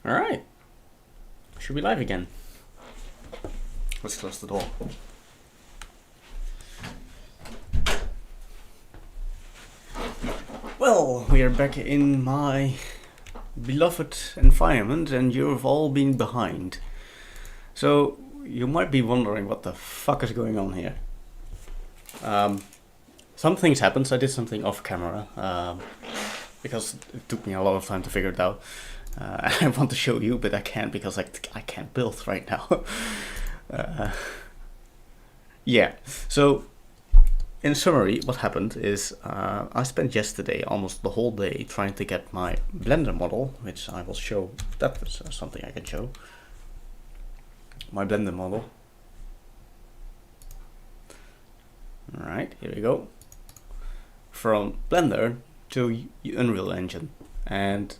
All right. Should we live again? Let's close the door. Well, we are back in my beloved environment and you've all been behind. So, you might be wondering what the fuck is going on here. Some things happened. I did something off camera because it took me a lot of time to figure it out. I want to show you, but I can't because I can't build right now. Yeah, so in summary, what happened is I spent yesterday almost the whole day trying to get my Blender model, which I will show. That was something I can show. My Blender model. Alright, here we go. From Blender to Unreal Engine. And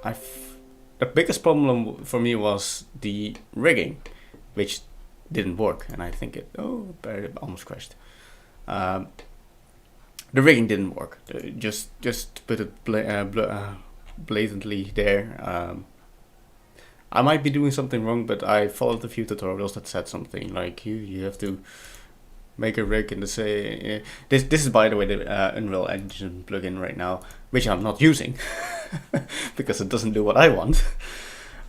the biggest problem for me was the rigging, which didn't work. And I think it almost crashed. The rigging didn't work. Just put it blatantly there. I might be doing something wrong, but I followed a few tutorials that said something like you have to make a rig in the say. This is by the way the Unreal Engine plugin right now, which I'm not using because it doesn't do what I want.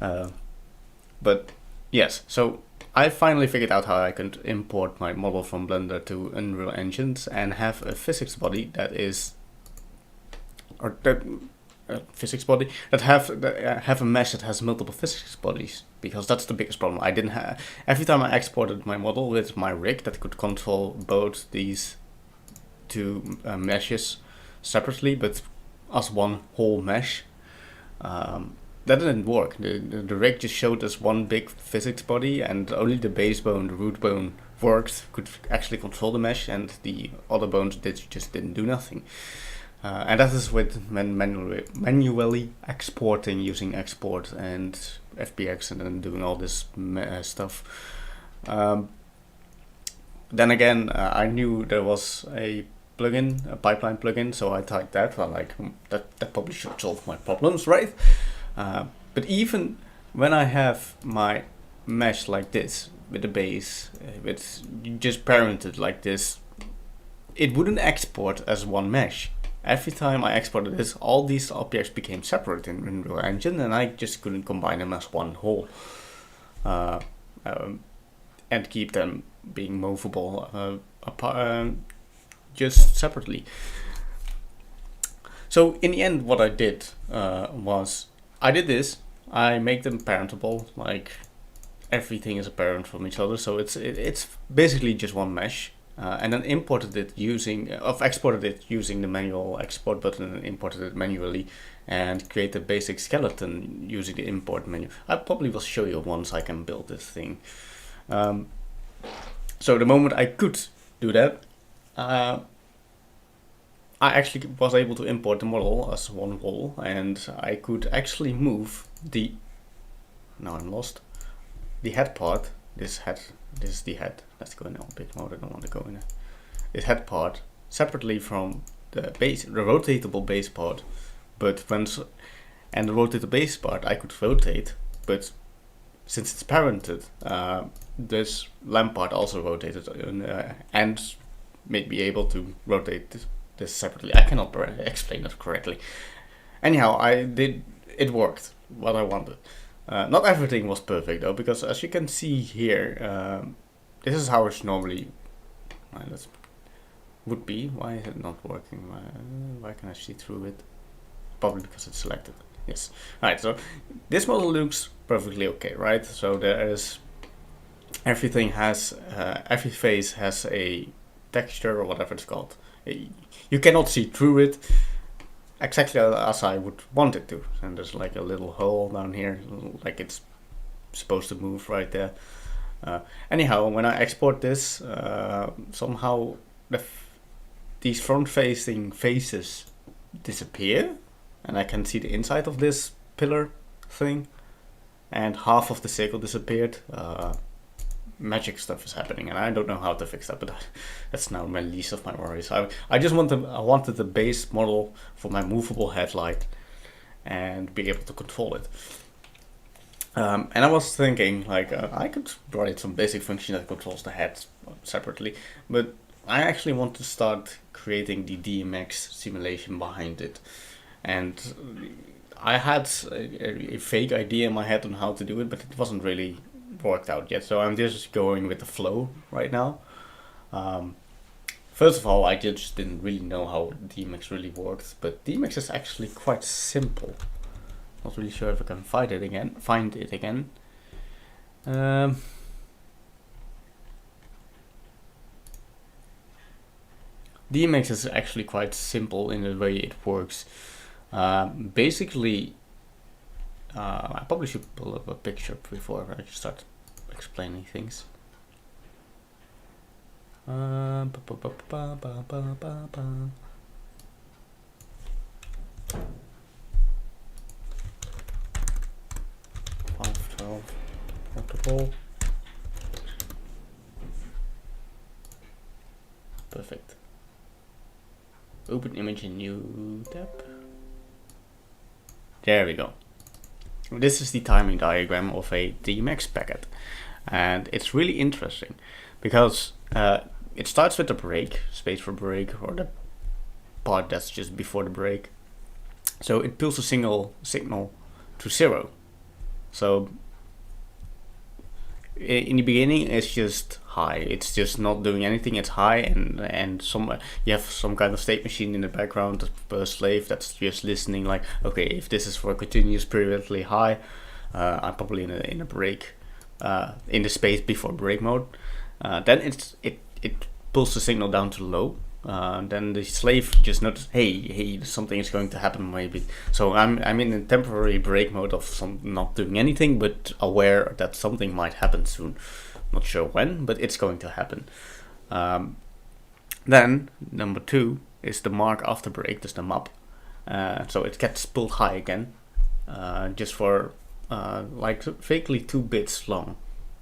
But yes, so I finally figured out how I could import my model from Blender to Unreal Engines and have a physics body that is, or that physics body that have a mesh that has multiple physics bodies, because that's the biggest problem. I didn't have, every time I exported my model with my rig that could control both these two meshes separately, but as one whole mesh. That didn't work. The rig just showed us one big physics body, and only the base bone, the root bone, worked, could actually control the mesh, and the other bones just didn't do nothing. And that is with manually exporting using export and FBX and then doing all this stuff. Then again, I knew there was a plugin, a pipeline plugin, so I typed that. Well, like that probably should solve my problems, right? But even when I have my mesh like this with the base, with just parented like this, it wouldn't export as one mesh. Every time I exported this, all these objects became separate in Unreal Engine, and I just couldn't combine them as one whole and keep them being movable apart, just separately. So in the end, what I did was I did this. I make them parentable, like everything is a parent from each other. So it's basically just one mesh. And then exported it using the manual export button and imported it manually and create a basic skeleton using the import menu. I probably will show you once I can build this thing. So the moment I could do that, I actually was able to import the model as one whole, and I could actually move the, now I'm lost, the head part. This is the head. Let's go in a bit mode. I don't want to go in this head part separately from the base, the rotatable base part. And the rotatable base part I could rotate, but since it's parented, this lamp part also rotated and made me able to rotate this separately. I cannot explain it correctly. Anyhow, it worked what I wanted. Not everything was perfect though, because as you can see here, this is how it's normally would be. Why is it not working? Why can I see through it? Probably because it's selected. Yes. Alright, so this model looks perfectly okay, right? So there is everything has every face has a texture or whatever it's called. You cannot see through it exactly as I would want it to, and there's like a little hole down here, like it's supposed to move right there. Anyhow, when I export this, somehow these front-facing faces disappear, and I can see the inside of this pillar thing, and half of the circle disappeared. Magic stuff is happening, and I don't know how to fix that, but that's now my least of my worries. I just wanted the base model for my movable headlight and be able to control it. And I was thinking, like, I could write some basic function that controls the head separately, but I actually want to start creating the DMX simulation behind it. And I had a fake idea in my head on how to do it, but it wasn't really worked out yet. So I'm just going with the flow right now. Um, First of all, I just didn't really know how DMX really worked, but DMX is actually quite simple. Not really sure if I can find it again. DMX is actually quite simple in the way it works. Basically, I probably should pull up a picture before I start explaining things. Ba, ba, ba, ba, ba, ba, ba, ba. Multiple. Perfect. Open image in new tab. There we go. This is the timing diagram of a DMX packet, and it's really interesting because it starts with the break, space for break, or the part that's just before the break. So it pulls a signal to 0. So in the beginning it's just high, it's just not doing anything, it's high, and you have some kind of state machine in the background, a slave that's just listening, like, okay, if this is for a continuous periodically high, I'm probably in a break, in the space before break mode. Then it pulls the signal down to low. Then the slave just notices, hey, something is going to happen maybe. So I'm in a temporary break mode of not doing anything, but aware that something might happen soon. Not sure when, but it's going to happen. Then number 2 is the mark after break, that's the map. So it gets pulled high again, just for like vaguely 2 bits long.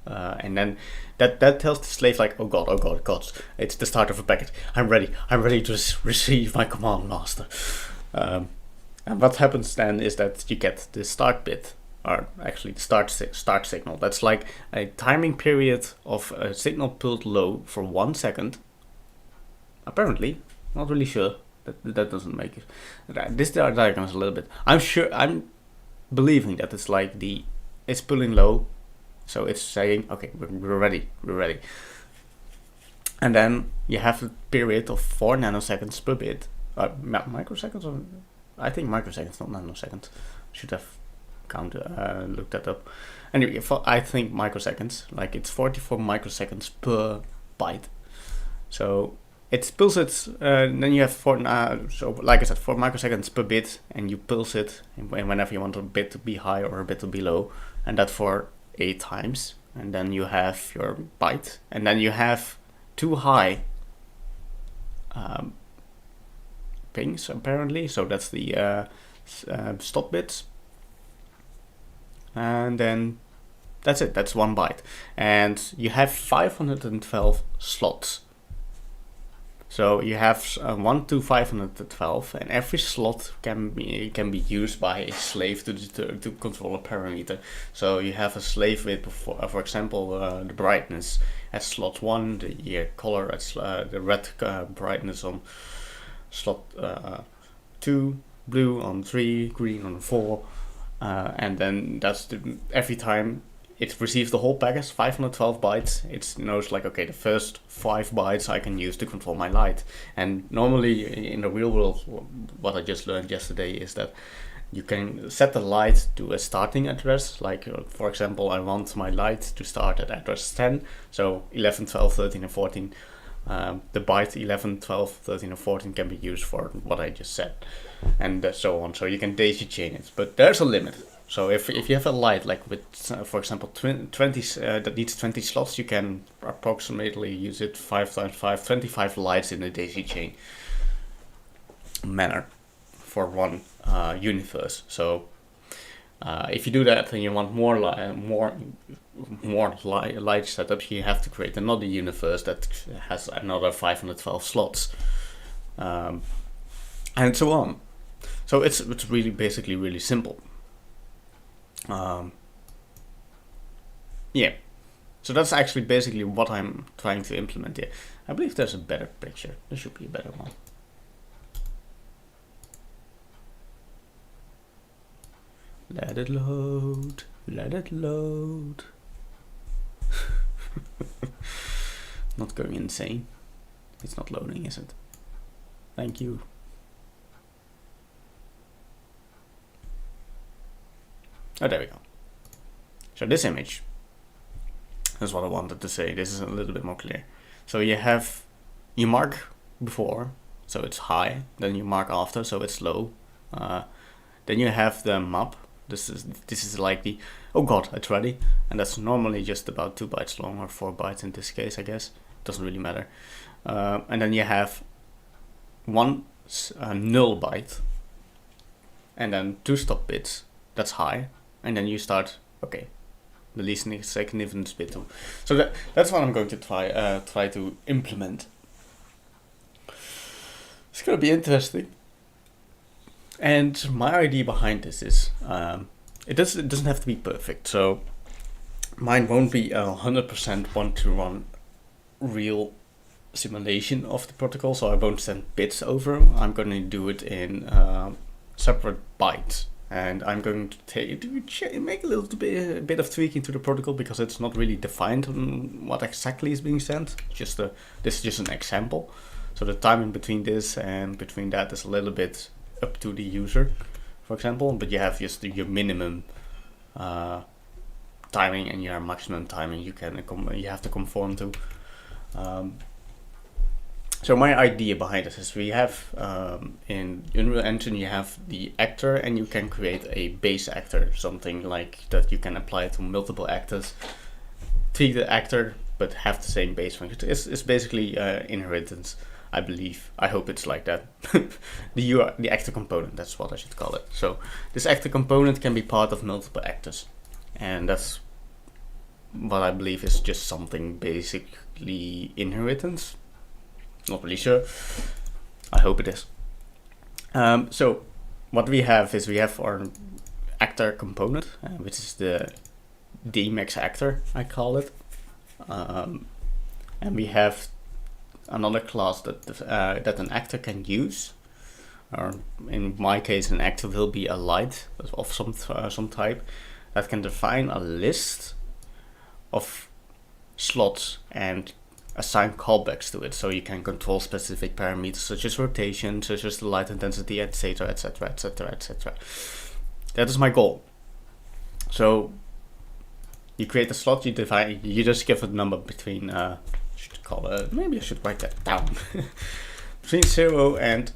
And then that tells the slave, like, oh god, it's the start of a packet. I'm ready to receive my command master. And what happens then is that you get the start bit, or actually the start signal. That's like a timing period of a signal pulled low for 1 second. Apparently, not really sure. That doesn't make it. This diagram is a little bit. I'm believing that it's like it's pulling low. So it's saying, okay, we're ready. And then you have a period of 4 nanoseconds per bit. Microseconds? Or I think microseconds, not nanoseconds. Should have looked that up. Anyway, I think microseconds. Like, it's 44 microseconds per byte. So it pulls it, then you have 4, so like I said, 4 microseconds per bit, and you pulse it whenever you want a bit to be high or a bit to be low. And that for 8 times, and then you have your byte, and then you have 2 high pings apparently, so that's the stop bits, and then that's it, that's 1 byte, and you have 512 slots. So you have 1 to 512, and every slot can be used by a slave to control a parameter. So you have a slave with, for example, the brightness at slot 1, the color at the red brightness on slot 2, blue on 3, green on 4, and then that's every time it receives the whole package, 512 bytes. It knows, like, okay, the first 5 bytes I can use to control my light. And normally in the real world, what I just learned yesterday is that you can set the light to a starting address. Like, for example, I want my light to start at address 10. So 11, 12, 13, and 14. The byte 11, 12, 13, and 14 can be used for what I just said. And so on. So you can daisy chain it. But there's a limit. So if you have a light, like with, for example, 20 that needs 20 slots, you can approximately use it 5 times 5, 25 lights in a daisy chain manner for one universe. So if you do that and you want more light setups, you have to create another universe that has another 512 slots, and so on. So it's really basically really simple. Yeah. So that's actually basically what I'm trying to implement here. I believe there's a better picture. There should be a better one. Let it load. Let it load. Not going insane. It's not loading, is it? Thank you. Oh, there we go. So this image, that's what I wanted to say. This is a little bit more clear. So you mark before, so it's high. Then you mark after, so it's low. Then you have the map. This is like the, oh god, it's ready. And that's normally just about 2 bytes long, or 4 bytes in this case, I guess. Doesn't really matter. And then you have one null byte, and then 2 stop bits. That's high. And then you start, okay, the least significant bit too. So that's what I'm going to try to implement. It's gonna be interesting. And my idea behind this is, it doesn't have to be perfect. So mine won't be 100% one-to-one real simulation of the protocol. So I won't send bits over. I'm going to do it in separate bytes. And I'm going to make a little bit of tweaking to the protocol, because it's not really defined on what exactly is being sent. This is just an example. So the timing between this and between that is a little bit up to the user, for example. But you have just your minimum timing and your maximum timing you have to conform to. So my idea behind this is we have in Unreal Engine you have the actor, and you can create a base actor, something like that you can apply to multiple actors, tweak the actor, but have the same base function. It's basically inheritance, I believe. I hope it's like that. The actor component, that's what I should call it. So this actor component can be part of multiple actors, and that's what I believe is just something basically inheritance. Not really sure. I hope it is. So what we have is we have our actor component, which is the DMAX actor, I call it. And we have another class that an actor can use. Or in my case, an actor will be a light of some type that can define a list of slots and assign callbacks to it, so you can control specific parameters such as rotation, such as the light intensity, etc, etc, etc, etc. That is my goal. So you create a slot, you just give a number between maybe I should write that down. Between 0 and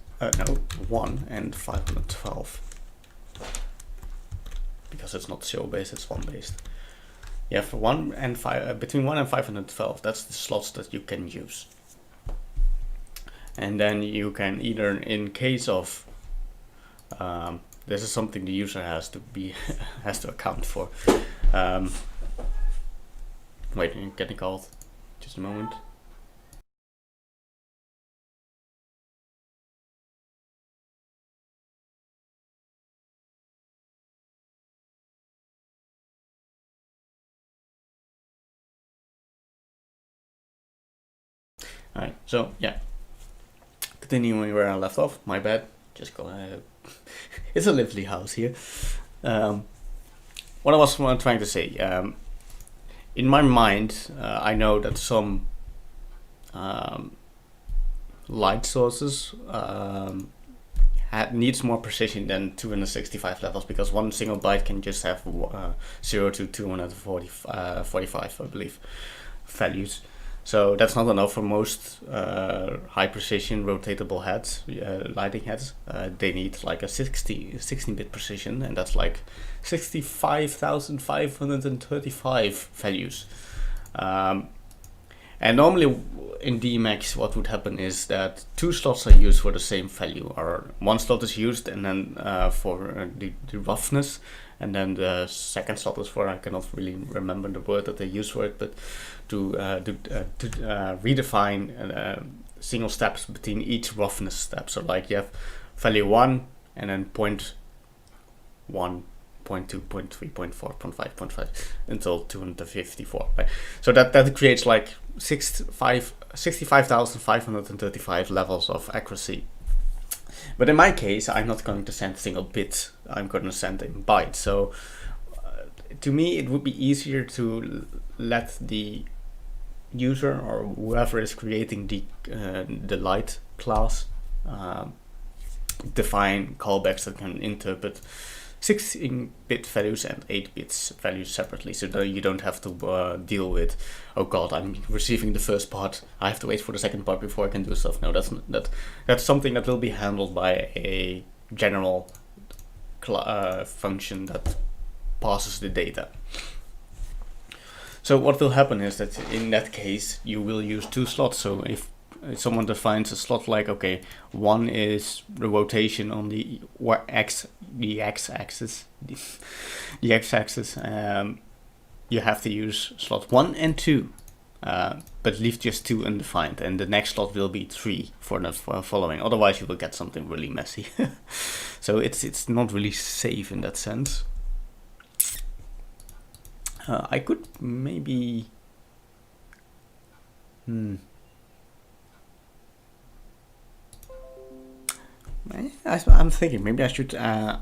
1 and 512, because it's not 0 based, it's 1 based. You have between 1 and 512. That's the slots that you can use. And then you can either, in case of this is something the user has to account for. Wait, I'm getting called. Just a moment. Alright, so yeah, continuing where I left off, my bad, just go ahead. It's a lively house here. What I was trying to say, in my mind, I know that some light sources needs more precision than 265 levels, because one single byte can just have 0 to 245, I believe, values. So that's not enough for most high precision rotatable heads, lighting heads. They need like a 16-bit precision, and that's like 65,535 values. And normally in DMAX what would happen is that 2 slots are used for the same value, or 1 slot is used and then for the roughness, and then the second slot is for, I cannot really remember the word that they use for it, but to redefine single steps between each roughness step. So like you have value 1 and then 0.1 0.2, 0.3, 0.4, 0.5, 0.5 until 254. Right? So that creates like 65,535 levels of accuracy. But in my case, I'm not going to send single bits. I'm going to send in bytes. So to me, it would be easier to let the user or whoever is creating the light class define callbacks that can interpret 16-bit values and 8-bit values separately, so that you don't have to deal with, oh god, I'm receiving the first part, I have to wait for the second part before I can do stuff. No, that's something that will be handled by a general function that passes the data. So what will happen is that in that case you will use two slots. So if someone defines a slot like, okay, one is the rotation on the x-axis, you have to use slot 1 and 2, but leave just 2 undefined, and the next slot will be 3 for the following. Otherwise, you will get something really messy. So it's not really safe in that sense. I could maybe. I'm thinking maybe I should add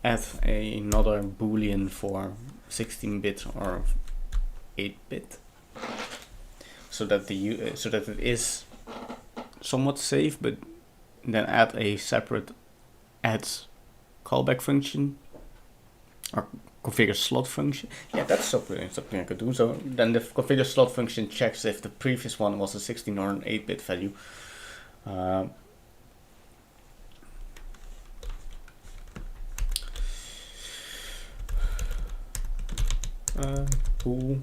another boolean for 16-bit or 8-bit, so that it is somewhat safe, but then add a separate add callback function or configure slot function. Yeah, that's something I could do. So then the configure slot function checks if the previous one was a 16 or an 8-bit value. Cool.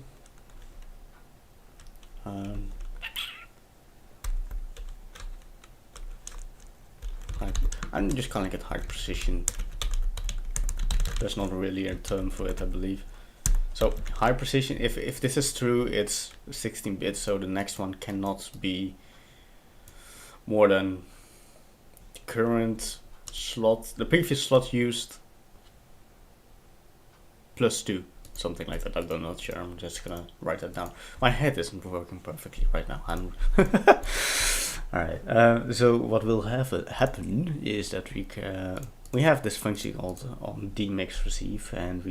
I'm just calling it high precision. There's not really a term for it, I believe. So high precision, if this is true, it's 16 bits, so the next one cannot be more than the current slot, the previous slot used, plus 2, something like that. I'm not sure, I'm just gonna write that down. My head isn't working perfectly right now. Alright, so what will happen is that we have this function called on dmix receive, and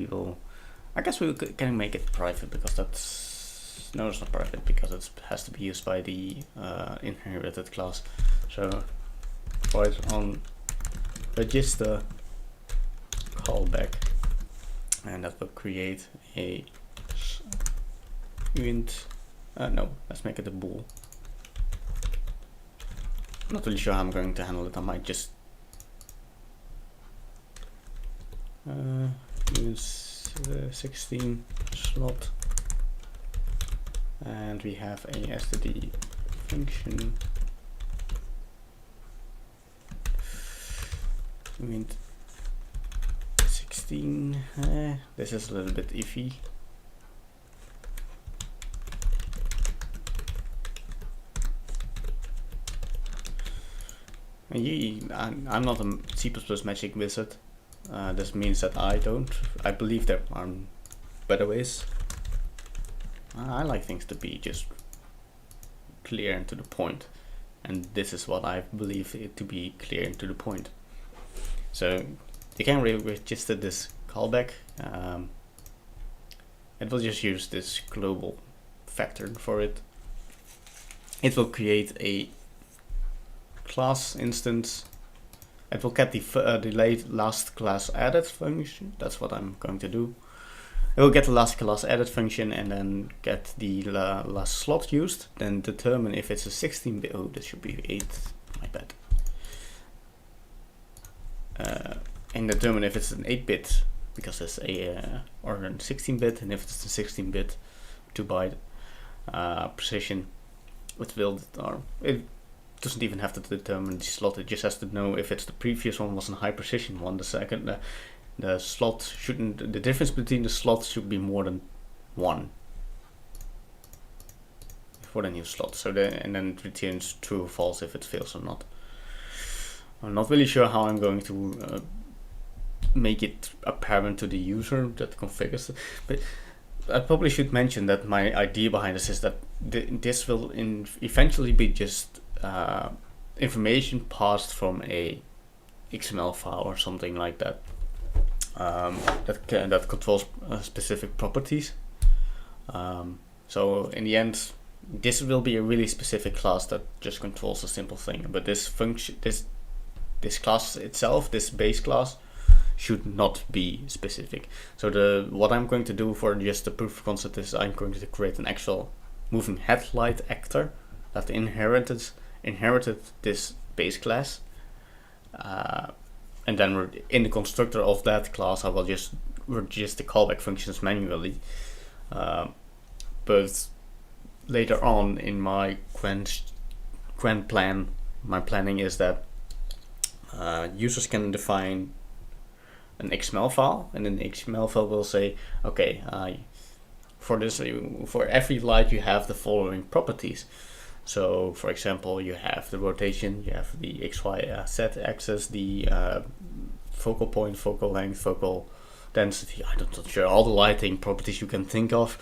I guess we can make it private, because it's not private, because it has to be used by the inherited class. So void on register callback, and that will create a int. No, let's make it a bool. I'm not really sure how I'm going to handle it. I might just use 16 slot, and we have a std function int 16. This is a little bit iffy. I'm not a C++ magic wizard. This means that I believe there are better ways. I like things to be just clear and to the point, and this is what I believe it to be clear and to the point. So you can really register this callback. It will just use this global factor for it. It will create a class instance. It will get the last class added function. That's what I'm going to do. It will get the last class added function, and then get the last slot used. Then determine if it's a 16-bit. Oh, this should be 8. My bad. And determine if it's an 8-bit, because it's or a 16-bit, and if it's a 16-bit 2-byte precision, it doesn't even have to determine the slot. It just has to know if it's the previous one was a high precision one. The second, the slot shouldn't. The difference between the slots should be more than 1 for the new slot. So and then it returns true or false if it fails or not. I'm not really sure how I'm going to make it apparent to the user that configures it, but I probably should mention that my idea behind this is that this will eventually be just information passed from a XML file or something like that, that controls specific properties. So in the end, this will be a really specific class that just controls a simple thing. But this function, this class itself, this base class, should not be specific. So what I'm going to do for just the proof of concept is I'm going to create an actual moving headlight actor that inherited this base class, and then in the constructor of that class I will just register the callback functions manually. But later on in my grand plan, my planning is that users can define an XML file, and then the XML file will say, okay, for every light you have the following properties. So for example, you have the rotation, you have the XY Z axis, the focal point, focal length, focal density, I'm not sure, all the lighting properties you can think of,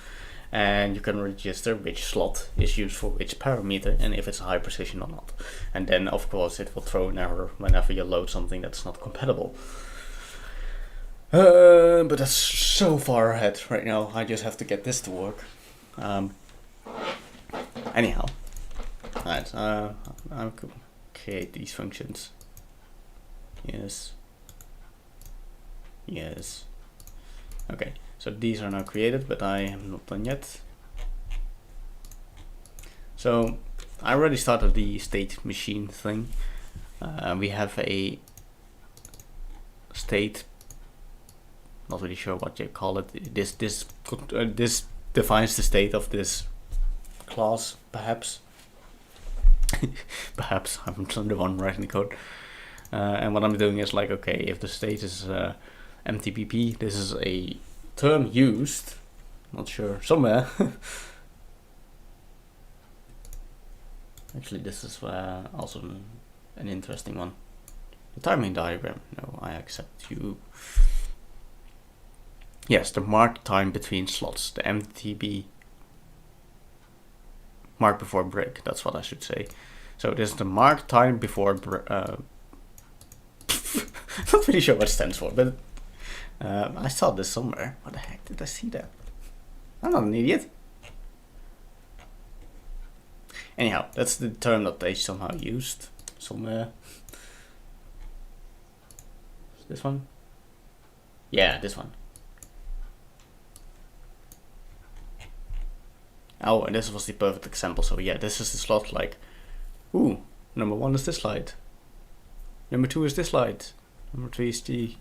and you can register which slot is used for which parameter and if it's high precision or not. And then of course it will throw an error whenever you load something that's not compatible. But that's so far ahead right now. I just have to get this to work. Anyhow, alright, I'll create these functions. Yes. Yes. Okay, so these are now created, but I am not done yet. So I already started the state machine thing. We have a state. Not really sure what you call it. This defines the state of this class, perhaps. Perhaps I'm the one writing the code. And what I'm doing is like, okay, if the state is MTBP, this is a term used, not sure, somewhere. Actually, this is also an interesting one. The timing diagram. No, I accept you. Yes, the mark time between slots, the MTB, mark before break, that's what I should say. So this is the mark time before not really sure what it stands for, but I saw this somewhere. What the heck did I see that? I'm not an idiot. Anyhow, that's the term that they somehow used somewhere. Is this one? Yeah, this one. Oh, and this was the perfect example. So yeah, this is the slot like, ooh, number 1 is this light. Number 2 is this light. Number 3 is the...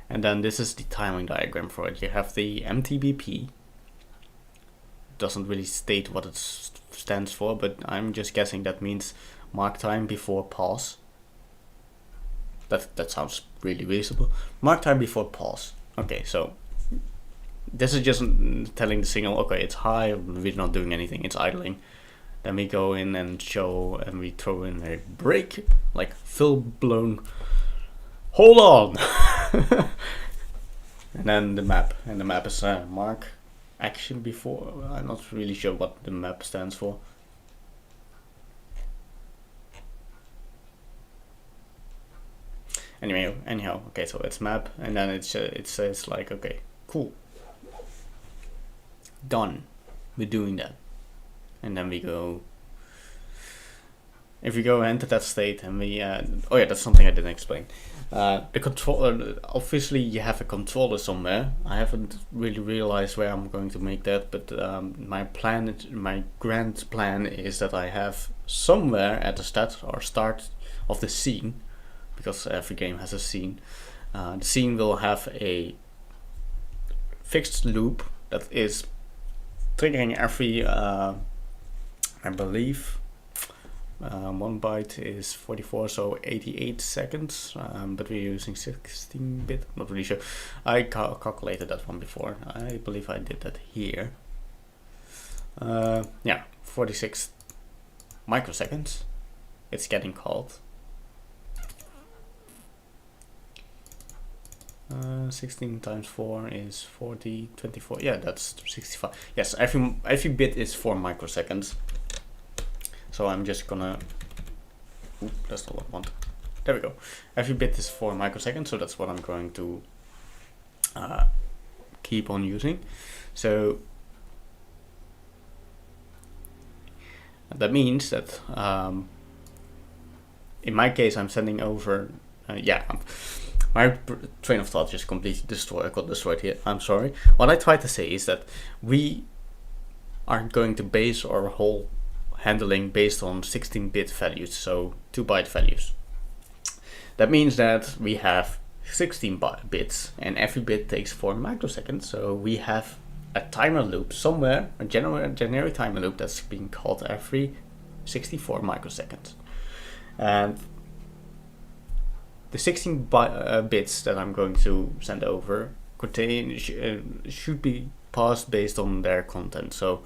And then this is the timing diagram for it. You have the MTBP. Doesn't really state what it stands for, but I'm just guessing that means mark time before pause. That sounds really reasonable. Mark time before pause. Okay, so this is just telling the signal, okay, it's high, we're not doing anything, it's idling. Then we go in and show, and we throw in a break, like full blown, hold on. And then the map, and the map is mark action before. I'm not really sure what the map stands for. Anyhow, okay, so it's map, and then it says like, okay, cool, done, we're doing that. And then we go, if we go enter that state, and we oh yeah, that's something I didn't explain. The controller, obviously you have a controller somewhere. I haven't really realized where I'm going to make that, but my grand plan is that I have somewhere at the start of the scene, because every game has a scene. The scene will have a fixed loop that is triggering every, I believe, 1 byte is 44, so 88 seconds, but we're using 16-bit, not really sure. I calculated that one before. I believe I did that here. Yeah, 46 microseconds. It's getting called. 16 times 4 is 40, 24. Yeah, that's 65. Yes, every bit is 4 microseconds. So I'm just gonna... Oop, that's not what I want. There we go. Every bit is 4 microseconds, so that's what I'm going to keep on using. So that means that in my case, I'm sending over... my train of thought just completely got destroyed here. I'm sorry. What I tried to say is that we are going to base our whole handling based on 16-bit values, so 2-byte values. That means that we have 16 bits, and every bit takes 4 microseconds. So we have a timer loop somewhere, a generic timer loop that's being called every 64 microseconds. And the 16 bits that I'm going to send over should be parsed based on their content. So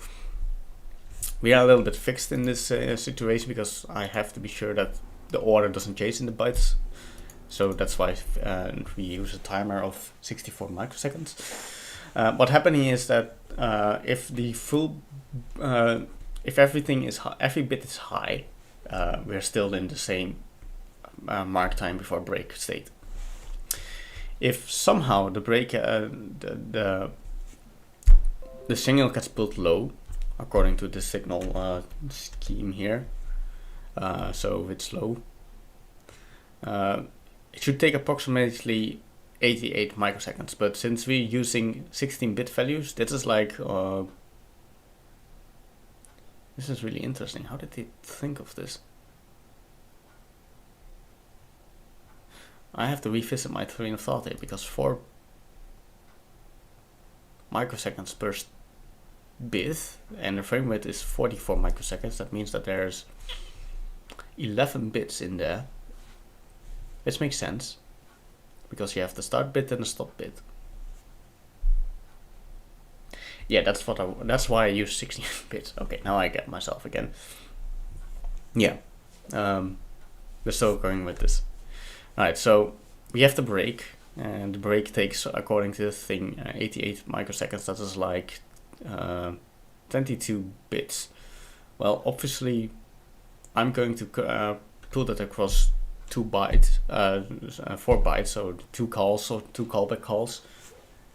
we are a little bit fixed in this situation because I have to be sure that the order doesn't change in the bytes. So that's why we use a timer of 64 microseconds. What happening is that if everything is every bit is high, we're still in the same mark time before break state. If somehow the break the signal gets pulled low, according to the signal scheme here, so if it's low, it should take approximately 88 microseconds. But since we're using 16-bit values, this is like this is really interesting. How did they think of this? I have to revisit my train of thought here, because 4 microseconds per bit and the frame rate is 44 microseconds. That means that there's 11 bits in there, which makes sense because you have the start bit and the stop bit. Yeah, that's why I use 16 bits. Okay, now I get myself again. Yeah, we're still going with this. Alright, so we have the break, and the break takes, according to the thing, 88 microseconds. That is like 22 bits. Well, obviously, I'm going to put it across 4 bytes, so 2 calls or 2 callback calls.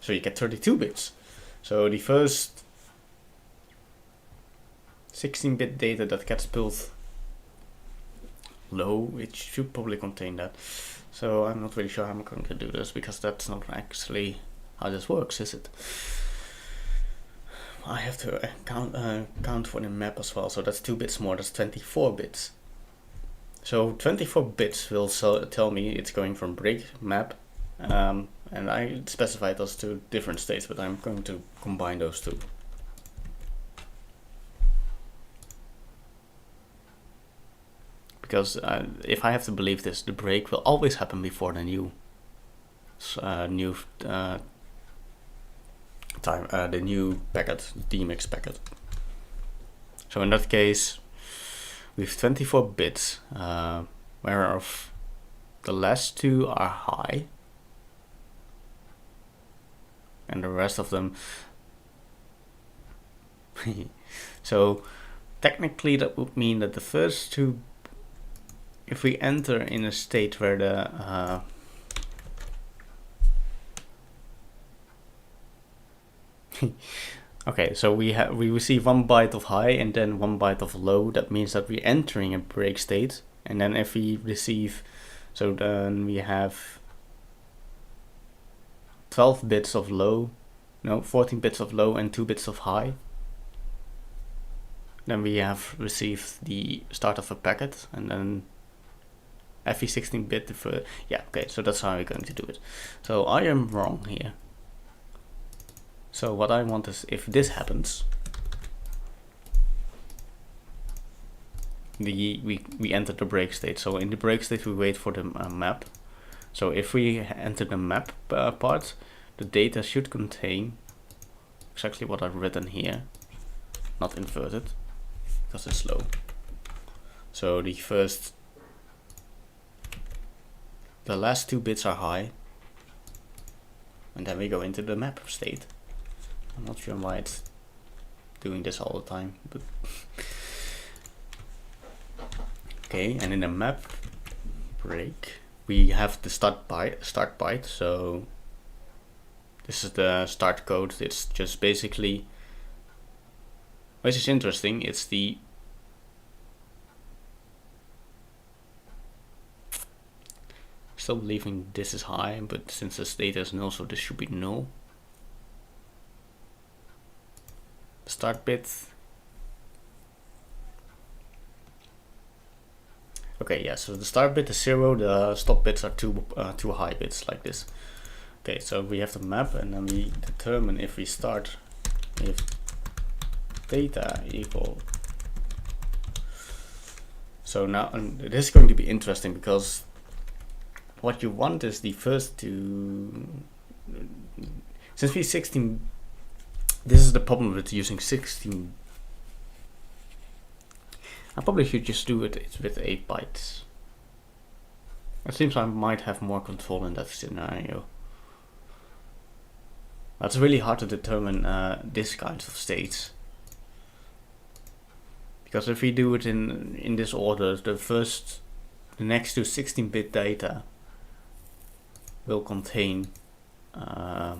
So you get 32 bits. So the first 16-bit data that gets pulled low, it should probably contain that. So I'm not really sure how I'm going to do this, because that's not actually how this works, is it? I have to count for the map as well, so that's 2 bits more, that's 24 bits. So 24 bits will tell me it's going from break map, and I specified those 2 different states, but I'm going to combine those 2. Because if I have to believe this, the break will always happen before the new the new packet, DMX packet. So in that case, we have 24 bits, whereof the last 2 are high, and the rest of them. So technically, that would mean that the first 2. If we enter in a state where the okay, so we receive 1 byte of high and then 1 byte of low. That means that we're entering a break state, and then if we receive, so then we have 12 bits of low, no, 14 bits of low and 2 bits of high. Then we have received the start of a packet, and then every 16-bit yeah, okay, so that's how we're going to do it. So I am wrong here. So what I want is, if this happens, we enter the break state. So in the break state we wait for the map. So if we enter the map part, the data should contain exactly what I've written here, not inverted, because it's slow. So the last 2 bits are high, and then we go into the map state. I'm not sure why it's doing this all the time, but okay. And in the map break, we have the start byte. So this is the start code. It's just basically, which is interesting. It's the still believing this is high, but since this data is null, so this should be null. Start bit. Okay, yeah. So the start bit is 0. The stop bits are two high bits like this. Okay, so we have the map, and then we determine if we start if data equal. So now this is going to be interesting because what you want is the first two. Since we 16, this is the problem with using 16. I probably should just do it with 8 bytes. It seems I might have more control in that scenario. That's really hard to determine this kinds of states. Because if we do it in this order, the next to 16-bit data will contain so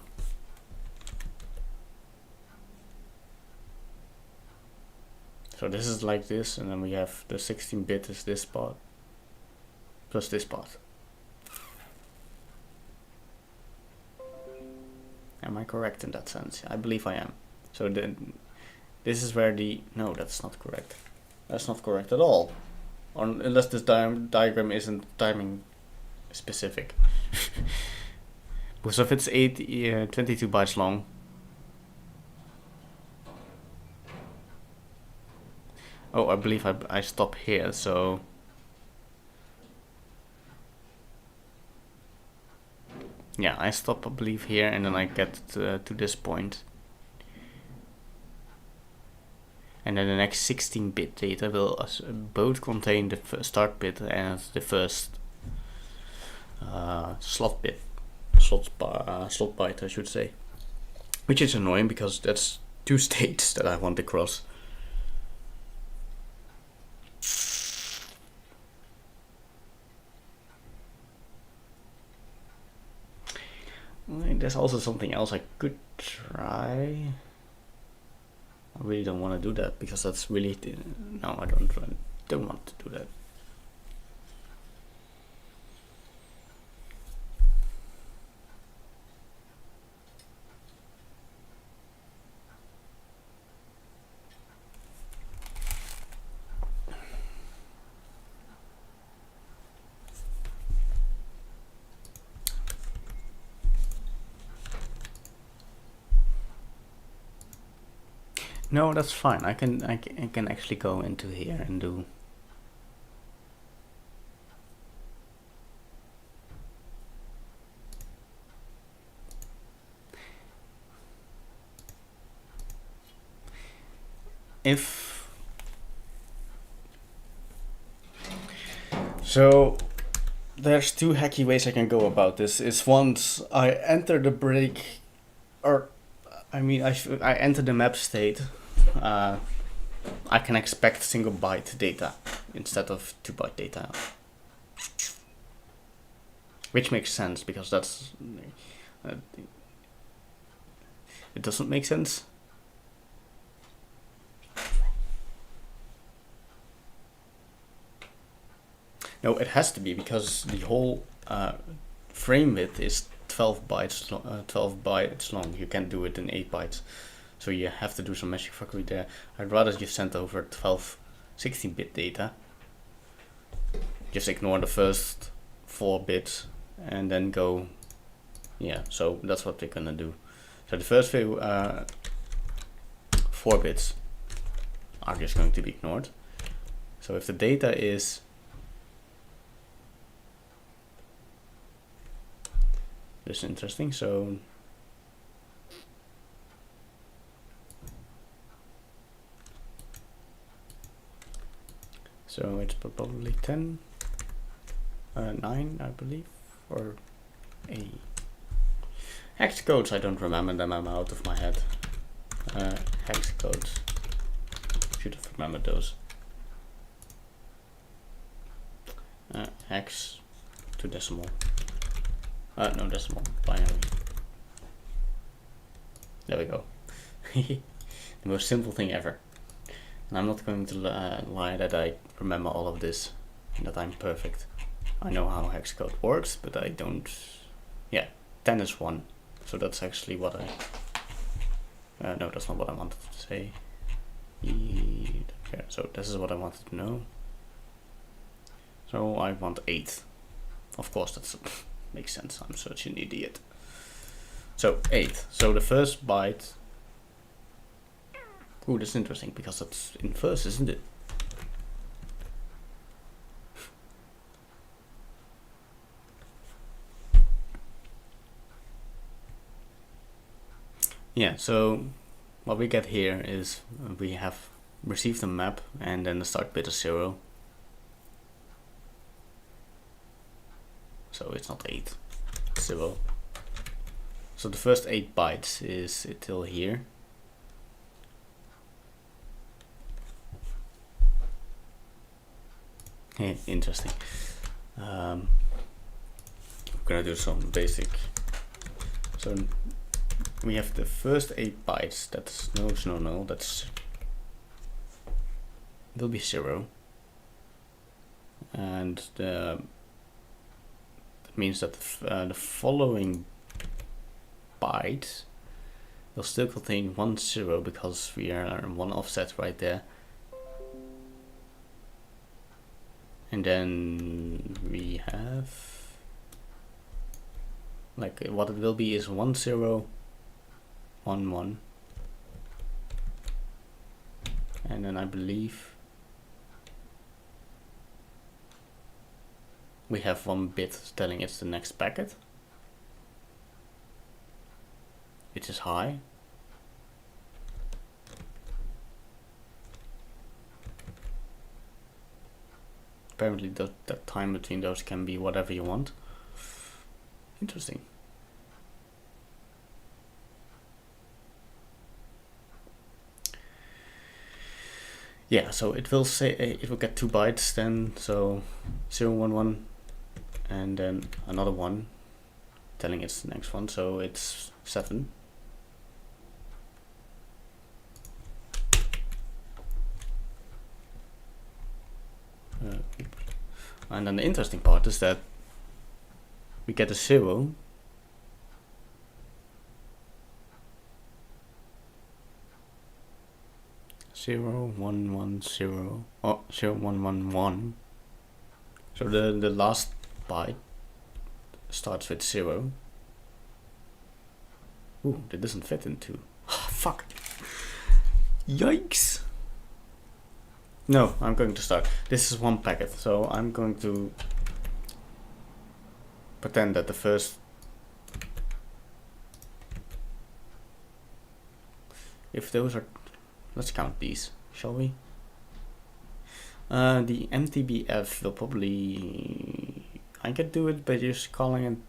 this is like this, and then we have the 16-bit is this part plus this part. Am I correct in that sense? I believe I am. So then this is where the no, that's not correct. That's not correct at all, or unless this diagram isn't timing specific. So if it's 22 bytes long, oh, I believe I stop here, so yeah, I stop, I believe, here, and then I get to this point. And then the next 16-bit data will both contain the start bit and the first slot byte, I should say. Which is annoying because that's two states that I want to cross. There's also something else I could try. I really don't want to do that because that's really no, I don't want to do that. No, that's fine. I can actually go into here and do. If so, there's two hacky ways I can go about this. Is once I enter the break, or I mean I enter the map state. I can expect single byte data instead of 2-byte data, which makes sense because that's it doesn't make sense. No, it has to be because the whole frame width is 12 bytes long. You can't do it in 8 bytes. So you have to do some magic fuckery there. I'd rather just send over 16-bit data. Just ignore the first 4 bits and then go. Yeah, so that's what we're gonna do. So the first few 4 bits are just going to be ignored. So if the data is this is interesting. So it's probably 10, 9, I believe, or 8. Hex codes, I don't remember them, I'm out of my head. Hex codes. Should have remembered those. Hex to decimal. No, decimal. Binary. There we go. The most simple thing ever. And I'm not going to lie that I remember all of this and that I'm perfect. I know how hex code works, but I don't. Yeah, 10 is 1. So that's actually what I. No, that's not what I wanted to say. Yeah, so this is what I wanted to know. So I want 8. Of course, that makes sense. I'm such an idiot. So 8. So the first byte. Ooh, that's interesting because that's in verse, isn't it? Yeah, so what we get here is we have received a map and then the start bit is 0. So it's not 8, it's 0. So the first 8 bytes is till here. Hey, interesting. I'm gonna do some basic. So we have the first 8 bytes. That's no. That's will be 0, and that means that the following byte will still contain 1 0 because we are on 1 offset right there. And then we have, like, what it will be is 1 0 1 1, and then I believe we have 1 bit telling it's the next packet, which is high. Apparently that time between those can be whatever you want. Interesting. Yeah, so it will say it will get 2 bytes then, so 0 1 1 and then another 1 telling it's the next one, so it's 7. And then the interesting part is that we get a 0 0 1 1 0 0 1 1 1. So the last byte starts with 0. Ooh, that doesn't fit into. Fuck. Yikes. No, I'm going to start. This is 1 packet, so I'm going to pretend that the first. If those are. Let's count these, shall we? The MTBF will probably. I can do it by just calling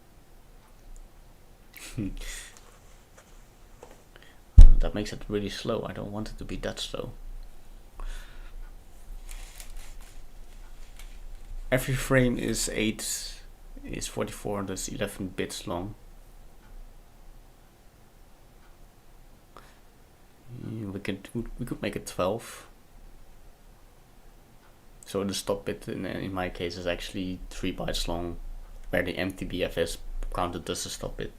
it. That makes it really slow. I don't want it to be that slow. Every frame is 44, that's 11 bits long. We could make it 12. So the stop bit in my case is actually 3 bytes long, where the MTBF is counted as a stop bit.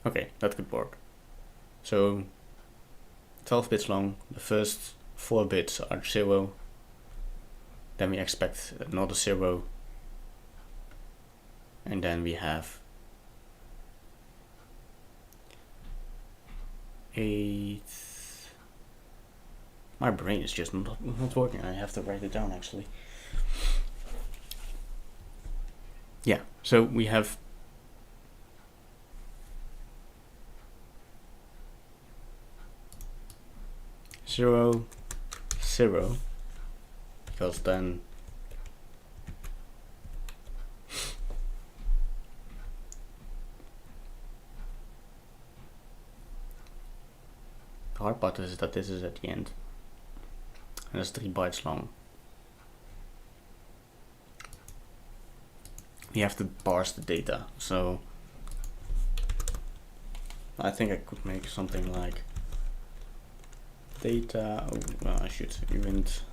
Okay, that could work. So 12 bits long, the first 4 bits are 0, then we expect another 0, and then we have 8. My brain is just not working. I have to write it down actually. Yeah, so we have 0 0, because then hard part is that this is at the end. And it's 3 bytes long. You have to parse the data. So I think I could make something like data. Oh, well, I should event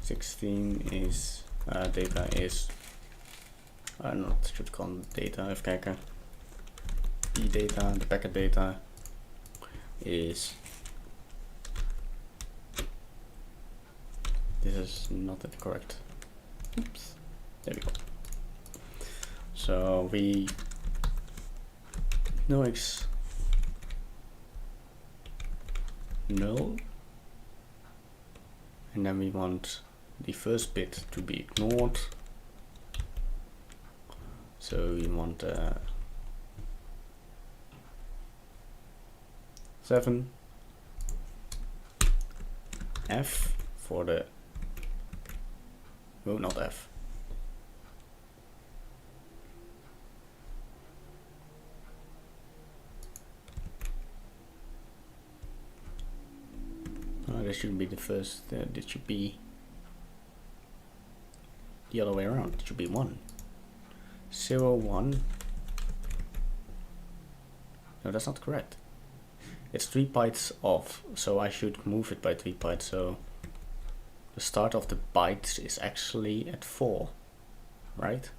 16 is data is not should call it data. Even kijken. The data, the packet data is. This is not correct. Oops. There we go. So we no x null, and then we want the first bit to be ignored. So we want 7 F for the not F. This shouldn't be the first. This should be the other way around. It should be 1. 0, 1. No, that's not correct. It's 3 bytes off, so I should move it by 3 bytes. So the start of the bytes is actually at 4, right?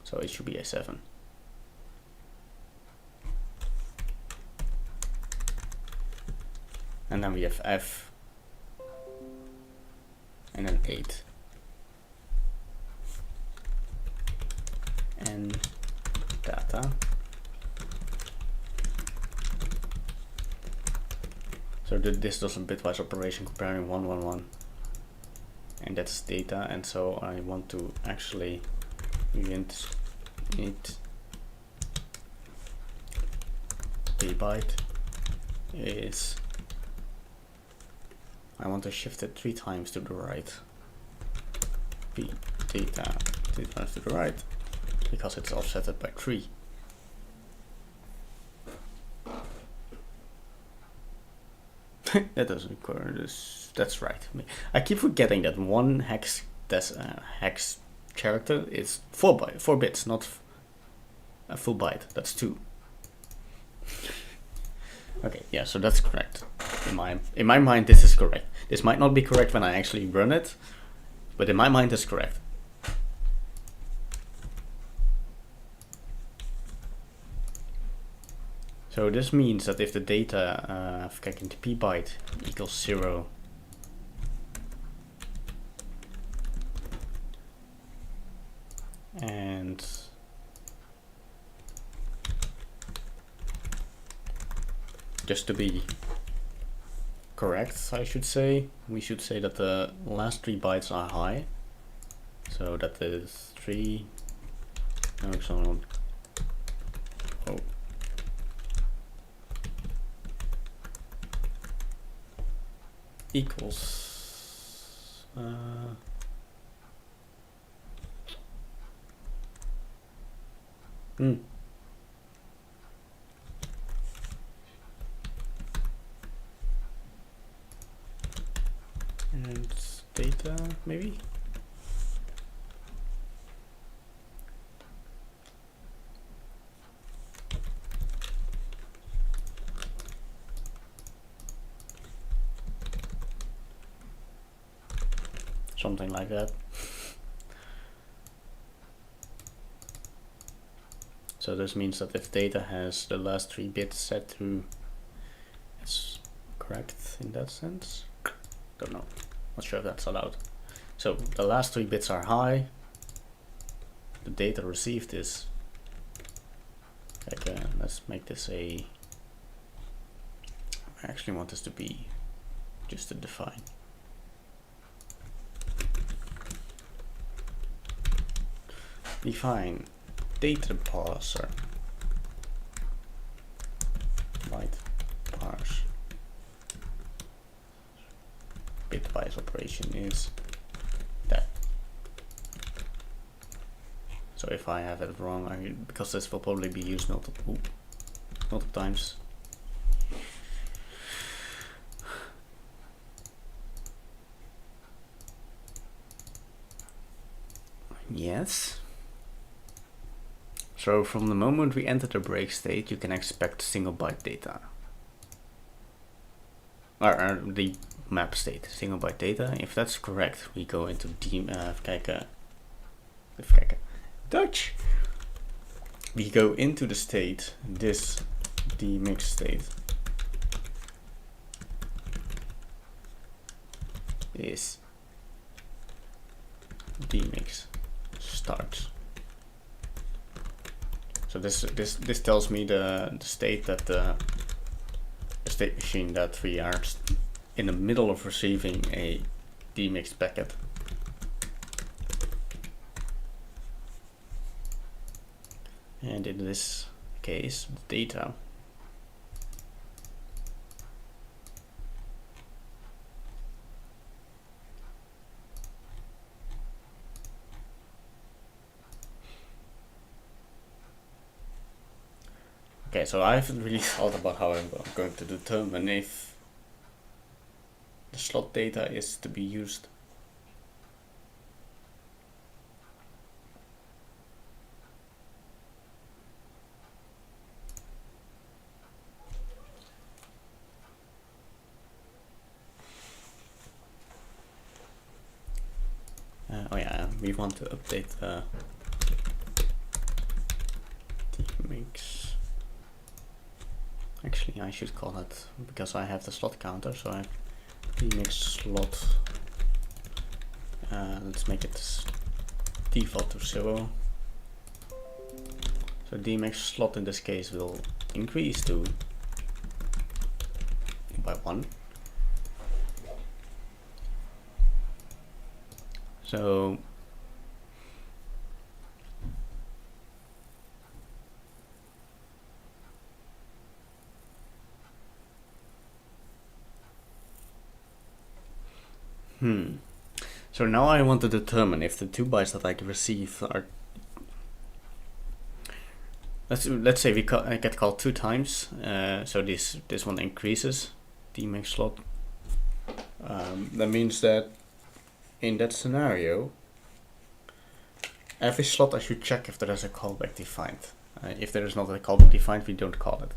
So it should be a 7. And then we have F, and then 8. And data. So this does a bitwise operation comparing 1, 1, 1. And that's data, and so I want to actually int it a byte is. I want to shift it 3 times to the right. P data 3 times to the right, because it's offsetted by 3. That doesn't occur. That's right. I keep forgetting that one hex hex character is 4 bits, not a full byte. That's 2. Okay, yeah, so that's correct. In my mind, this is correct. This might not be correct when I actually run it, but in my mind, it's correct. So this means that if the data into p byte equals 0, and just to be correct, I should say, we should say that the last 3 bytes are high. So that is 3. No, so oh. Equals and data maybe. Something like that. So this means that if data has the last 3 bits set to, it's correct in that sense. Don't know. Not sure if that's allowed. So the last 3 bits are high. The data received is. Okay, let's make this a. I actually want this to be just to define. Define data parser. Byte parse. Bitwise operation is that. So if I have it wrong, because this will probably be used multiple. multiple times. Yes. So from the moment we enter the break state, you can expect single byte data. Or the map state, single byte data. If that's correct, we go into Dutch. We go into the state, this demix state is demix starts. So this tells me the state that the state machine that we are in the middle of receiving a demixed packet. And in this case, the data okay, so I haven't really thought about how I'm going to determine if the slot data is to be used. Oh yeah, we want to update the demix. Actually, I should call it, because I have the slot counter, so I have demix slot. Let's make it default to 0. So demix slot in this case will increase by 1. So so now I want to determine if the 2 bytes that I receive are, let's say I get called 2 times, so this one increases demix slot. That means that in that scenario, every slot I should check if there is a callback defined. If there is not a callback defined, we don't call it.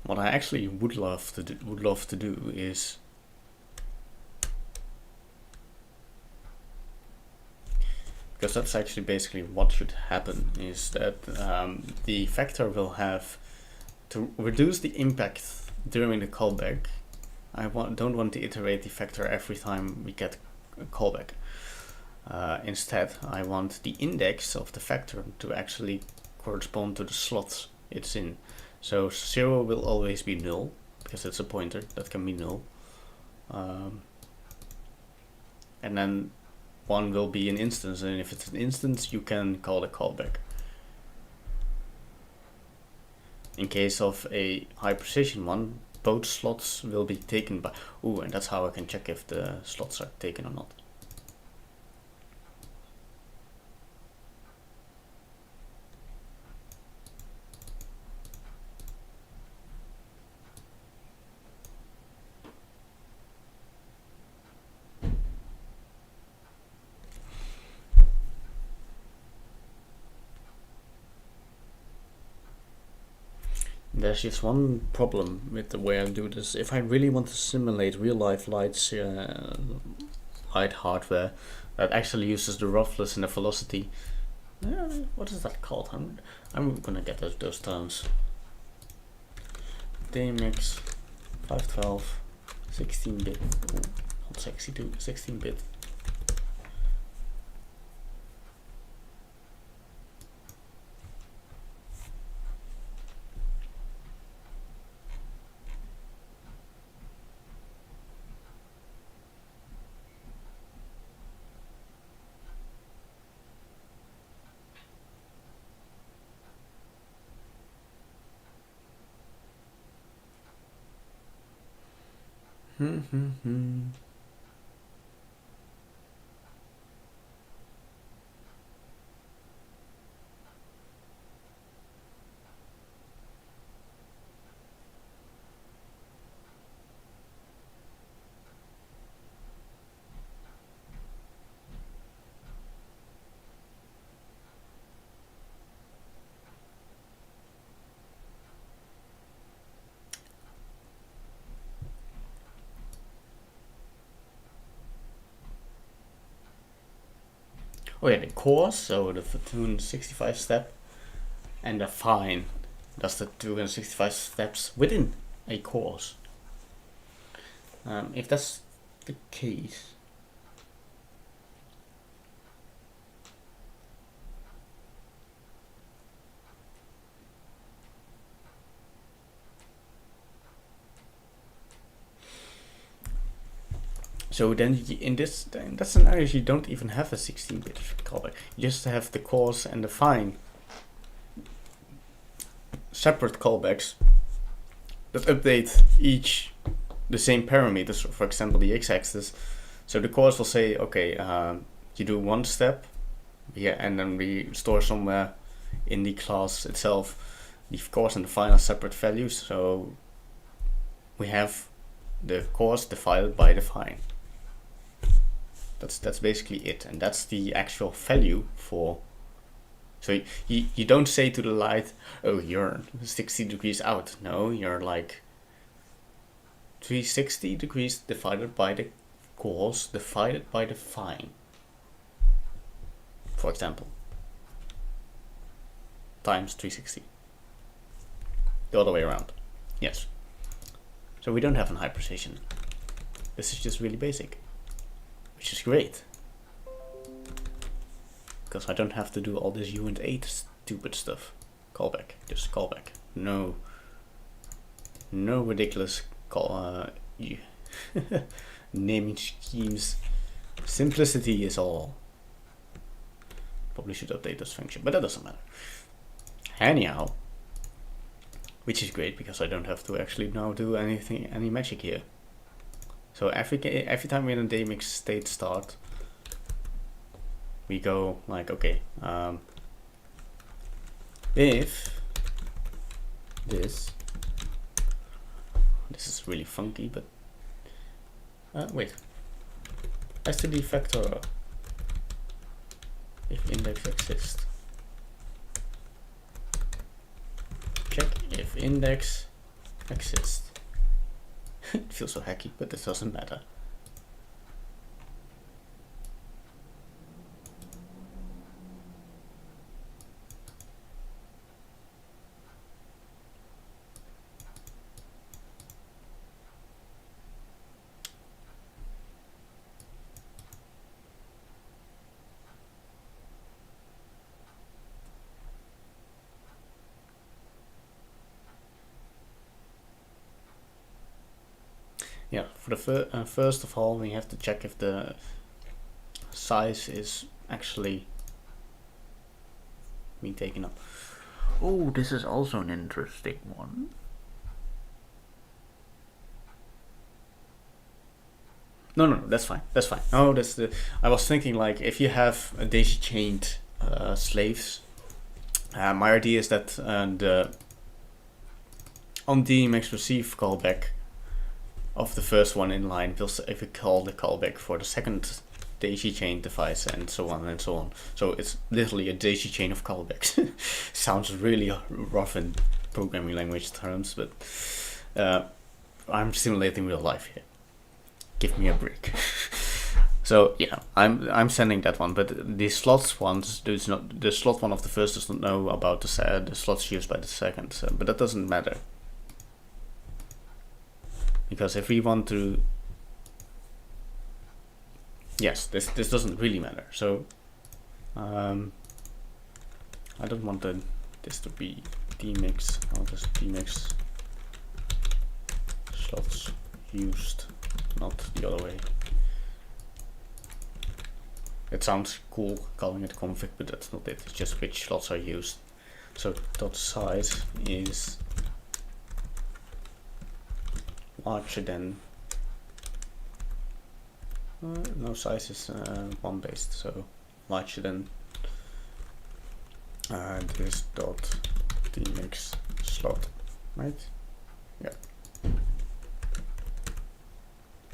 What I actually would love to do is because that's actually basically what should happen, is that the vector will have to reduce the impact during the callback. I don't want to iterate the vector every time we get a callback. Instead, I want the index of the vector to actually correspond to the slots it's in. So 0 will always be null, because it's a pointer that can be null. And then 1 will be an instance, and if it's an instance, you can call the callback. In case of a high precision one, both slots will be taken by... and that's how I can check if the slots are taken or not. There's just one problem with the way I do this. If I really want to simulate real-life light hardware that actually uses the roughness and the velocity, what is that called? I'm gonna get those terms. DMX 512 16-bit, not 62, 16-bit. Oh yeah, the course, so the 265 step, and the fine. That's the 265 steps within a course. If that's the case, so then in that scenario you don't even have a 16-bit callback. You just have the course and the fine separate callbacks that update each the same parameters. For example, the x-axis. So the course will say, okay, you do one step, yeah, and then we store somewhere in the class itself the course and the fine are separate values. So we have the course divided by the fine. That's basically it, and that's the actual value for. So you don't say to the light, oh, you're 60 degrees out. No, you're like 360 degrees divided by the course divided by the fine, for example, times 360. The other way around. Yes. So we don't have an high precision. This is just really basic, which is great, because I don't have to do all this U&8 stupid stuff. Callback, just callback. No ridiculous naming schemes. Simplicity is all. Probably should update this function, but that doesn't matter. Anyhow, which is great because I don't have to actually now do any magic here. So every time we're in a daemix state start, we go like, okay, if this is really funky, but wait, std factor if index exists. Check if index exists. It feels so hacky, but it doesn't matter. Yeah, for the first of all, we have to check if the size is actually being taken up. Oh, this is also an interesting one. No, that's fine. That's fine. No, that's the. I was thinking like if you have a daisy chained slaves. My idea is that the on daemix receive callback of the first one in line will if we call the callback for the second daisy chain device and so on and so on. So it's literally a daisy chain of callbacks. Sounds really rough in programming language terms, but I'm simulating real life here. Give me a break. So yeah, I'm sending that one, but the slots ones does not. The slot one of the first does not know about the slots used by the second, but that doesn't matter. Because if we want to, yes, this doesn't really matter. So I don't want this to be daemix. I'll just daemix slots used, not the other way. It sounds cool calling it config, but that's not it. It's just which slots are used. So dot size is larger than No, size is one based, so large then this dot tmix slot, right?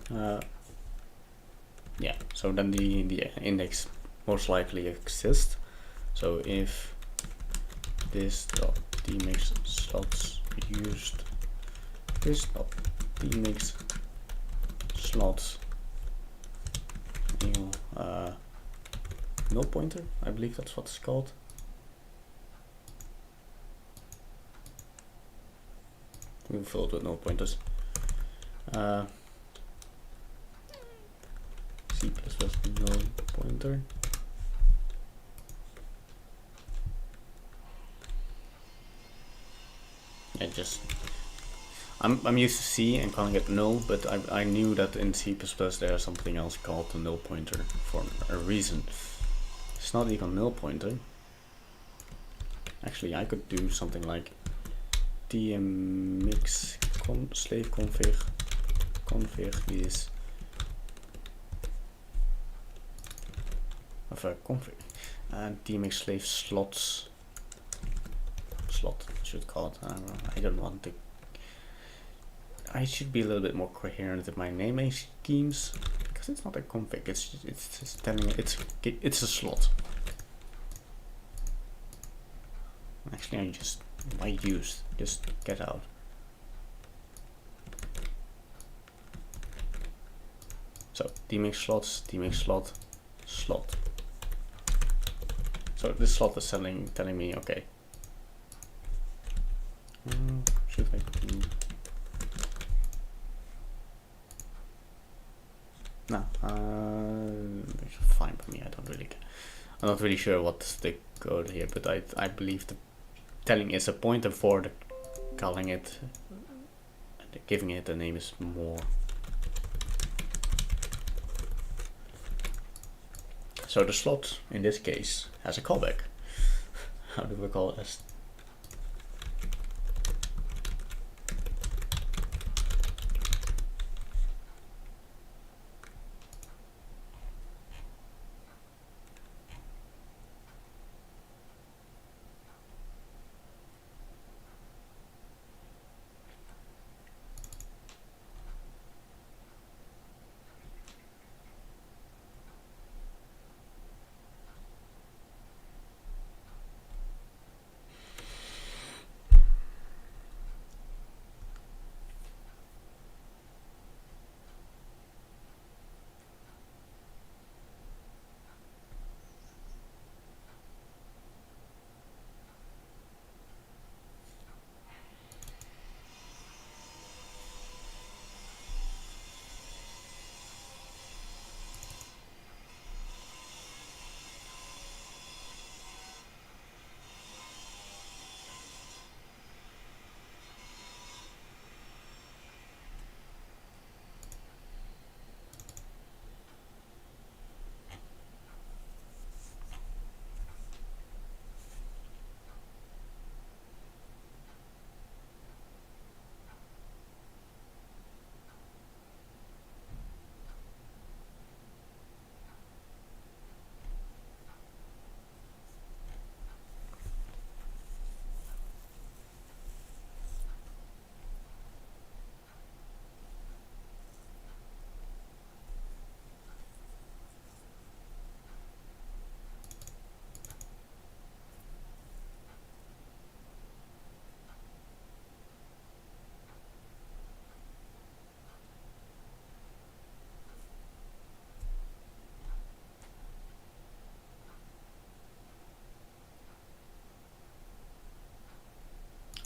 Yeah. Yeah, so then the index most likely exists. So if this dot tmix slots used this dot tmix slots new null pointer, I believe that's what it's called. We'll fill it with null pointers. C++ null pointer. Yeah, just I'm used to C and calling it null, but I knew that in C++ there's something else called the null pointer for a reason. It's not even null pointer. Actually, I could do something like tmix slave config is of a config and tmix slave slot I should call it. I don't want to. I should be a little bit more coherent with my naming schemes because it's not a config. It's just telling it's a slot. Actually, I just why use? Just get out. So tmix slots, tmix slot, slot. So this slot is telling me okay. Should I do? No, it's fine for me. I don't really care. I'm not really sure what's the code here, but I believe the telling is a pointer for the calling it, giving it a name is more. So the slot in this case has a callback. How do we call it?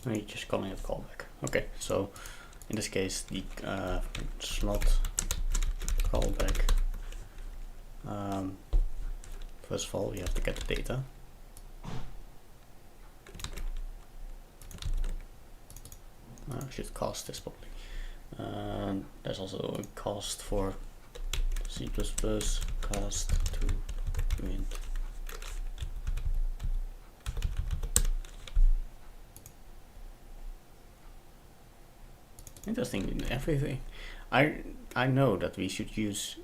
You're just calling it callback. Okay, so in this case, the slot callback. First of all, we have to get the data. I should cast this probably. There's also a cast for C++, cast to int. Interesting. Everything. I know that we should use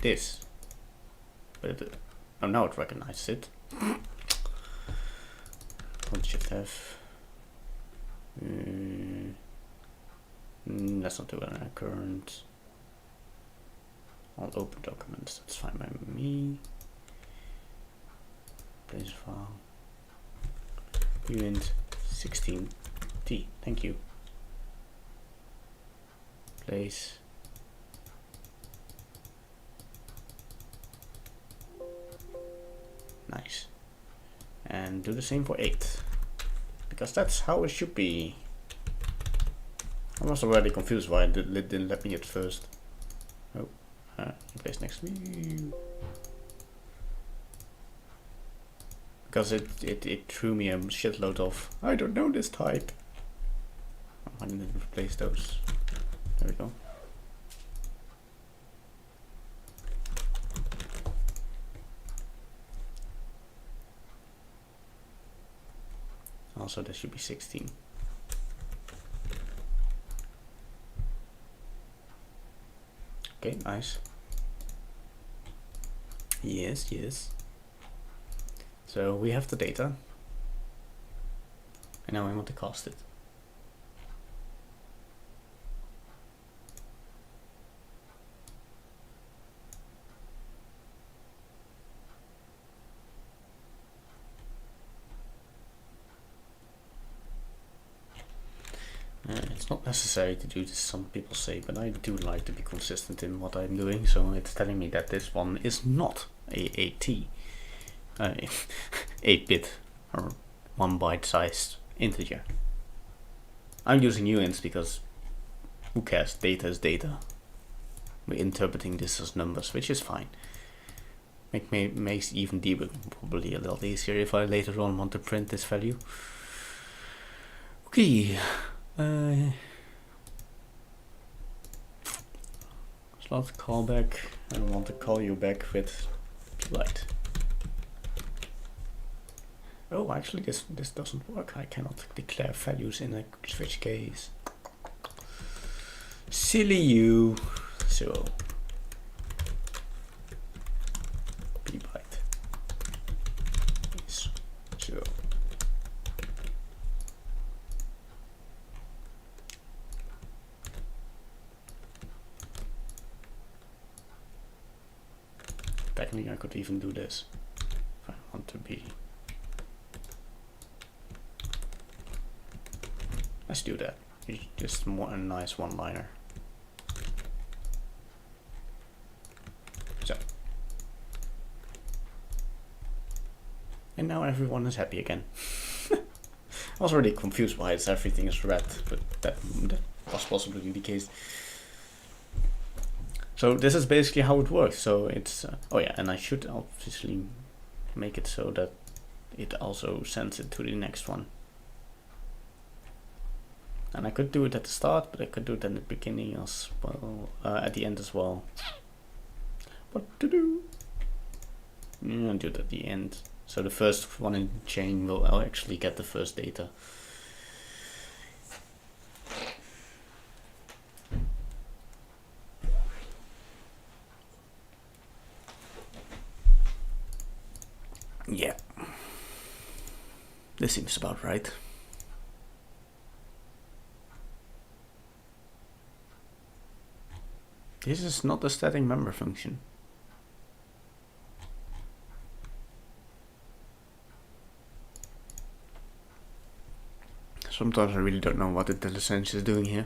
this. But oh, now it recognizes it. What should have? Let's not do it in our current. All open documents. That's fine by me. Place file. Uint 16t. Thank you. Place. Nice. And do the same for 8. Because that's how it should be. I was already confused why it didn't let me at first. Oh, place next to me. Because it threw me a shitload of, I don't know this type. I didn't replace those. There we go. Also, there should be 16. Okay, nice. Yes, yes. So we have the data. And now I want to cast it. It's not necessary to do this, some people say, but I do like to be consistent in what I'm doing, so it's telling me that this one is not a 8-bit or 1 byte sized integer. I'm using uints because who cares, data is data. We're interpreting this as numbers, which is fine. Makes even debugging probably a little easier if I later on want to print this value. Okay. Slot callback. I want to call you back with light. Oh, actually, this doesn't work. I cannot declare values in a switch case. Silly you. So p byte is 0. Technically, I could even do this if I want to be. Let's do that. It's just more a nice one-liner. So, and now everyone is happy again. I was already confused why everything is red, but that was possibly the case. So this is basically how it works. So it's oh yeah, and I should obviously make it so that it also sends it to the next one. And I could do it at the start, but I could do it in the beginning as well, at the end as well. What to do? Yeah, do it at the end. So the first one in the chain will actually get the first data. Yeah, this seems about right. This is not a static member function. Sometimes I really don't know what IntelliSense is doing here.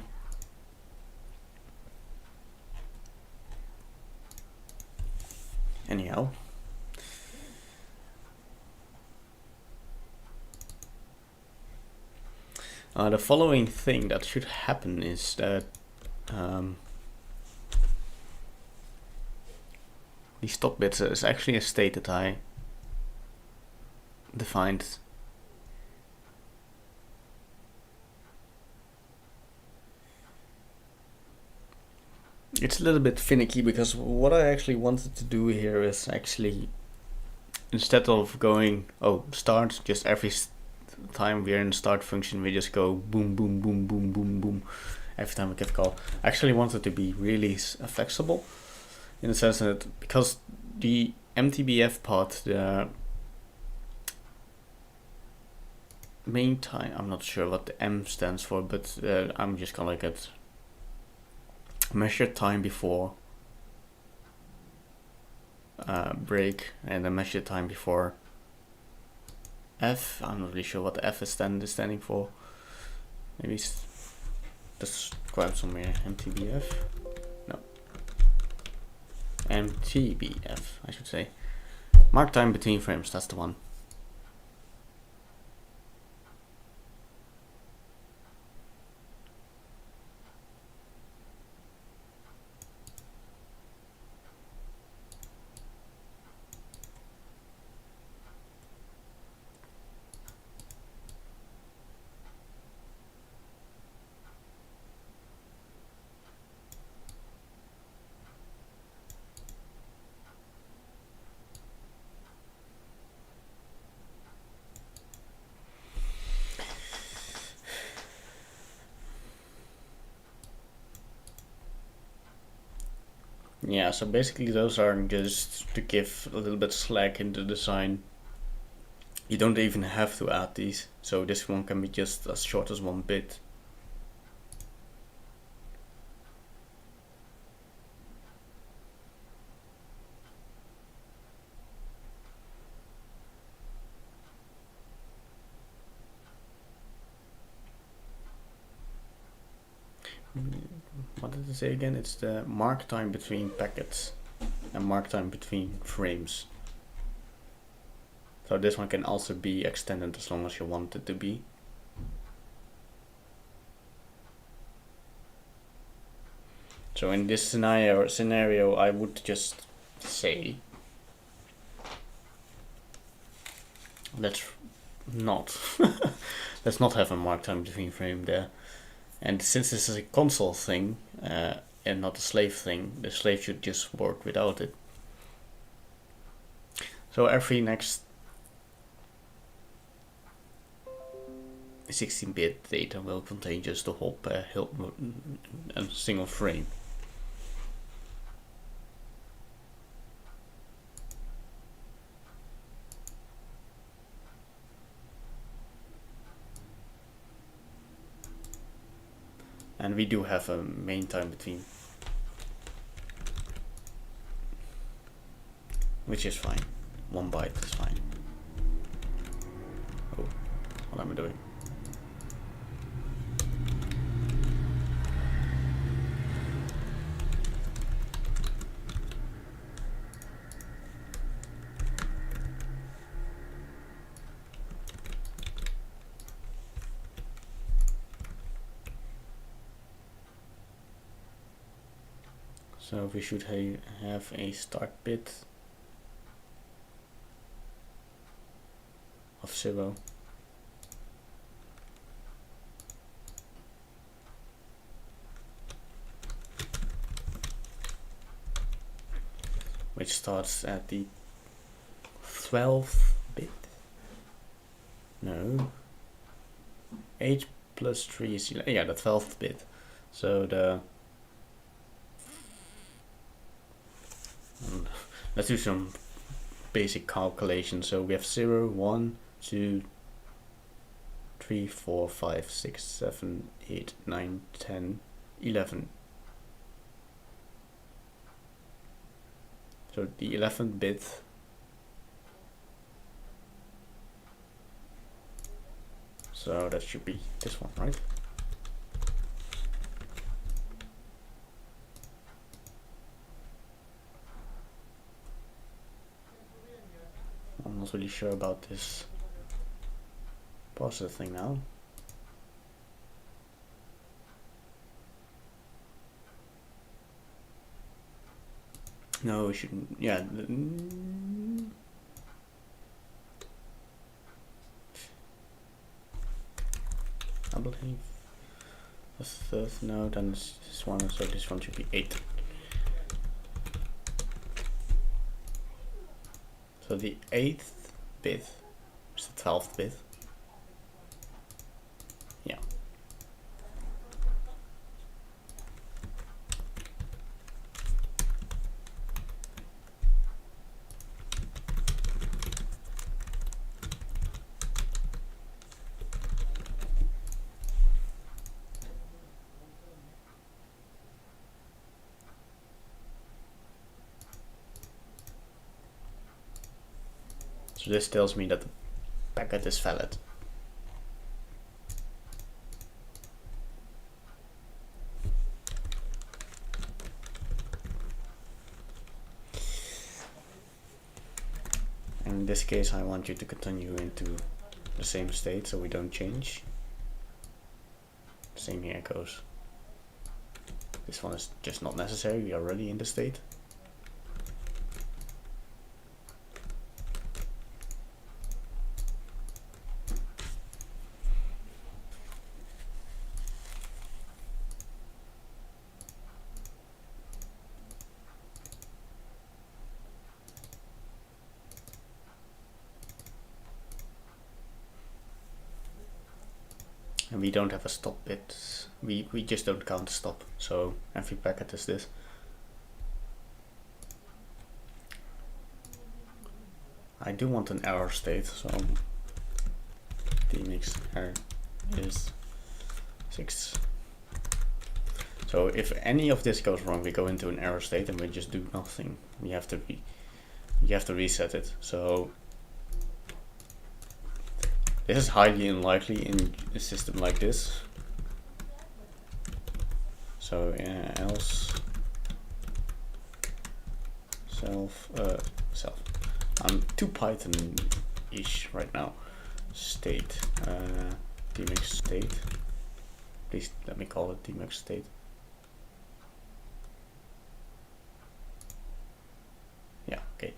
Anyhow. The following thing that should happen is that the stop bits is actually a state that I defined. It's a little bit finicky because what I actually wanted to do here is actually, instead of going start, just every time we're in the start function we just go boom boom boom boom boom boom every time we get call. I actually wanted to be really flexible, in the sense that because the MTBF part, the main time, I'm not sure what the M stands for, but I'm just gonna look at measured time before break, and then measured time before F. I'm not really sure what the F is standing for. Maybe just grab somewhere. MTBF. No. MTBF, I should say. Mark time between frames, that's the one. Yeah, so basically those are just to give a little bit slack in the design. You don't even have to add these, so this one can be just as short as 1 bit. What did it say again? It's the mark time between packets and mark time between frames. So this one can also be extended as long as you want it to be. So in this scenario, I would just say, let's not have a mark time between frame there. And since this is a console thing and not a slave thing, the slave should just work without it. So every next 16-bit data will contain just a whole a single frame. And we do have a main time between, which is fine. 1 byte is fine. Oh, what am I doing? So we should have a start bit of 0. Which starts at the 12th bit. No. 8 plus 3 is 11. Yeah, the 12th bit. So let's do some basic calculation. So we have 0, 1, 2, 3, 4, 5, 6, 7, 8, 9, 10, 11. So the 11th bit so that should be this one, right? I'm not really sure about this process thing now. No, we shouldn't. Yeah. I believe the third node, and this one, so this one should be 8. So the 8th bit is the 12th bit. Yeah. So this tells me that the packet is valid. In this case, I want you to continue into the same state so we don't change. Same here goes. This one is just not necessary, we are already in the state. And we don't have a stop bit. We just don't count stop. So every packet is this. I do want an error state, so tmix error is 6. So if any of this goes wrong, we go into an error state and we just do nothing. You have to reset it. So this is highly unlikely in a system like this. So else self. I'm too Python-ish right now. State tmix state. Please let me call it tmix state. Yeah, okay.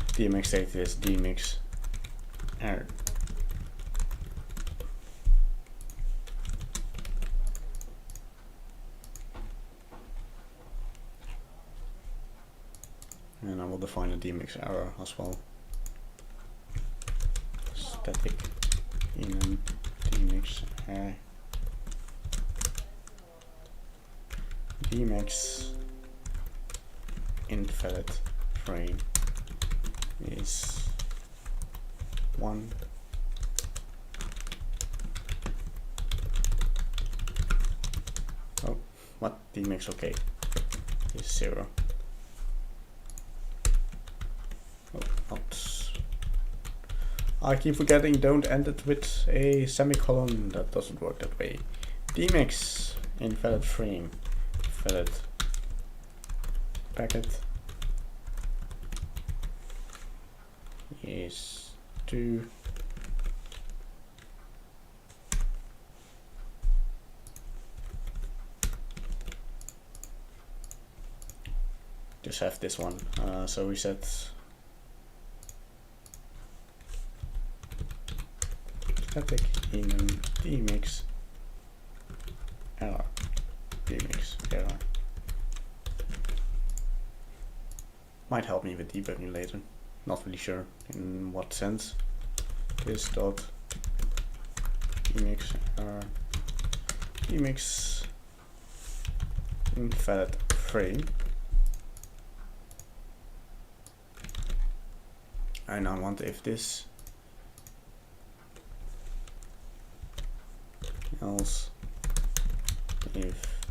tmx state is tmix error. And I will define a tmx error as well. Static in tmx error. tmx invalid frame is 1. Oh, what? tmx okay is 0. Oh, not. I keep forgetting, don't end it with a semicolon. That doesn't work that way. tmx invalid frame, valid packet is 2. Just have this one. So we set static in tmx error. tmx error might help me with debugging later. Not really sure in what sense. This dot tmx error tmx invalid frame. And I want if this else if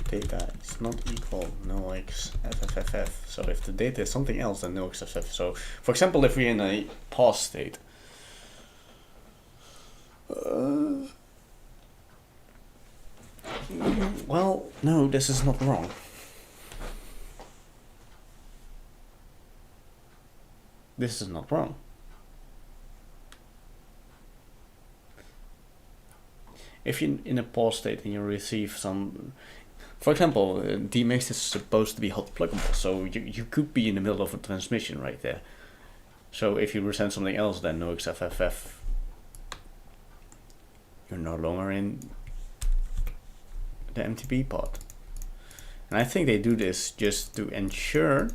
data is not equal no x fff. So if the data is something else than no xff. So for example, if we're in a pause state, well, no, this is not wrong. This is not wrong. If you're in a pause state and you receive some, for example, tmx is supposed to be hot pluggable, so you could be in the middle of a transmission right there. So if you resend something else than no xfff, you're no longer in the MTP pod. And I think they do this just to ensure.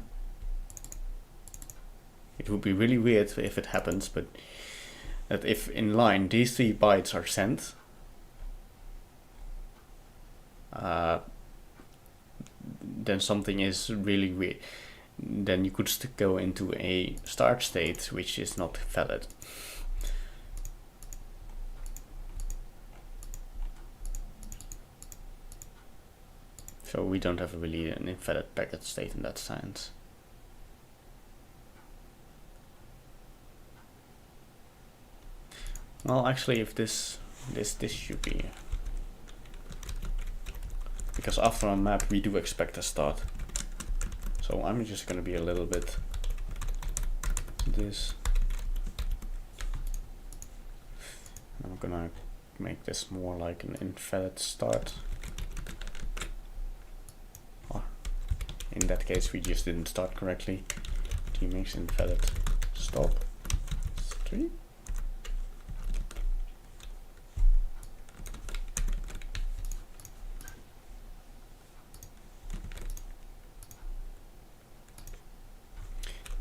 It would be really weird if it happens, but that if in line these 3 bytes are sent, then something is really weird. Then you could go into a start state which is not valid. So we don't have really an invalid packet state in that sense. Well, actually, if this should be, because after a map we do expect a start. So I'm just gonna be a little bit this. I'm gonna make this more like an invalid start. Oh, in that case, we just didn't start correctly. Tmix invalid stop 3.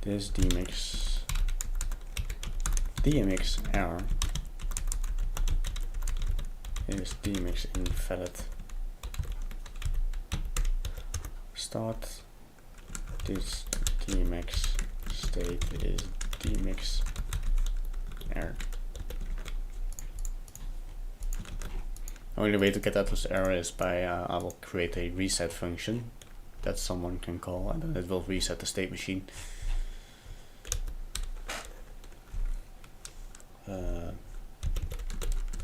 This dmix error is dmix invalid start. This dmix state is dmix error. Only way to get out of this error is by I will create a reset function that someone can call, and then it will reset the state machine.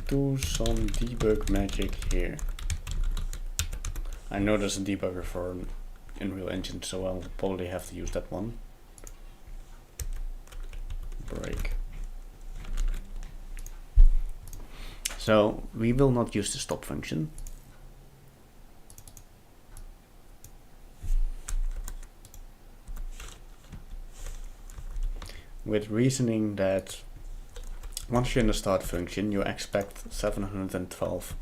Do some debug magic here. I know there's a debugger for Unreal Engine, so I'll probably have to use that one. Break. So we will not use the stop function. With reasoning that once you're in the start function, you expect 712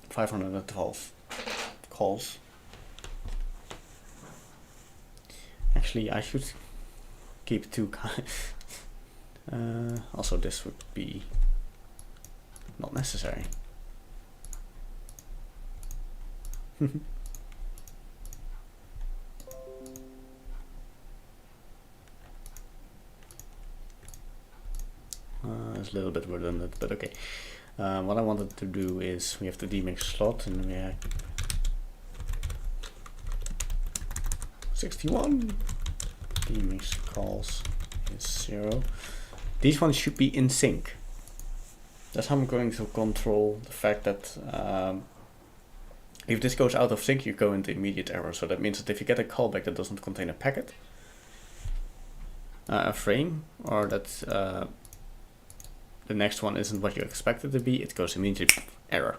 512 calls. Actually, I should keep 2 also this would be not necessary. It's a little bit redundant, but okay. What I wanted to do is we have the dmix slot, and we have 61. Dmix calls is 0. These ones should be in sync. That's how I'm going to control the fact that if this goes out of sync, you go into immediate error. So that means that if you get a callback that doesn't contain a packet, a frame, or that the next one isn't what you expect it to be, it goes immediately error.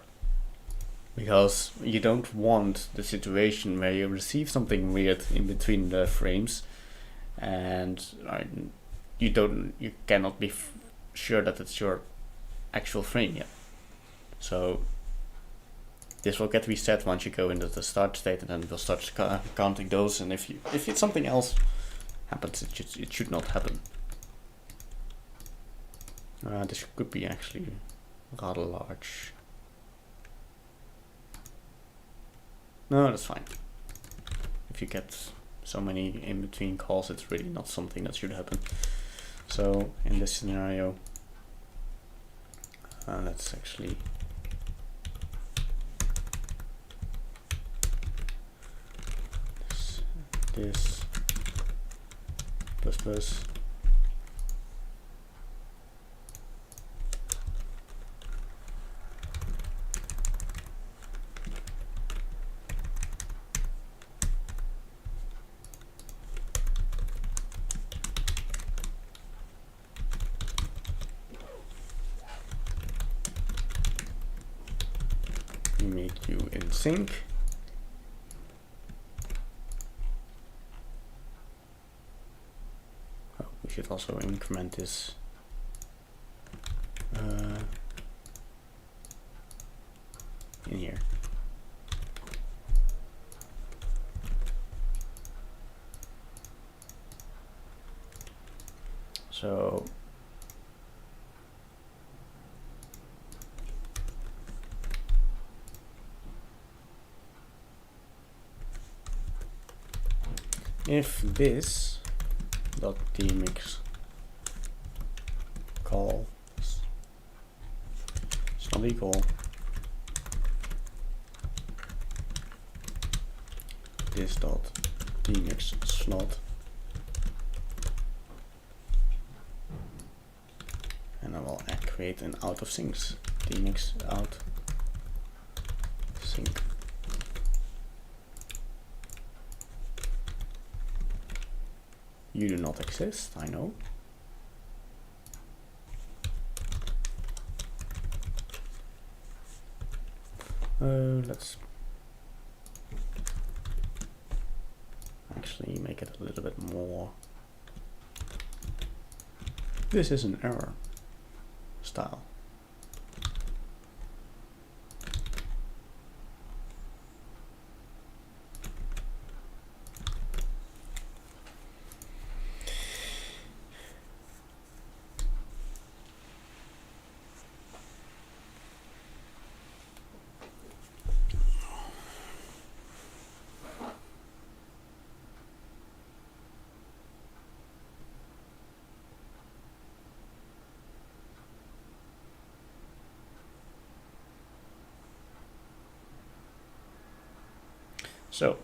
Because you don't want the situation where you receive something weird in between the frames, and you cannot be sure that it's your actual frame yet. So this will get reset once you go into the start state, and then it will start counting those. And if it's something else happens, it should not happen. This could be actually rather large. No, that's fine. If you get so many in between calls, it's really not something that should happen. So in this scenario, let's actually this plus make you in sync. Oh, we should also increment this in here. So if this dot tmix calls is not equal this dot tmix slot create an out of syncs. Dmix out sync. You do not exist, I know. Let's actually make it a little bit more. This is an error style. So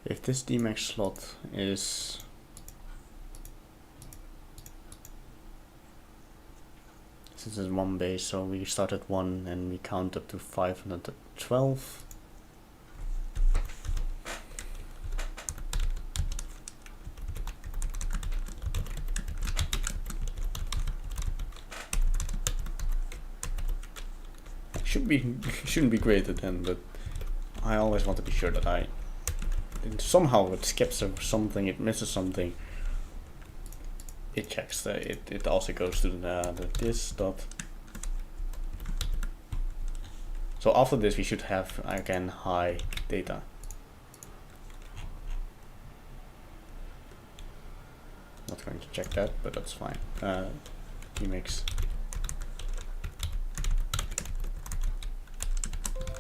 if this Dmax slot is since it's one base, so we start at 1 and we count up to 512. Shouldn't be greater than, but I always want to be sure that somehow it skips something, it misses something. It checks it also goes to the this dot. So after this we should have again high data. Not going to check that, but that's fine. Dmix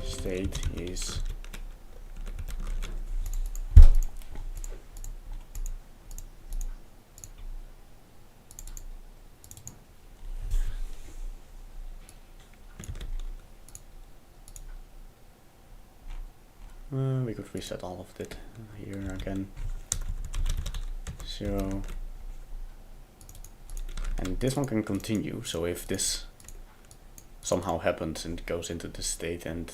state is we could reset all of it here again. 0. And this one can continue, so if this somehow happens and goes into this state and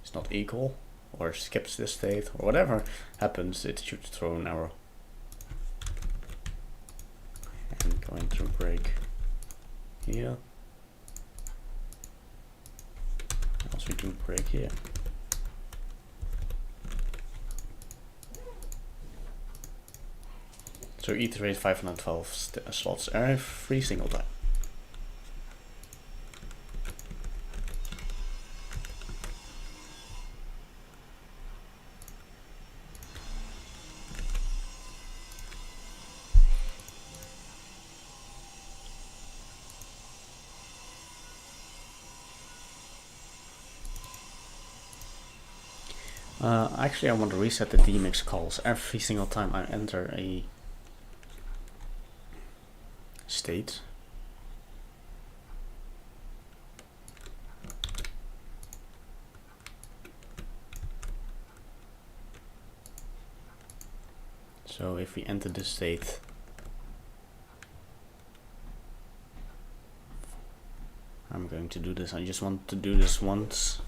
it's not equal, or skips this state, or whatever happens, it should throw an error. And going through break here. Also do break here. So iterate 512 slots every single time. Actually, I want to reset the Dmix calls every single time I enter a state. So if we enter this state, I'm going to do this. I just want to do this once.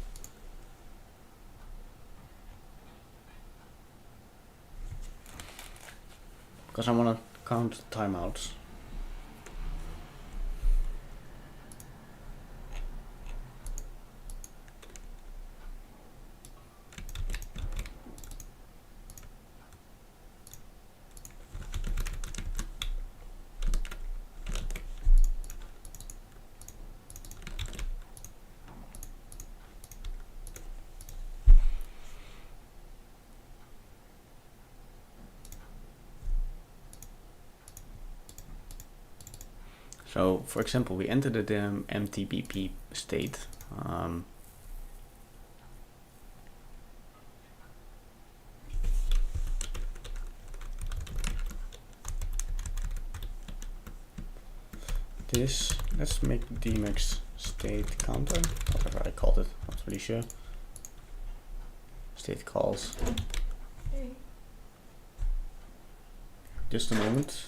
Because I want to count timeouts. So, for example, we entered the MTBP state. Let's make Dmix state counter, whatever I called it, not really sure. State calls. Hey. Just a moment.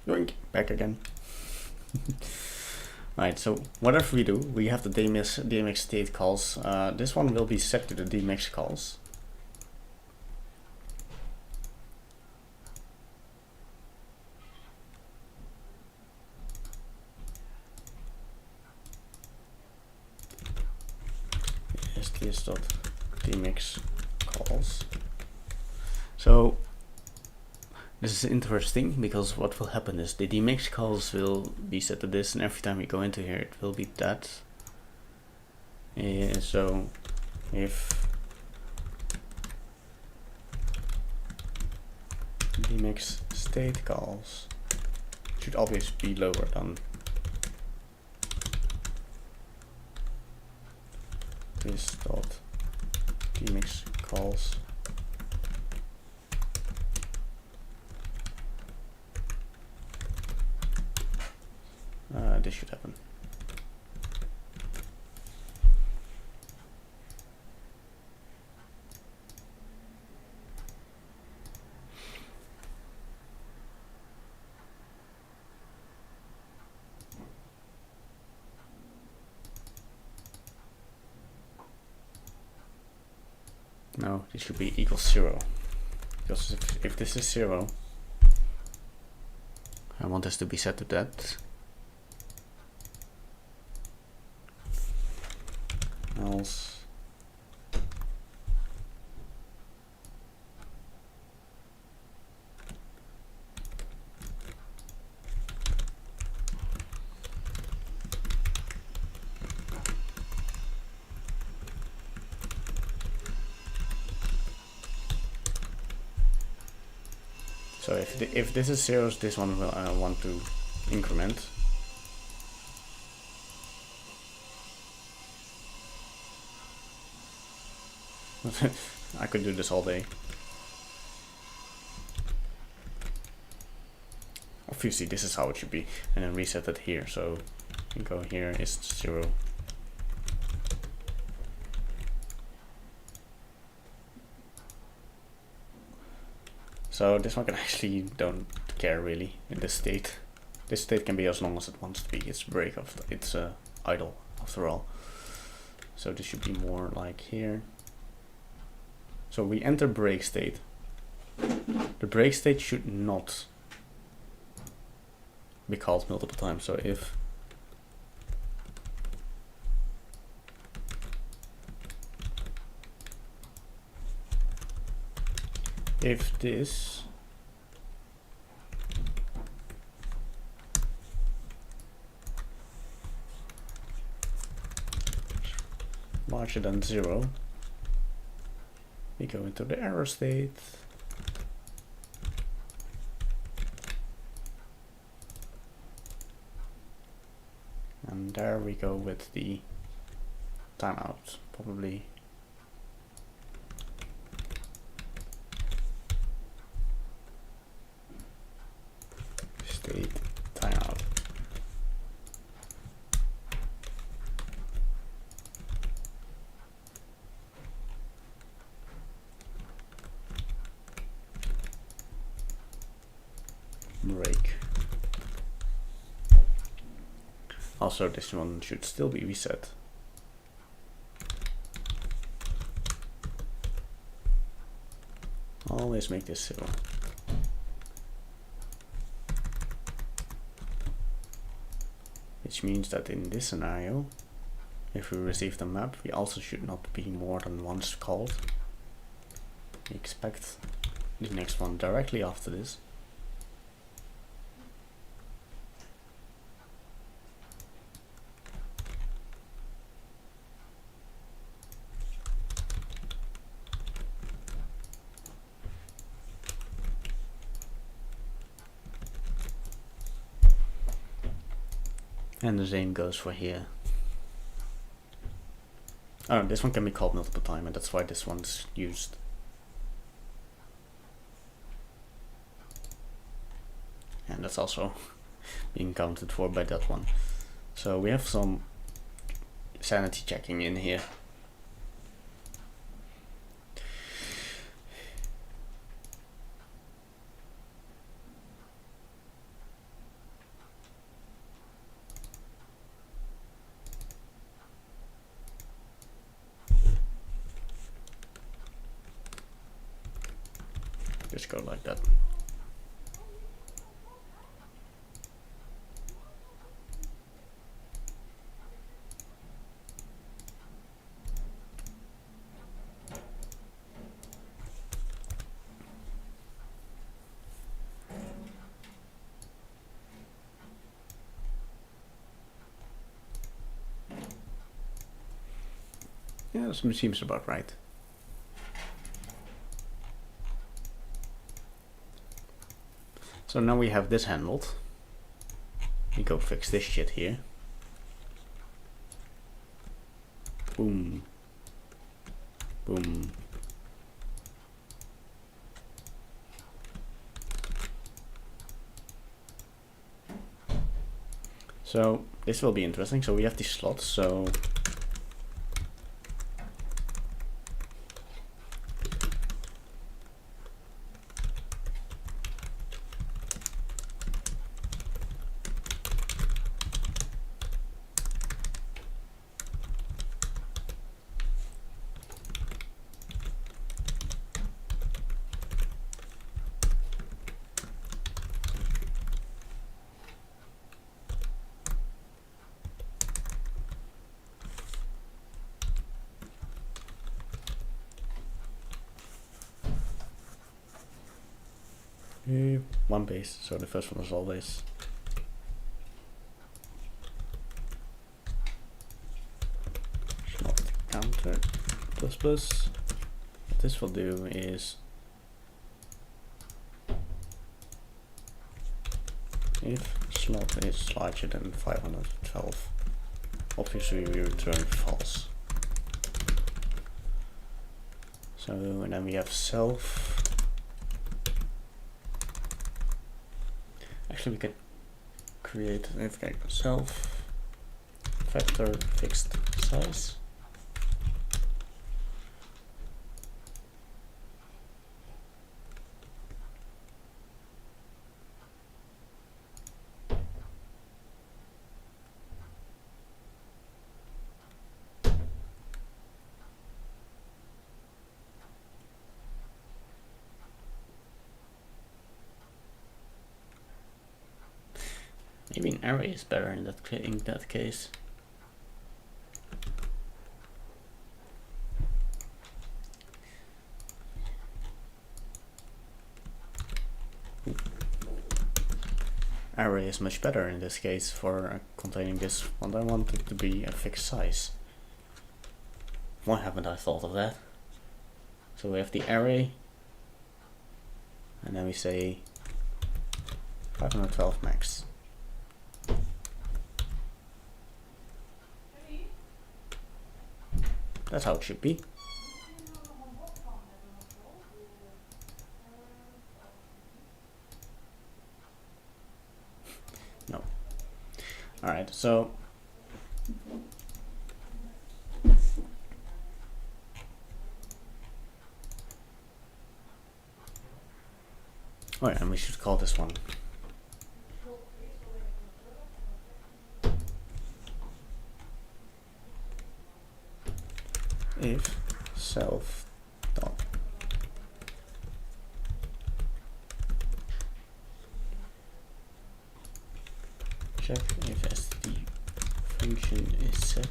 Yoink, back again. Right, so whatever we do, we have the DMX state calls. This one will be set to the DMX calls. sts.dmx calls. So this is interesting because what will happen is the DMX calls will be set to this, and every time we go into here it will be that. So if DMX state calls should always be lower than this dot DMX calls. This should happen. No, this should be equals 0. Because if this is 0, I want this to be set to that. Else so if this is 0s, this one will I want to increment. I could do this all day. Obviously this is how it should be, and then reset it here. So you go here is 0. So this one can actually don't care really in this state. This state can be as long as it wants to be. It's break of it's idle after all. So this should be more like here. So we enter break state. The break state should not be called multiple times. So if this larger than 0, we go into the error state. And there we go with the timeout, probably. State timeout. Break. Also, this one should still be reset. Always make this 0. Which means that in this scenario, if we receive the map, we also should not be more than once called. We expect the next one directly after this. And the same goes for here. Oh, this one can be called multiple times, and that's why this one's used. And that's also being counted for by that one. So we have some sanity checking in here. Just go like that. Yeah, that seems about right. So now we have this handled. We go fix this shit here. Boom. Boom. So this will be interesting. So we have these slots, so one base, so the first one is always slot counter plus plus. What this will do is if slot is larger than 512, obviously we return false. So and then we have self. Actually, we can create self vector fixed size. Maybe an array is better in that case. Array is much better in this case for containing this one. I want it to be a fixed size. Why haven't I thought of that? So we have the array, and then we say 512 max. That's how it should be. No. Alright, so oh yeah, and we should call this one if self dot check if SD function is set.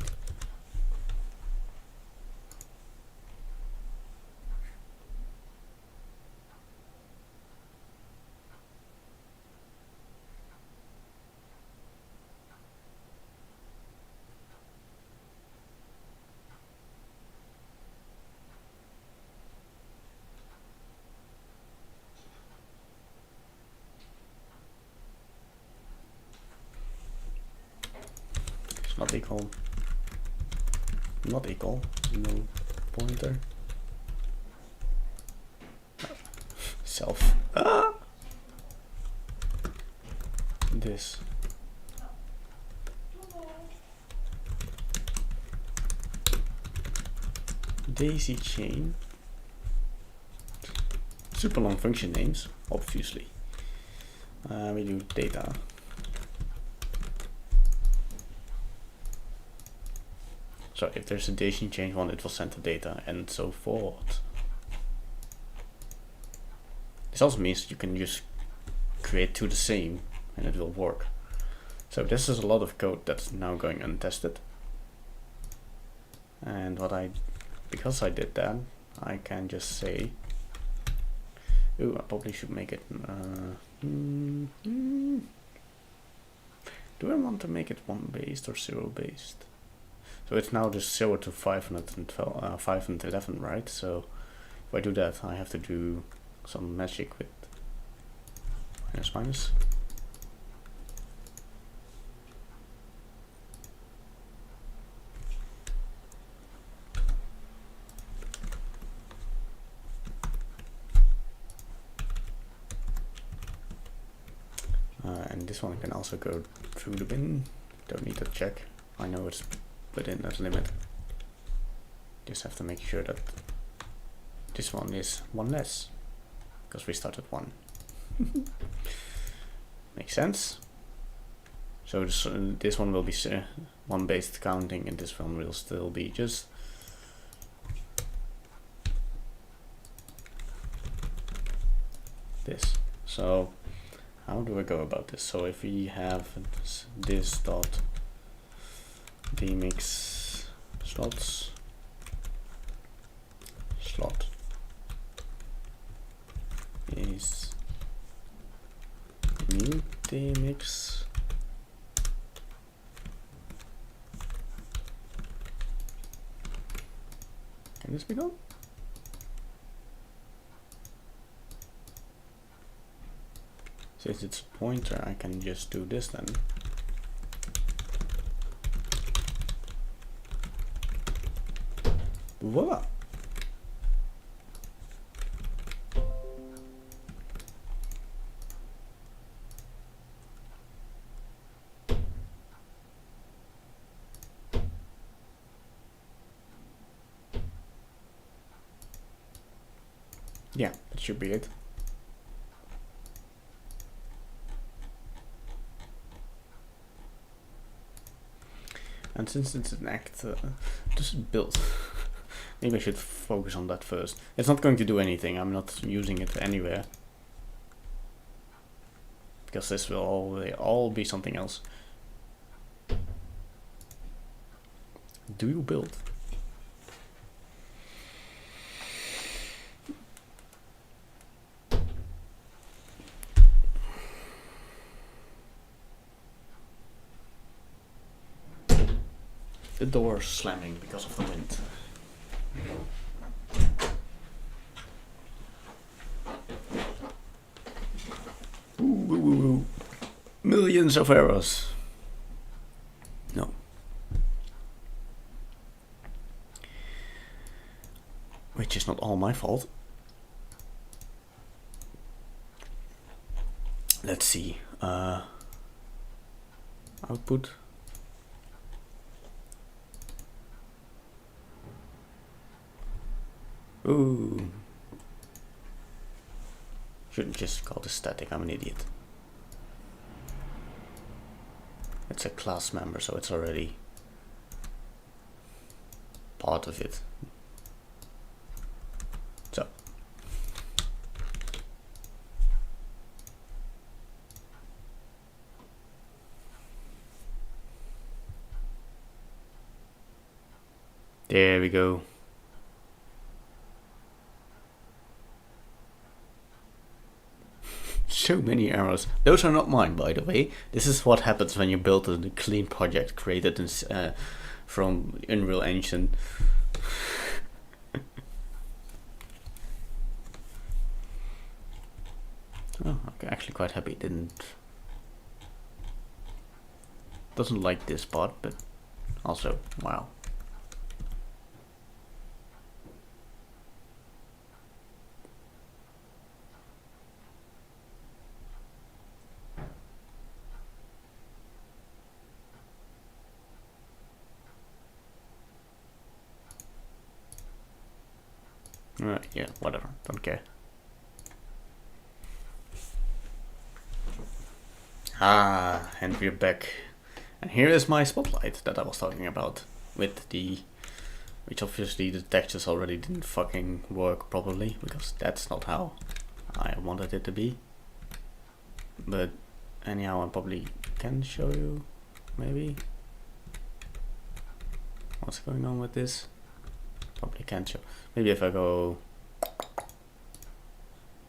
Not equal, no pointer. Self. This. Daisy chain. Super long function names, obviously. We do data. So if there's a daisy chain one, it will send the data and so forth. This also means that you can just create two the same and it will work. So this is a lot of code that's now going untested. And because I did that, I can just say, ooh, I probably should make it, do I want to make it 1 based or 0 based? So it's now just 0 to 512, 511, right? So if I do that, I have to do some magic with minus minus. And this one can also go through the bin. Don't need to check. I know it's within that limit. Just have to make sure that this one is 1 less, because we started 1. Makes sense. So this one will be 1 based counting, and this one will still be just this. So how do I go about this? So if we have this dot dmix slots slot is new dmix can this be done? Since it's a pointer, I can just do this then. Voila! Yeah, that should be it. And since it's an act, just build. Maybe I should focus on that first. It's not going to do anything. I'm not using it anywhere, because this will all be something else. Do you build? The door slamming because of the wind. Ooh. Millions of errors. No. Which is not all my fault. Let's see. Output. Ooh. Shouldn't just call this static, I'm an idiot. It's a class member, so it's already part of it. So. There we go. So many errors. Those are not mine, by the way. This is what happens when you build a clean project created in, from Unreal Engine. Oh, I'm actually quite happy it doesn't like this part, but also, wow. Yeah, whatever, don't care. And we're back. And here is my spotlight that I was talking about, with the, which obviously the textures already didn't fucking work properly, because that's not how I wanted it to be. But anyhow, I probably can show you, maybe, what's going on with this. Probably can't show. Maybe if I go,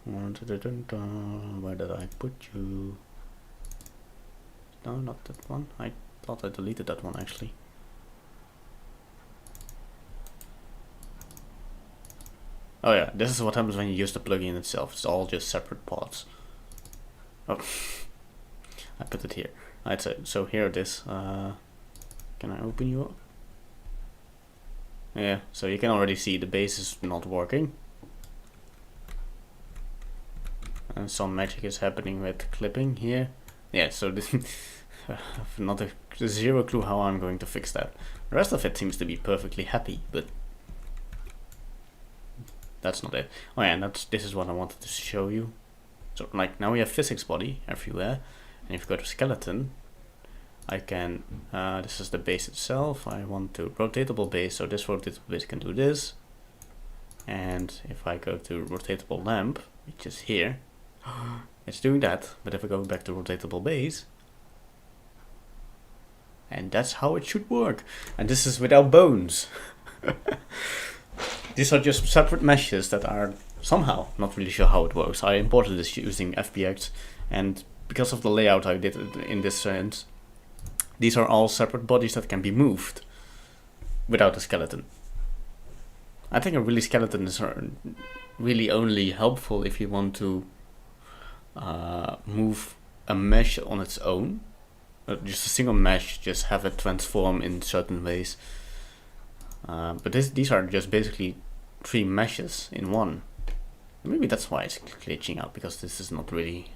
where did I put you? No, not that one. I thought I deleted that one actually. Oh yeah, this is what happens when you use the plugin itself. It's all just separate parts. Oh, I put it here. Right, so here it is. Can I open you up? Yeah, so you can already see the base is not working. And some magic is happening with clipping here. Yeah, so this I have not a zero clue how I'm going to fix that. The rest of it seems to be perfectly happy, but that's not it. Oh yeah, and this is what I wanted to show you. So like now we have physics body everywhere, and if you go to skeleton, I can, this is the base itself. I want to rotatable base, so this rotatable base can do this. And if I go to rotatable lamp, which is here, it's doing that. But if I go back to rotatable base, and that's how it should work. And this is without bones. These are just separate meshes that are somehow, not really sure how it works. I imported this using FBX, and because of the layout I did in this sense, these are all separate bodies that can be moved without a skeleton. I think a really skeleton is really only helpful if you want to move a mesh on its own. Just a single mesh, just have it transform in certain ways. But these are just basically 3 meshes in one. Maybe that's why it's glitching out, because this is not really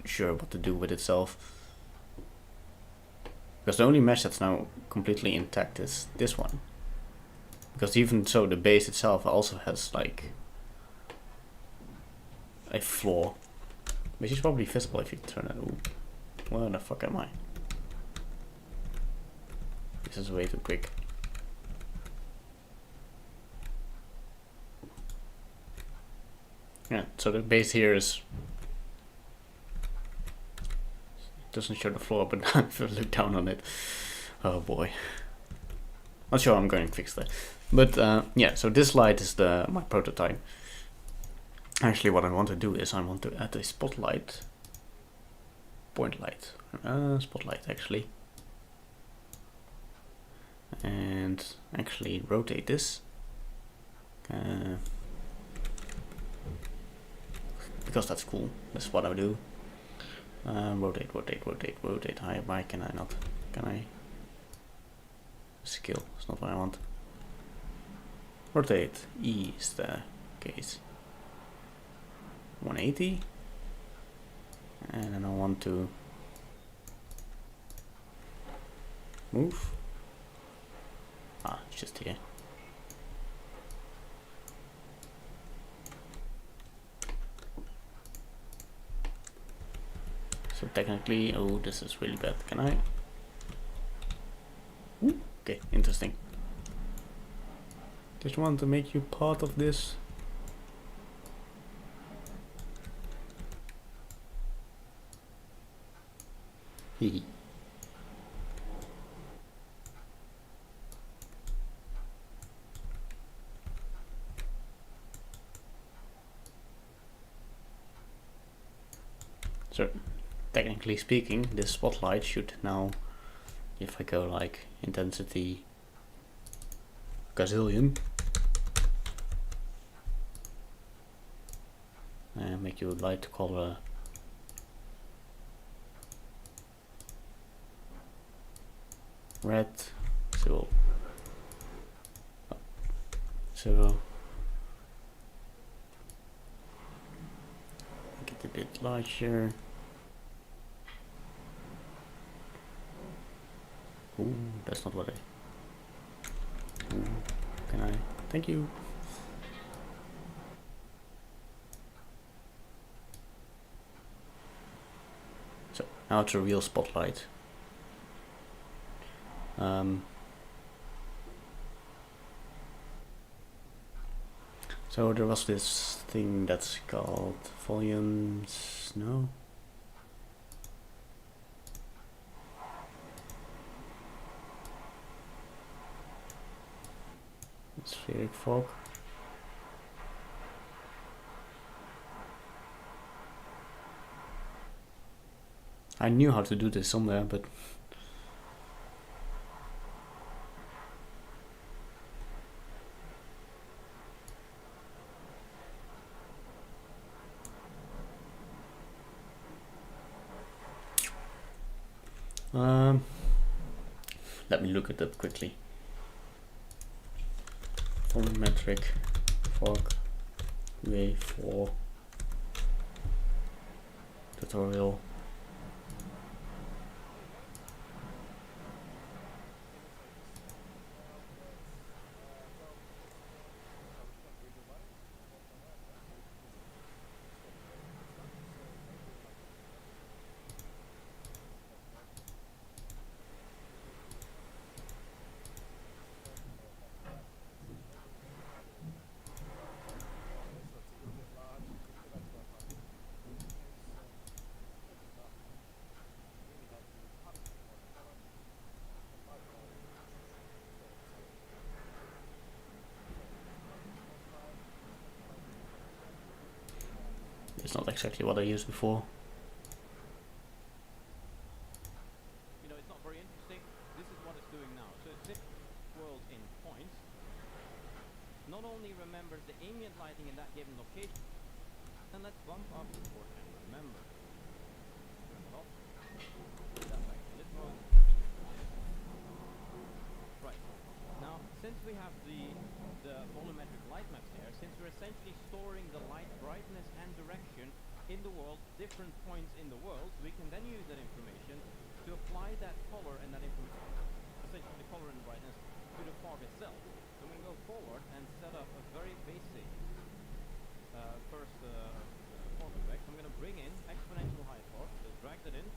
sure what to do with itself. Because the only mesh that's now completely intact is this one. Because even so, the base itself also has like a flaw, which is probably visible if you turn it. Ooh, where the fuck am I? This is way too quick. Yeah, so the base here is, doesn't show the floor, but if you look down on it, oh boy. Not sure I'm going to fix that. But yeah, so this light is my prototype. Actually, what I want to do is I want to add a spotlight, point light, spotlight actually, and actually rotate this. Because that's cool. That's what I do. Rotate, rotate, rotate, rotate. Why can I not? Can I? Skill. It's not what I want. Rotate. E is the case. 180. And then I want to move. It's just here. So technically, oh, this is really bad. Can I? Ooh, okay, interesting. Just want to make you part of this. Hehe. So, technically speaking, this spotlight should now, if I go like intensity gazillion, and make you light color red, so make it a bit larger. Ooh, that's not what I. Ooh, can I? Thank you. Now it's a real spotlight. So there was this thing that's called volumes, no? Spheric fog. I knew how to do this somewhere, but let me look it up quickly. Volumetric fog UA4 tutorial. It's not exactly what I used before. You know, it's not very interesting. This is what it's doing now. So it's this world in points. Not only remembers the ambient lighting in that given location, and let's bump up or and remember. Turn it off. Put that back in this mode. Right. Now, since we have the volumetric light maps here, since we're essentially storing the light brightness and direction in the world, different points in the world, we can then use that information to apply that color and that information, essentially the color and the brightness, to the fog itself. So I'm going to go forward and set up a very basic first fog effect. I'm going to bring in exponential high fog, so drag that in.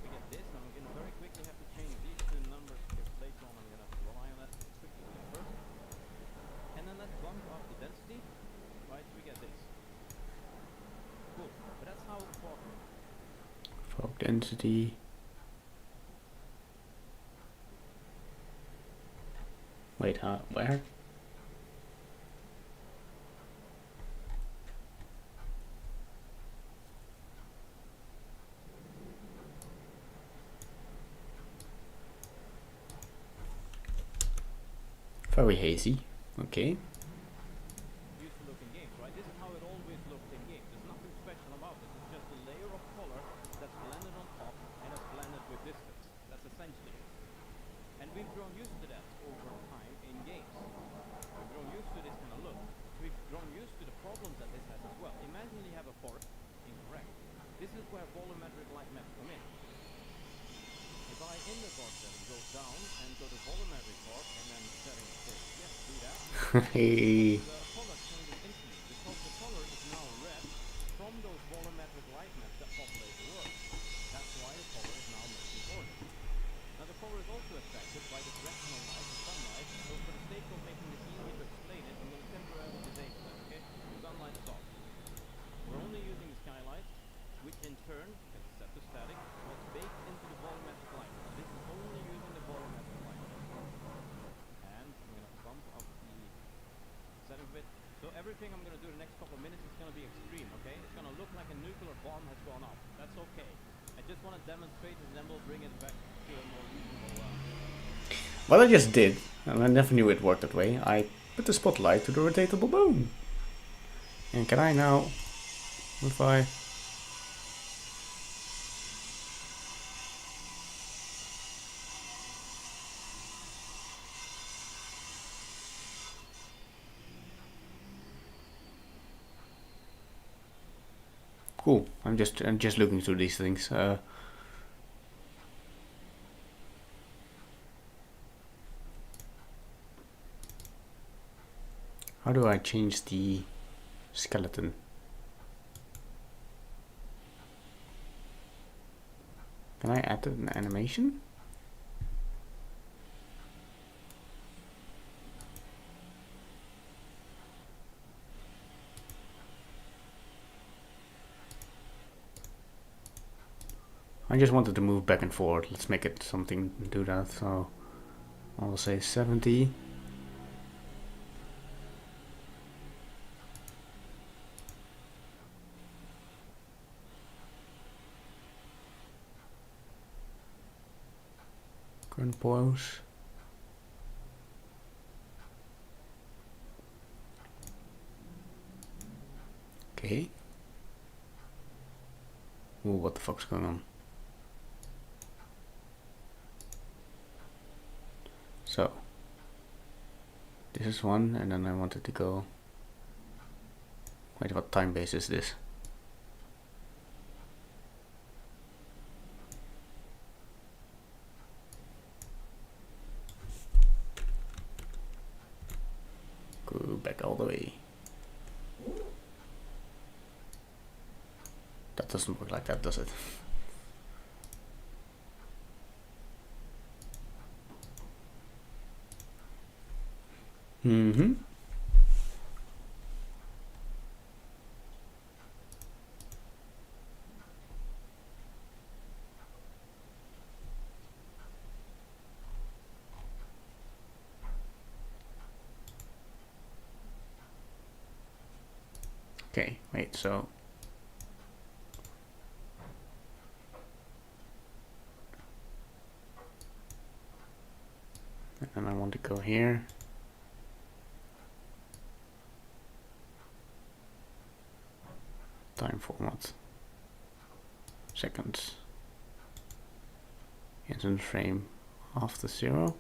We get this, and I'm going to very quickly have to change these two numbers because later on I'm going to have to rely on that. Quickly do it first. And then let's bump up the density. Right, we get this. Cool, but that's how fog works. Fog density. Wait, where? Very hazy. Okay. Used to look in games, right? This is how it always looked in games. There's nothing special about it. It's just a layer of color that's blended on top and it's blended with distance. That's essentially it. And we've grown used to that over time in games. We've grown used to this kind of look. We've grown used to the problems that this has as well. Imagine you have a forest. Incorrect. This is where volumetric light maps come in. If I in the fog setting go down and go to volumetric fog and then setting says yes, do that. Hey. The color changes instantly because the color is now red from those volumetric light maps that populate the world. That's why the color is now most important. Now the color is also affected by the directional light, the sunlight, so for the sake of making this easier to explain it, I'm going to temporarily disable that, okay? The sunlight is off. We're only using the skylight, which in turn is set to static, was baked into the volumetric light. This is only using the volumetric light. And I'm going to bump up the setting bit. So everything I'm going to do the next couple of minutes is going to be extreme, okay? It's going to look like a nuclear bomb has gone off. That's okay. I just want to demonstrate and then we'll bring it back to a more reasonable... What I just did, and I never knew it worked that way, I put the spotlight to the rotatable bone. And can I now, if I... Cool. I'm just looking through these things. How do I change the skeleton? Can I add an animation? I just wanted to move back and forth. Let's make it something to do that. So I'll say 70. Current pose. Okay. Ooh, what the fuck's going on? So this is one, and then I wanted to go. Wait, what time base is this? Go back all the way. That doesn't work like that, does it? Mm-hmm. Okay, wait, so and then I want to go here. Time format. Seconds. Instant frame after 0.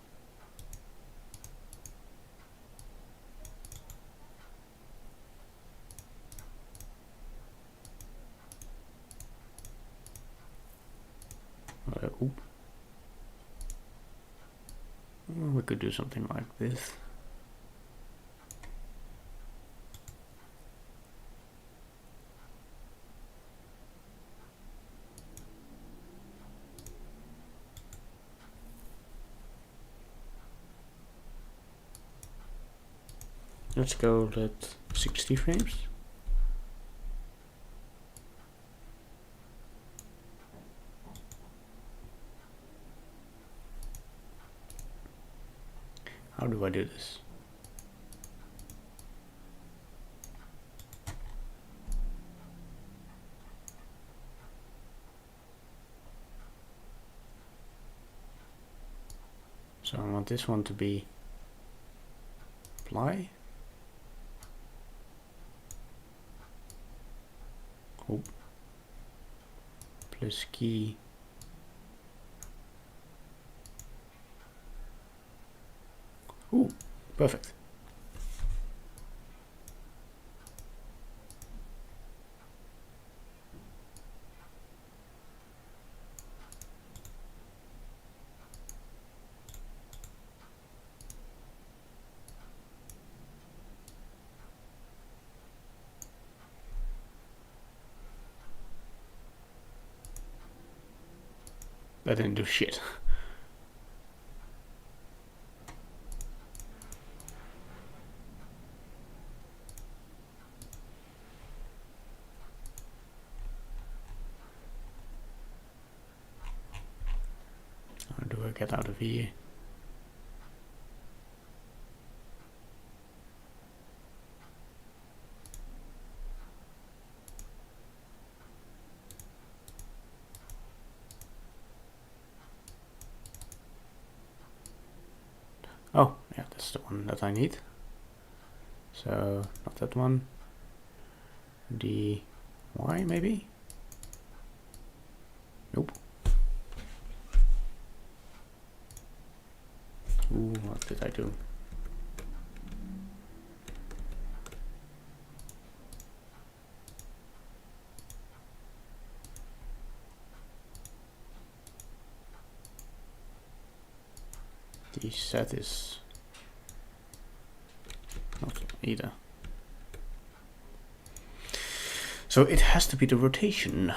We could do something like this. Let's go at 60 frames. How do I do this? So I want this one to be apply. Oh. Plus key. Ooh, perfect. That didn't do shit. How do I get out of here? Oh, yeah, that's the one that I need. So, not that one. The Y, maybe? Nope. Ooh, what did I do? The set is not either. So it has to be the rotation.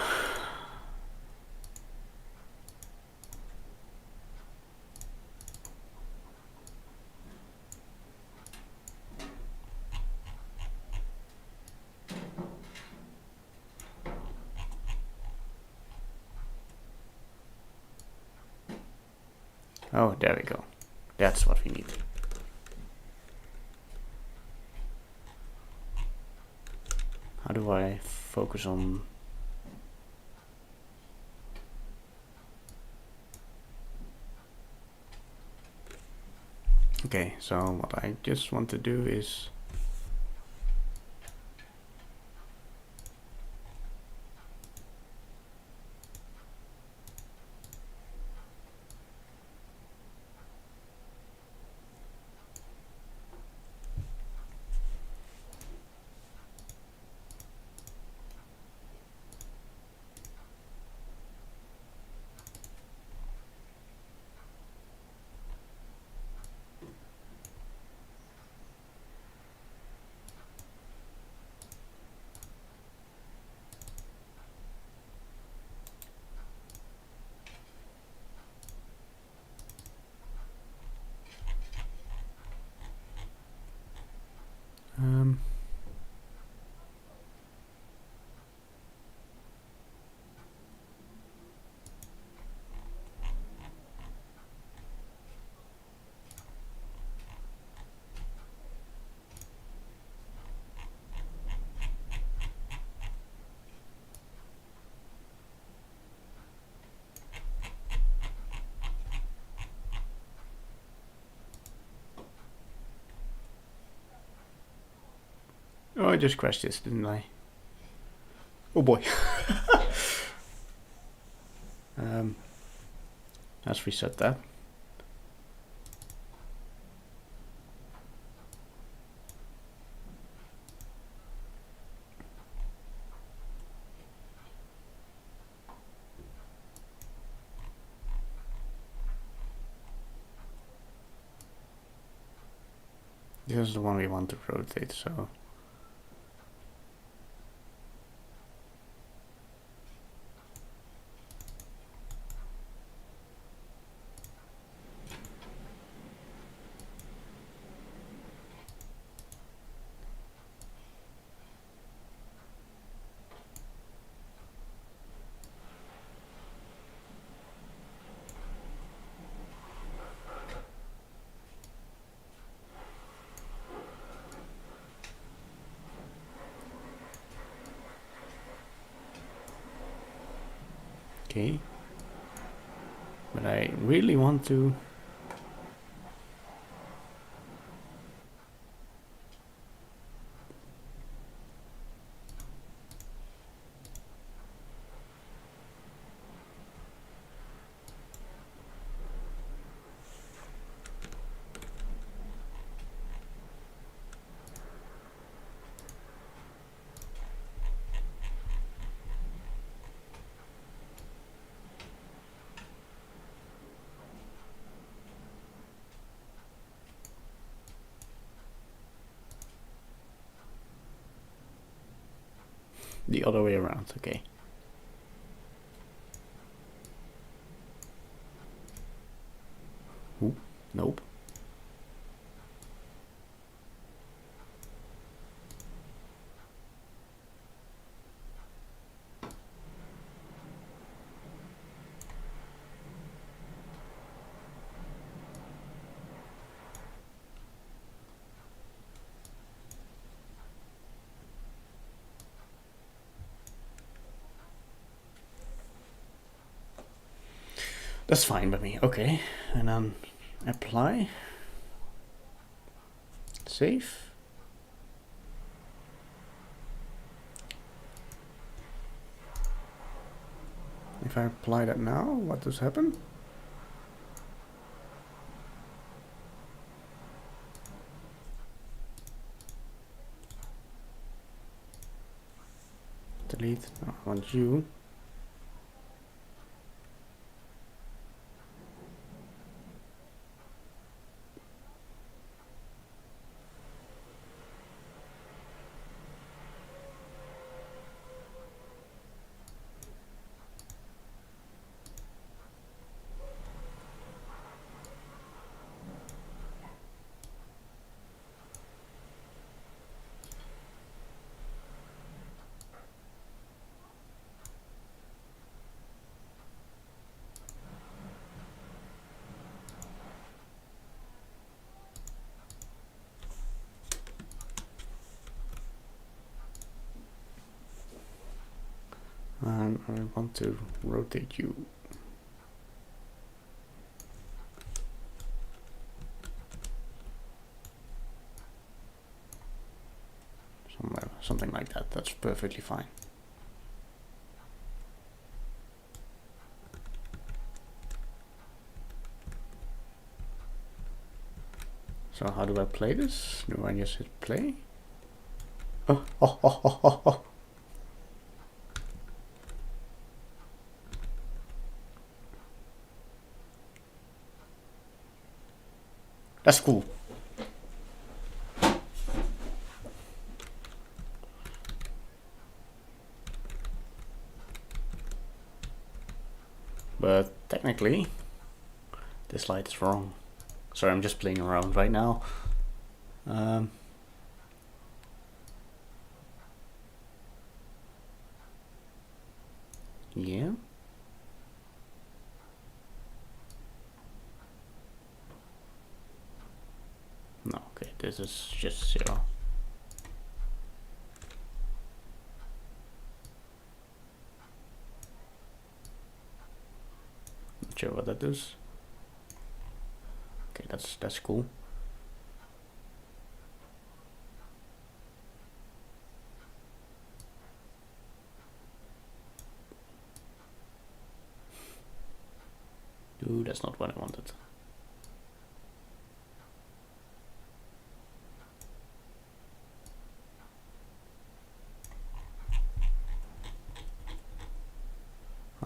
Oh, there we go. That's what we need. How do I focus on... Okay, so what I just want to do is... Oh, I just crashed this, didn't I? Oh boy. Let's reset that. This is the one we want to rotate, so... Okay. But I really want to... The other way around, okay. Ooh, nope. That's fine by me, okay. And then apply. Save. If I apply that now, what does happen? Delete, no, I want you. And I want to rotate you. Something like that. That's perfectly fine. So how do I play this? Do I just hit play? Oh. That's cool. But technically, this light is wrong. Sorry, I'm just playing around right now. Yeah. No, okay, this is just 0. Not sure what that does. Okay, that's cool. Ooh, that's not what I wanted.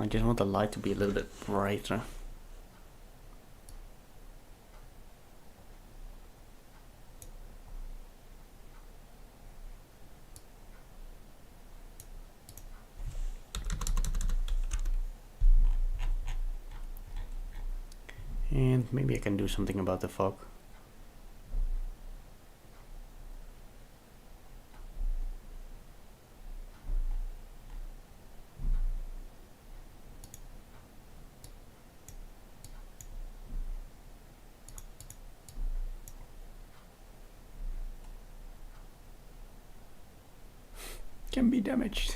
I just want the light to be a little bit brighter. And maybe I can do something about the fog. Can be damaged.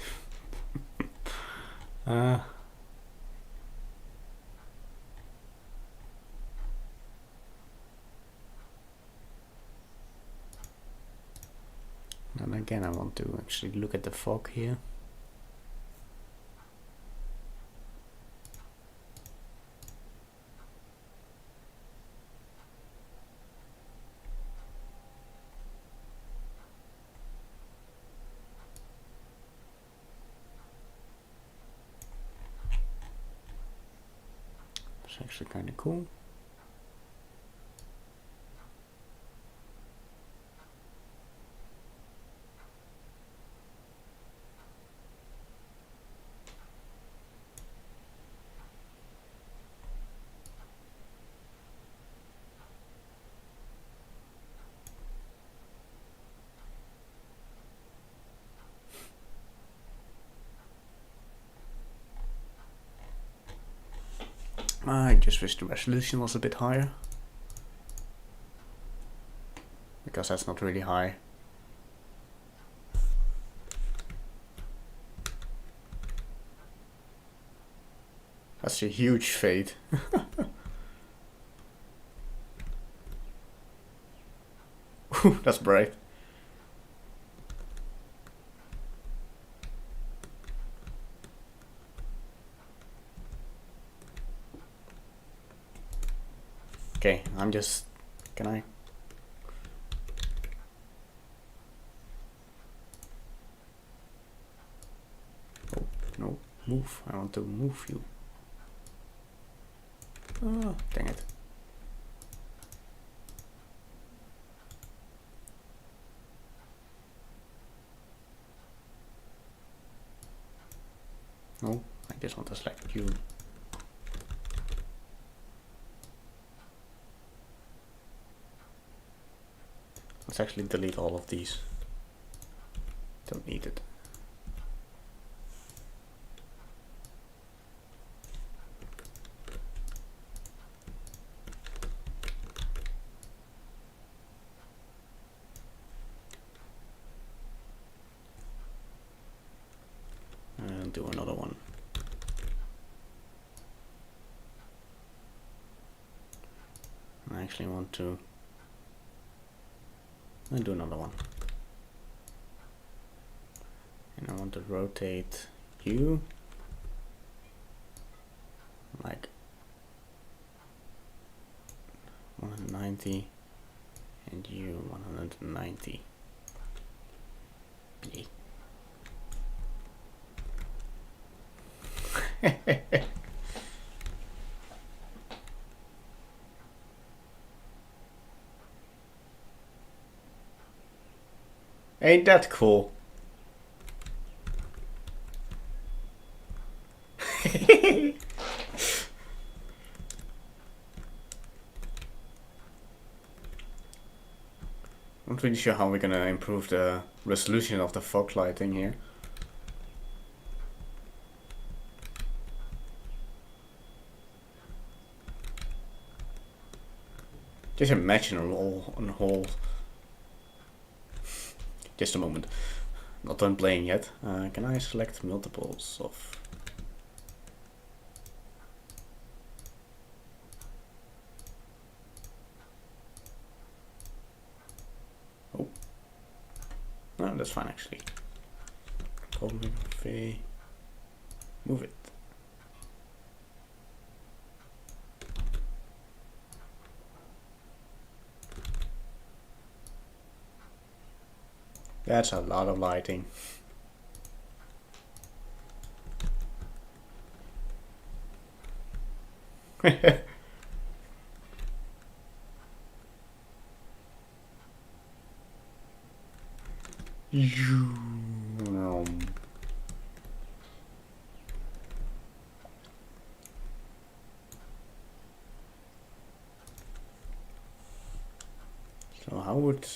And again, I want to actually look at the fog here. It's actually kind of cool. I just wish the resolution was a bit higher, because that's not really high. That's a huge fade. Ooh, that's bright. Okay, I'm just... Can I? Oh, no. Move. I want to move you. Oh, dang it. No, I just want to select you. Let's actually delete all of these. Don't need it. And do another one. actually want to do another one. And I want to rotate you like 190 and you 190. Yay. Ain't that cool? I'm not really sure how we're gonna improve the resolution of the fog lighting here. Just imagine a roll on a whole. Just a moment. Not done playing yet. Can I select multiples of? Oh, no, that's fine actually. Choreography. Move it. That's a lot of lighting. So how would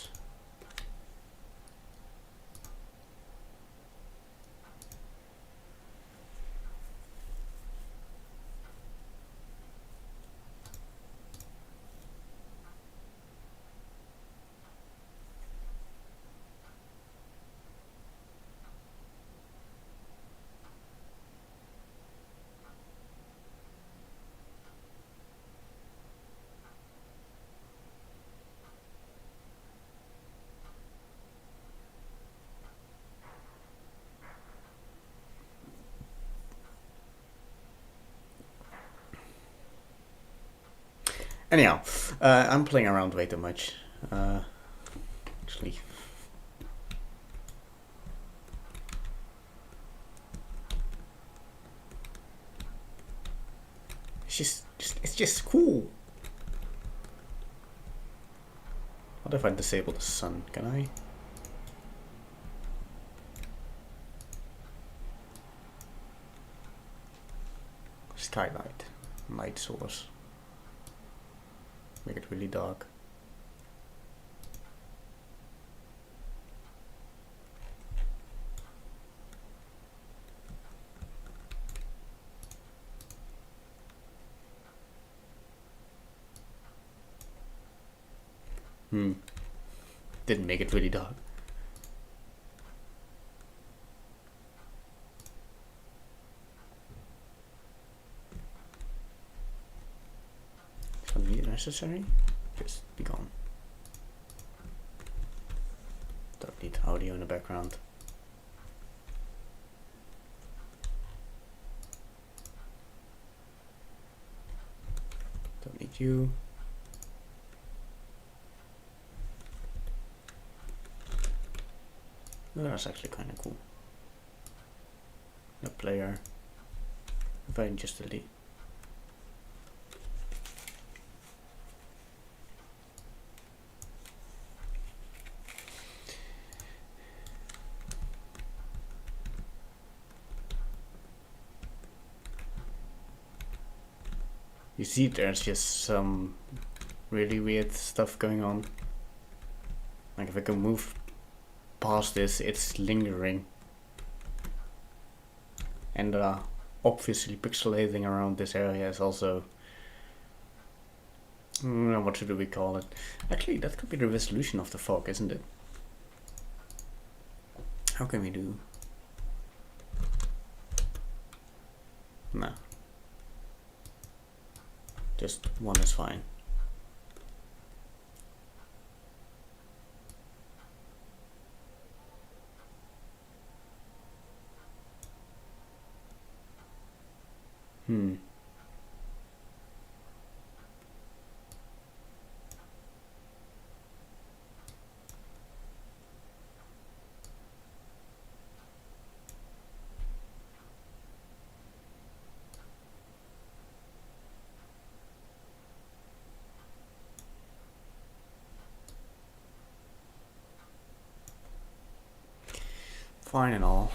anyhow, I'm playing around way too much. Actually, it's just cool. What if I disable the sun? Can I? Skylight, light source. Make it really dark. Didn't make it really dark. Something necessary? Just be gone. Don't need audio in the background. Don't need you. Oh, that's actually kind of cool. The player. If I just delete. You see, there's just some really weird stuff going on. Like if I can move past this, it's lingering. And obviously pixelating around this area is also... what should we call it? Actually, that could be the resolution of the fog, isn't it? How can we do? No. Just one is fine. Fine and all.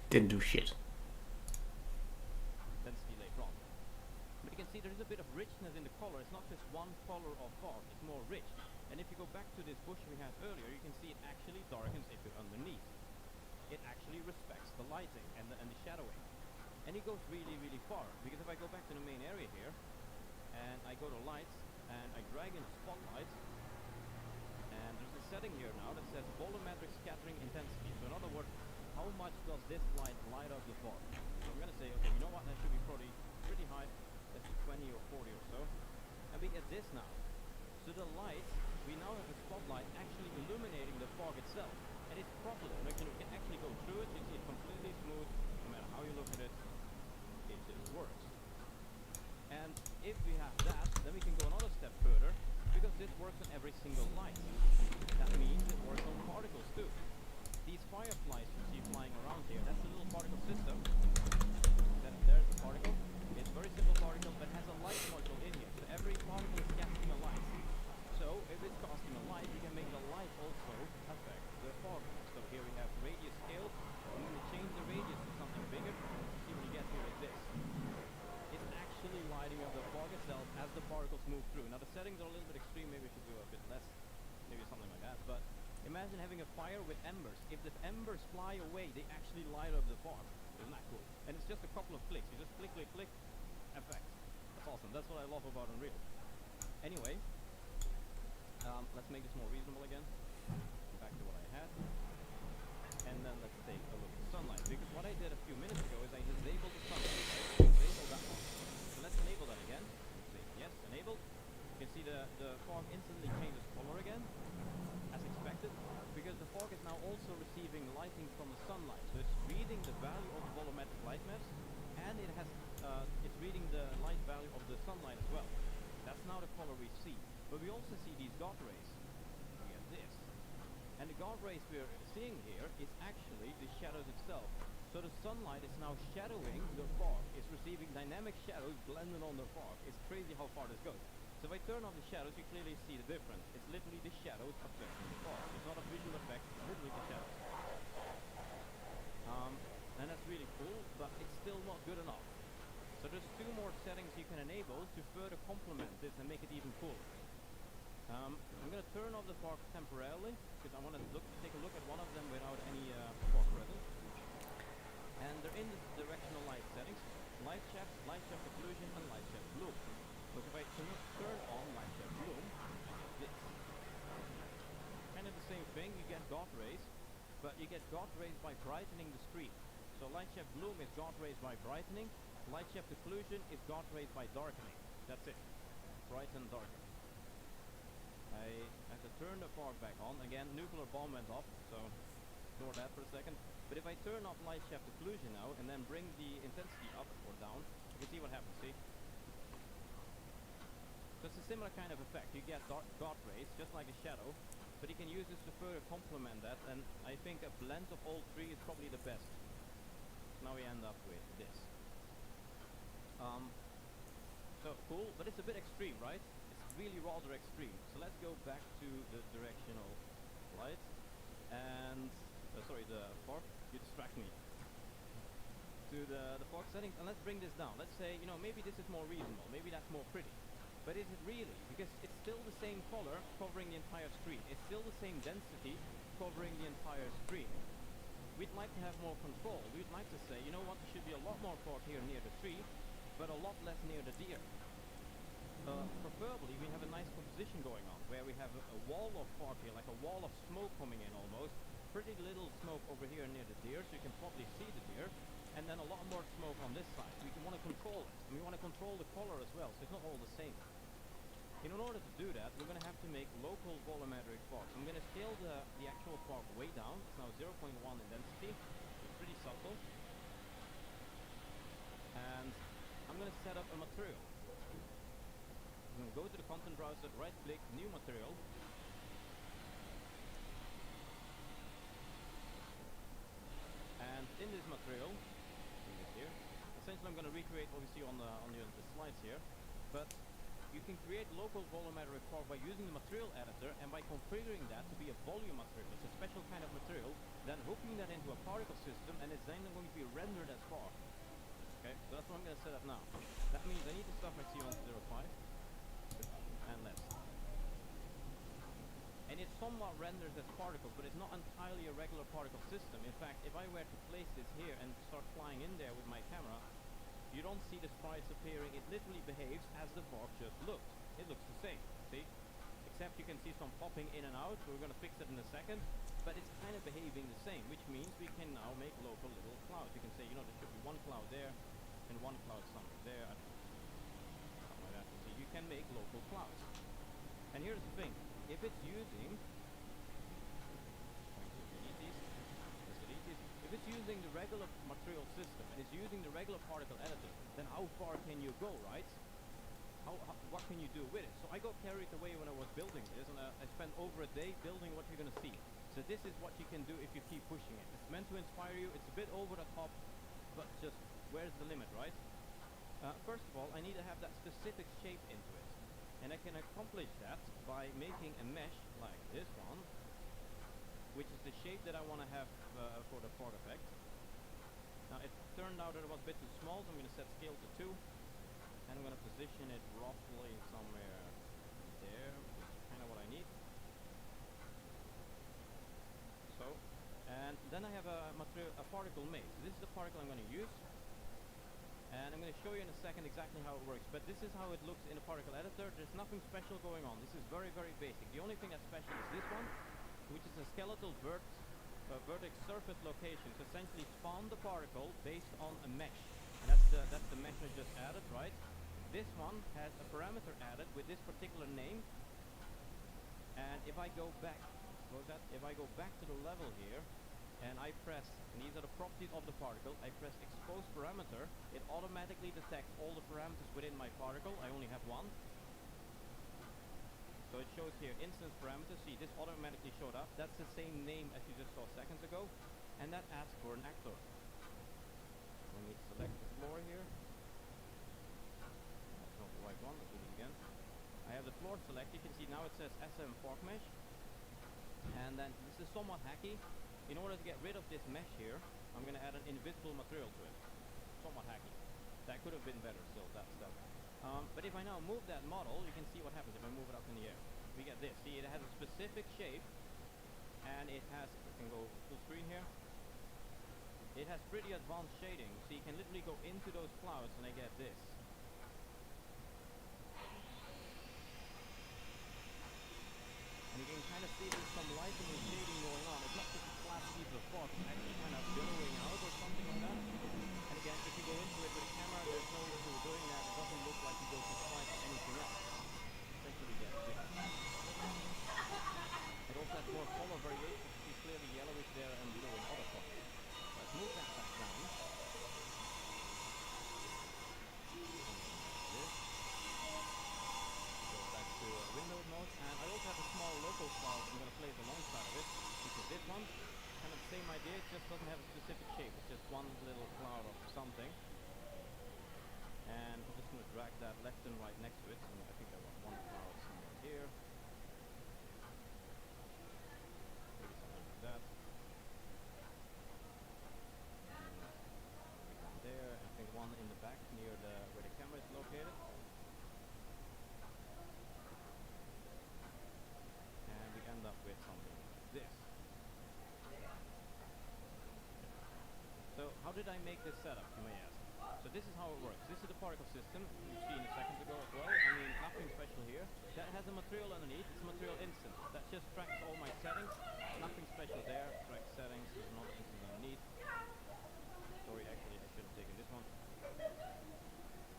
Didn't do shit. Density later on. But you can see there is a bit of richness in the color. It's not just one color of fog, it's more rich. And if you go back to this bush we had earlier, you can see it actually darkens if you're underneath. It actually respects the lighting and the shadowing. And it goes really, really far. Because if I go back to the main area here, and I go to lights, and I drag in a spotlight, and there's a setting here now that says volumetric scattering intensity. So in other words, how much does this light light up the fog? So I'm going to say, okay, you know what, that should be probably pretty high. Let's do 20 or 40 or so. And we get this now. So the light, we now have a spotlight actually illuminating the fog itself. And it's properly, like, you can actually go through it, you see it completely smooth, no matter how you look at it, it just works. And if we have that, then we can go another step further, because this works on every single light. That means it works on particles too. These fireflies you see flying around here, that's a little particle system. There's a particle. It's a very simple particle, but it has a light module in here. So every particle is casting a light. So if it's casting a light, we can make the light also affect the fog. So here we have radius scale. I'm going to change the radius to something bigger. See what you get here is this. It's actually lighting up the fog itself as the particles move through. Now the settings are a little bit extreme, maybe we should do a bit less, maybe something like that. But imagine having a fire with embers. If the embers fly away, they actually light up the fog. Isn't that cool? And it's just a couple of clicks. You just click, click, click, effect. That's awesome. That's what I love about Unreal. Anyway, let's make this more reasonable again. Back to what I had. And then let's take a look at the sunlight. Because what I did a few minutes ago is I disabled the sunlight. Right? Disabled that one. So let's enable that again. Say yes, enabled. You can see the fog instantly changes color again, as expected, because the fog is now also receiving lighting from the sunlight. So it's reading the value of the volumetric light maps, and it's reading the light value of the sunlight as well. That's now the color we see. But we also see these God rays. We have this. And the God rays we're seeing here is actually the shadows itself. So the sunlight is now shadowing the fog. It's receiving dynamic shadows blended on the fog. It's crazy how far this goes. So if I turn off the shadows, you clearly see the difference. It's literally the shadows affecting the fog. It's not a visual effect, it's literally the shadows. And that's really cool, but it's still not good enough. So there's two more settings you can enable to further complement this and make it even cooler. I'm going to turn off the fog temporarily, because I want to take a look at one of them without any fog present. And they're in the directional light settings, light shaft occlusion, and light shaft bloom. So if I turn on light shaft bloom, I get this. Kind of the same thing, you get God rays, but you get God rays by brightening the screen. So light shaft bloom is God rays by brightening, light shaft occlusion is God rays by darkening. That's it. Brighten, darken. I have to turn the fog back on. Again, nuclear bomb went off, so ignore that for a second. But if I turn off light shaft occlusion now and then bring the intensity up or down, you can see what happens, see? So it's a similar kind of effect. You get God rays, just like a shadow, but you can use this to further complement that, and I think a blend of all three is probably the best. Now we end up with this. So cool, but it's a bit extreme, right? It's really rather extreme. So let's go back to the directional light and sorry, the fog. You distract me. To the fog settings, and let's bring this down. Let's say, you know, maybe this is more reasonable. Maybe that's more pretty. But is it really? Because it's still the same color covering the entire screen. It's still the same density covering the entire screen. We'd like to have more control. We'd like to say, you know what, there should be a lot more fog here near the tree, but a lot less near the deer. Preferably we have a nice composition going on, where we have a wall of fog here, like a wall of smoke coming in almost. Pretty little smoke over here near the deer, so you can probably see the deer. And then a lot more smoke on this side. We want to control it. And we want to control the color as well, so it's not all the same. In order to do that, we're going to have to make local volumetric fog. So I'm going to scale the actual fog way down. It's now 0.1 in density. It's pretty subtle. And I'm going to set up a material. I'm going to go to the content browser, right click, new material. And in this material, here, essentially I'm going to recreate what we see on the slides here. But you can create local volumetric fog by using the material editor and by configuring that to be a volume material. It's a special kind of material, then hooking that into a particle system, and it's then going to be rendered as fog. Okay, so that's what I'm going to set up now. That means I need to start my C1 to 0.5 and less. And it somewhat renders as particles, but it's not entirely a regular particle system. In fact, if I were to place this here and start flying in there with my camera, you don't see the sprites appearing. It literally behaves as the fog just looked. It looks the same, see? Except you can see some popping in and out. We're going to fix it in a second. But it's kind of behaving the same, which means we can now make local little clouds. You can say, you know, there should be one cloud there and one cloud somewhere there. Something like that. So you can make local clouds. And here's the thing. If it's using... If it's using the regular material system and it's using the regular particle editor, then how far can you go, right? What can you do with it? So I got carried away when I was building this, and I spent over a day building what you're going to see. So this is what you can do if you keep pushing it. It's meant to inspire you. It's a bit over the top, but just where's the limit, right? First of all, I need to have that specific shape into it. And I can accomplish that by making a mesh like this one, which is the shape that I want to have for the fog effect. Now it turned out that it was a bit too small, so I'm going to set scale to 2. And I'm going to position it roughly somewhere there, which is kind of what I need. So, and then I have a particle made. So this is the particle I'm going to use. And I'm going to show you in a second exactly how it works. But this is how it looks in a particle editor. There's nothing special going on. This is very, very basic. The only thing that's special is this one, which is a skeletal vertex surface location. So essentially spawn the particle based on a mesh. And that's the mesh I just added, right? This one has a parameter added with this particular name. And if I go back, to the level here, and I press, and these are the properties of the particle, I press expose parameter, it automatically detects all the parameters within my particle. I only have one. So it shows here instance parameters. See, this automatically showed up. That's the same name as you just saw seconds ago. And that asks for an actor. Let me select the floor here. That's not the right one. Let's do it again. I have the floor select. You can see now it says SM fog mesh. And then this is somewhat hacky. In order to get rid of this mesh here, I'm going to add an invisible material to it. Somewhat hacky. That could have been better still, that stuff. But if I now move that model, you can see what happens if I move it up in the air. We get this. See, it has a specific shape, and it has, if I can go full screen here, it has pretty advanced shading, so you can literally go into those clouds and I get this. And you can kind of see there's some lighting and shading going on. It's not just a flat piece of fog, it's actually kind of billowing out or something like that. And again, if you go into it with a camera, there's no issue with doing that. It doesn't look like you go to slides or anything else. Essentially, get this. It also has more color variations. You see clearly yellowish there and blue in other colors. Let's move that back down. This. Go back to window mode, and I also have a small local cloud I'm going to place alongside of it, which is this one. Kind of the same idea, it just doesn't have a specific shape, it's just one little cloud of something. And I'm just going to drag that left and right next to it, and I think I want one cloud somewhere here. Maybe something like that. And one there, I think one in the back near where the camera is located. And we end up with something like this. So how did I make this setup, you may ask? So this is how it works. This is the particle system we've seen a second ago as well. I mean, nothing special here. That has a material underneath. It's a material instance. That just tracks all my settings. Nothing special there. Tracks settings. There's another instance underneath. Sorry, actually, I should have taken this one.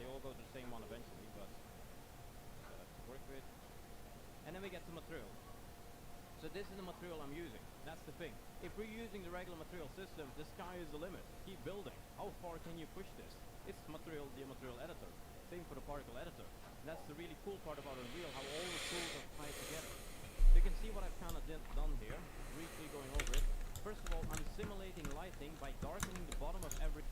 They all go to the same one eventually, but that's to work with. And then we get to material. So this is the material I'm using. That's the thing. If we're using the regular material system, the sky is the limit. Keep building. How far can you push this? It's material, the material editor. Same for the particle editor. That's the really cool part about Unreal, how all the tools are tied together. So you can see what I've kind of done here, briefly going over it. First of all, I'm simulating lighting by darkening the bottom of every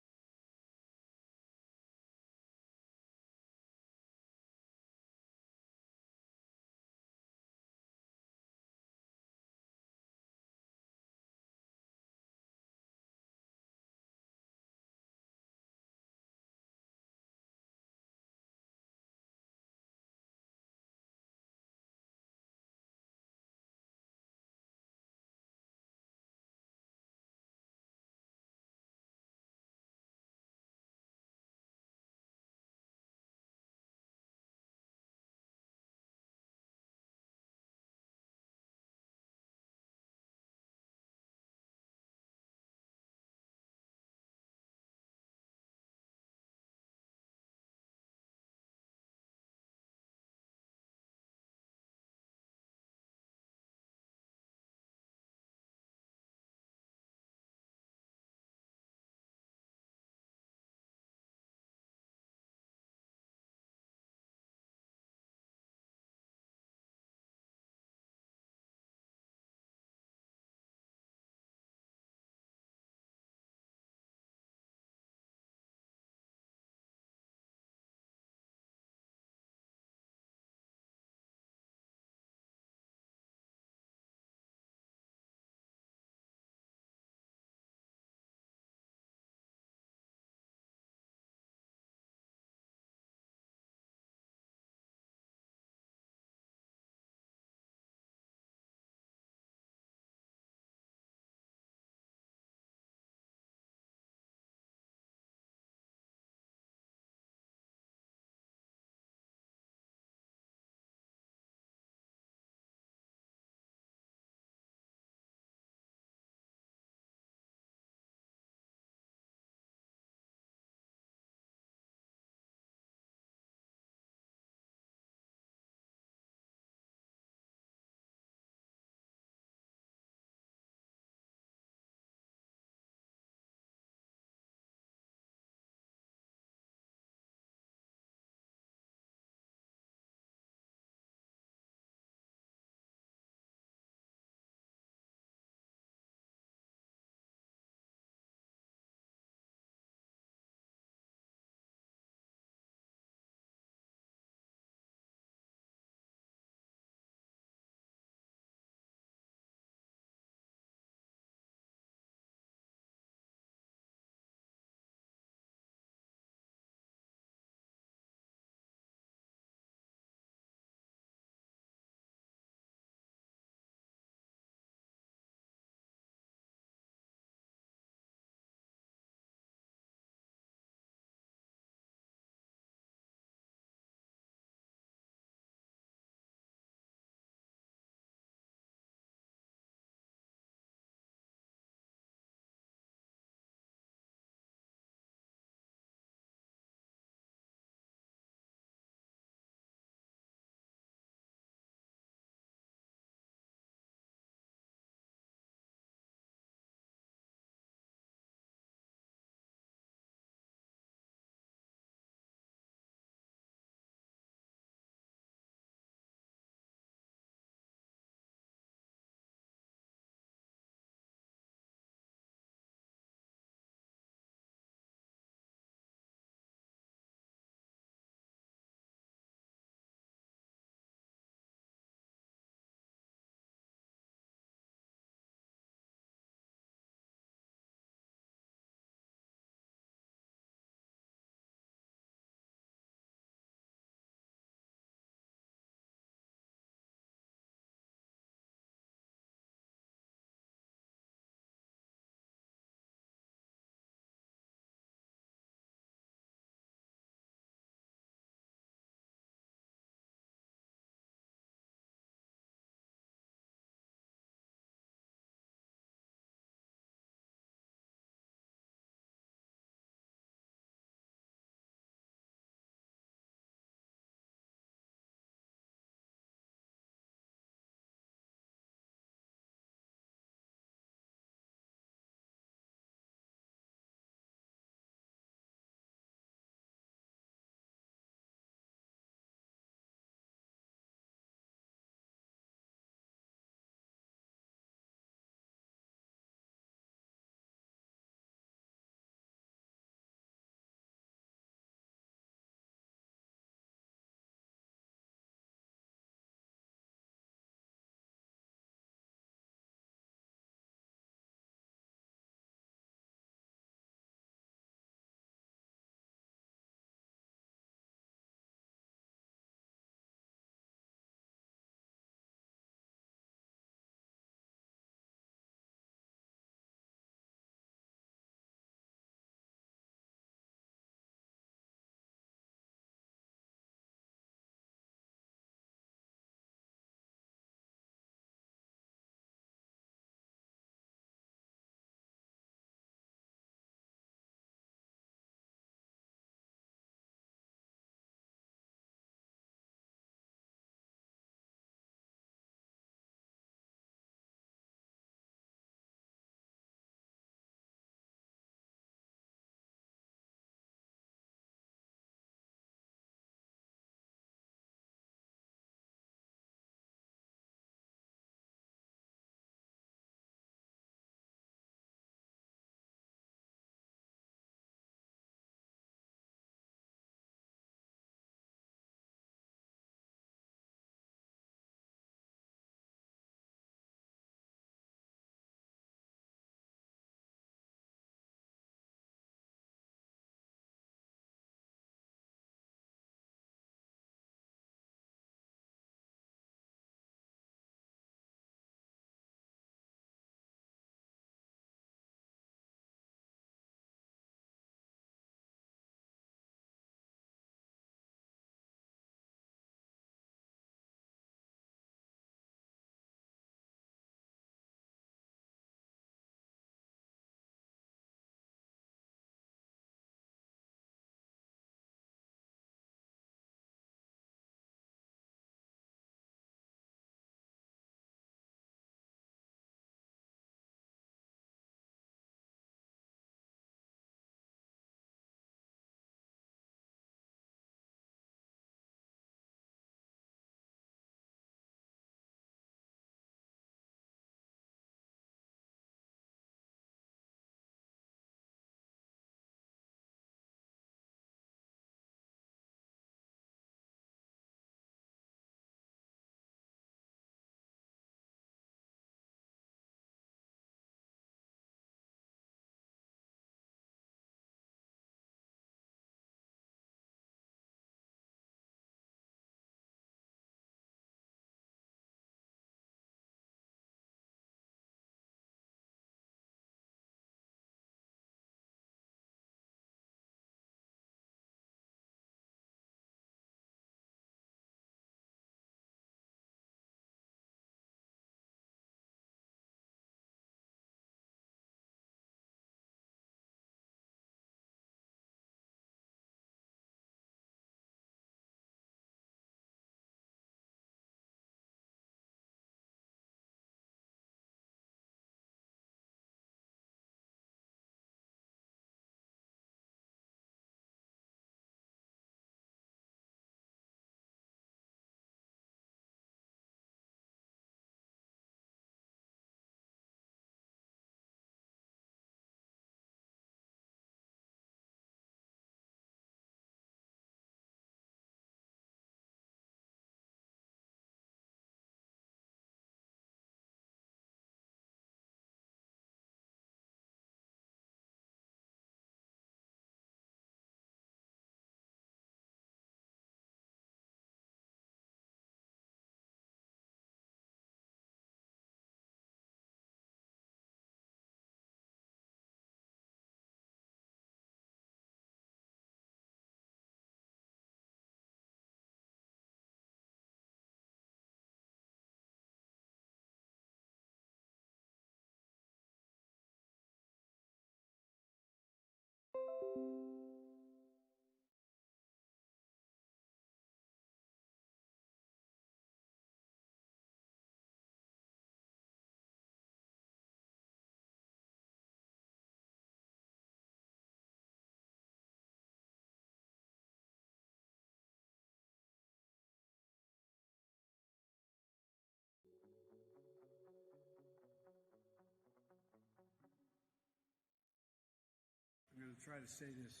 try to say this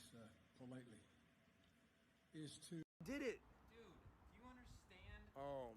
politely, is to... Did it! Dude, do you understand? Oh.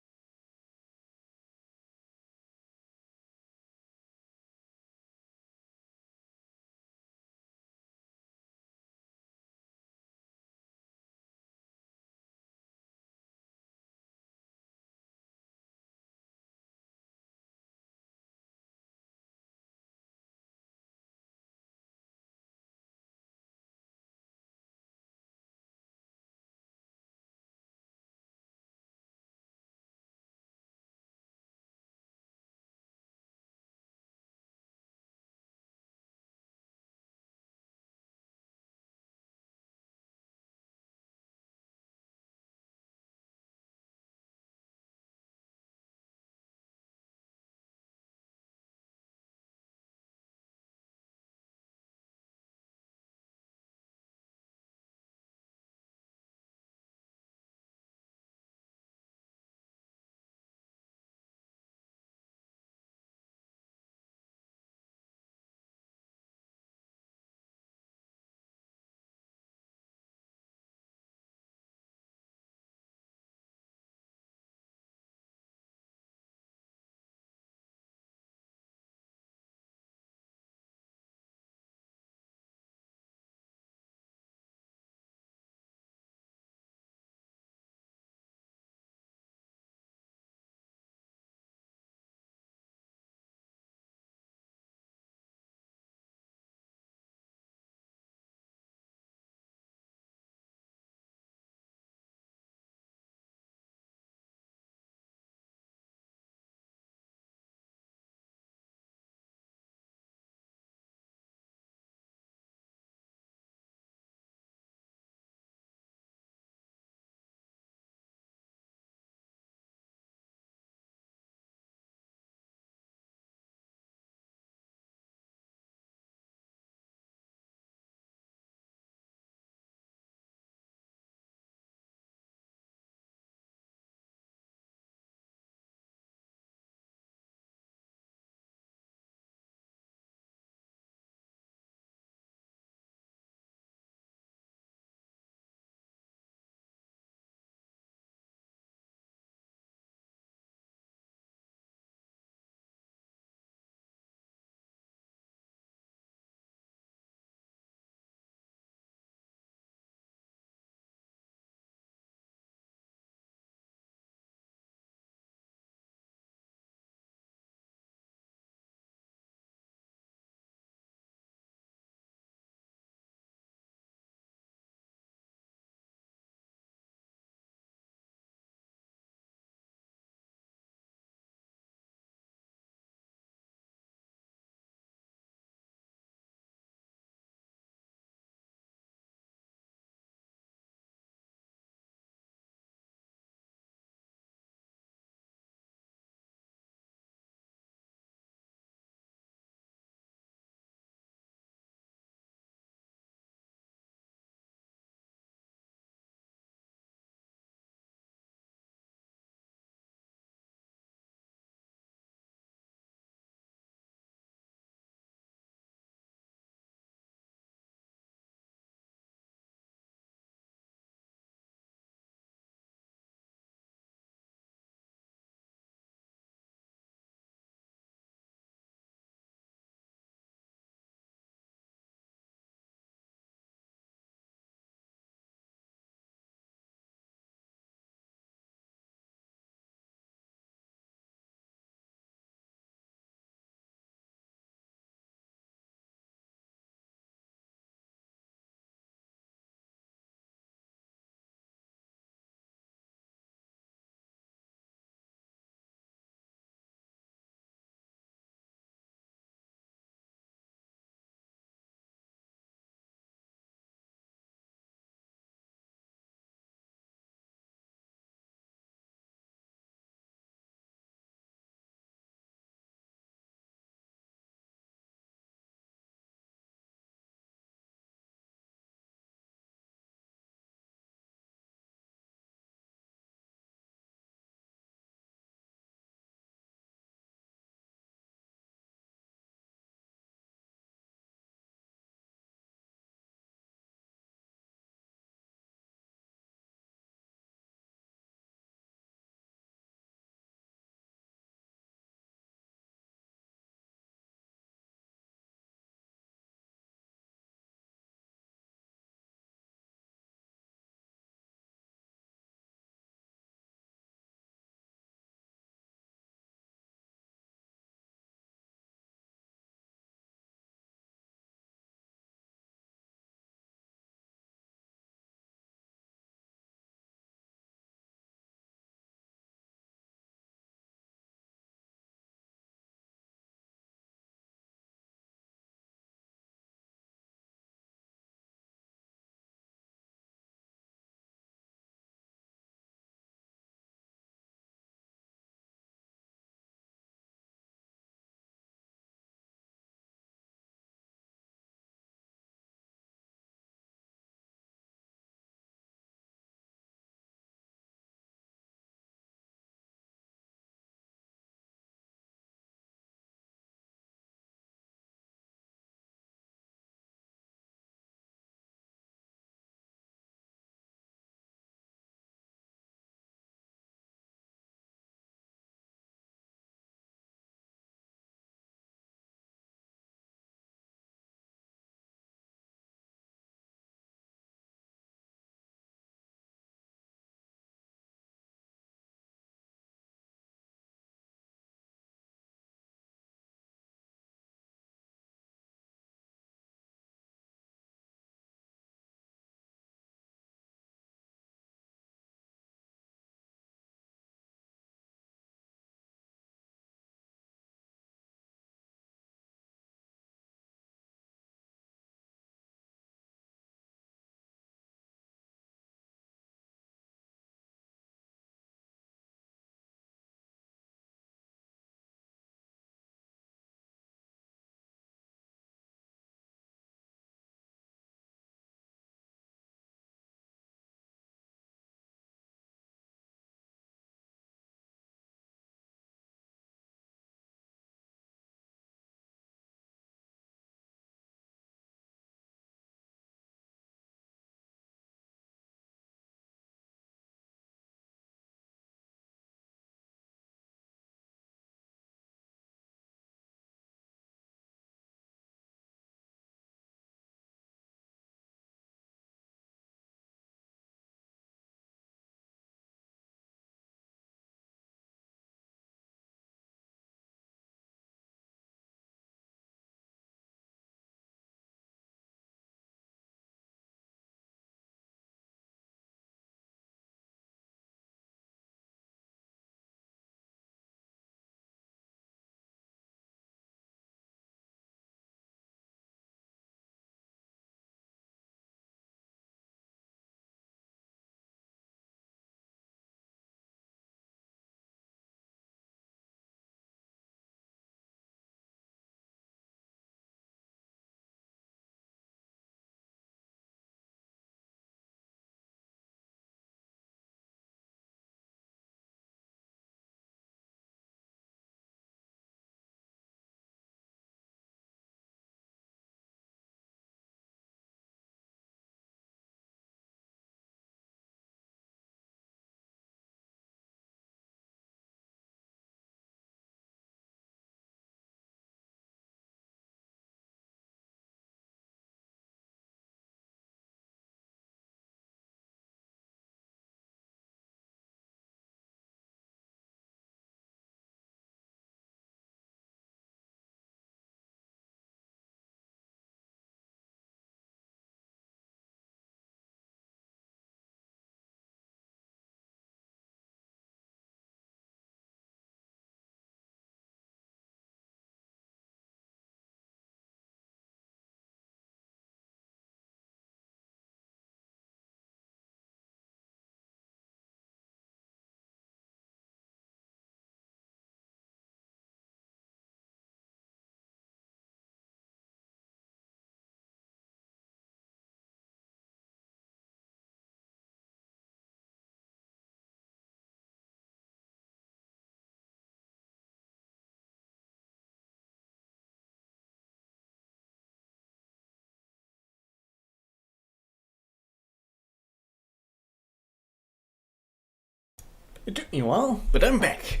It took me a while, but I'm back.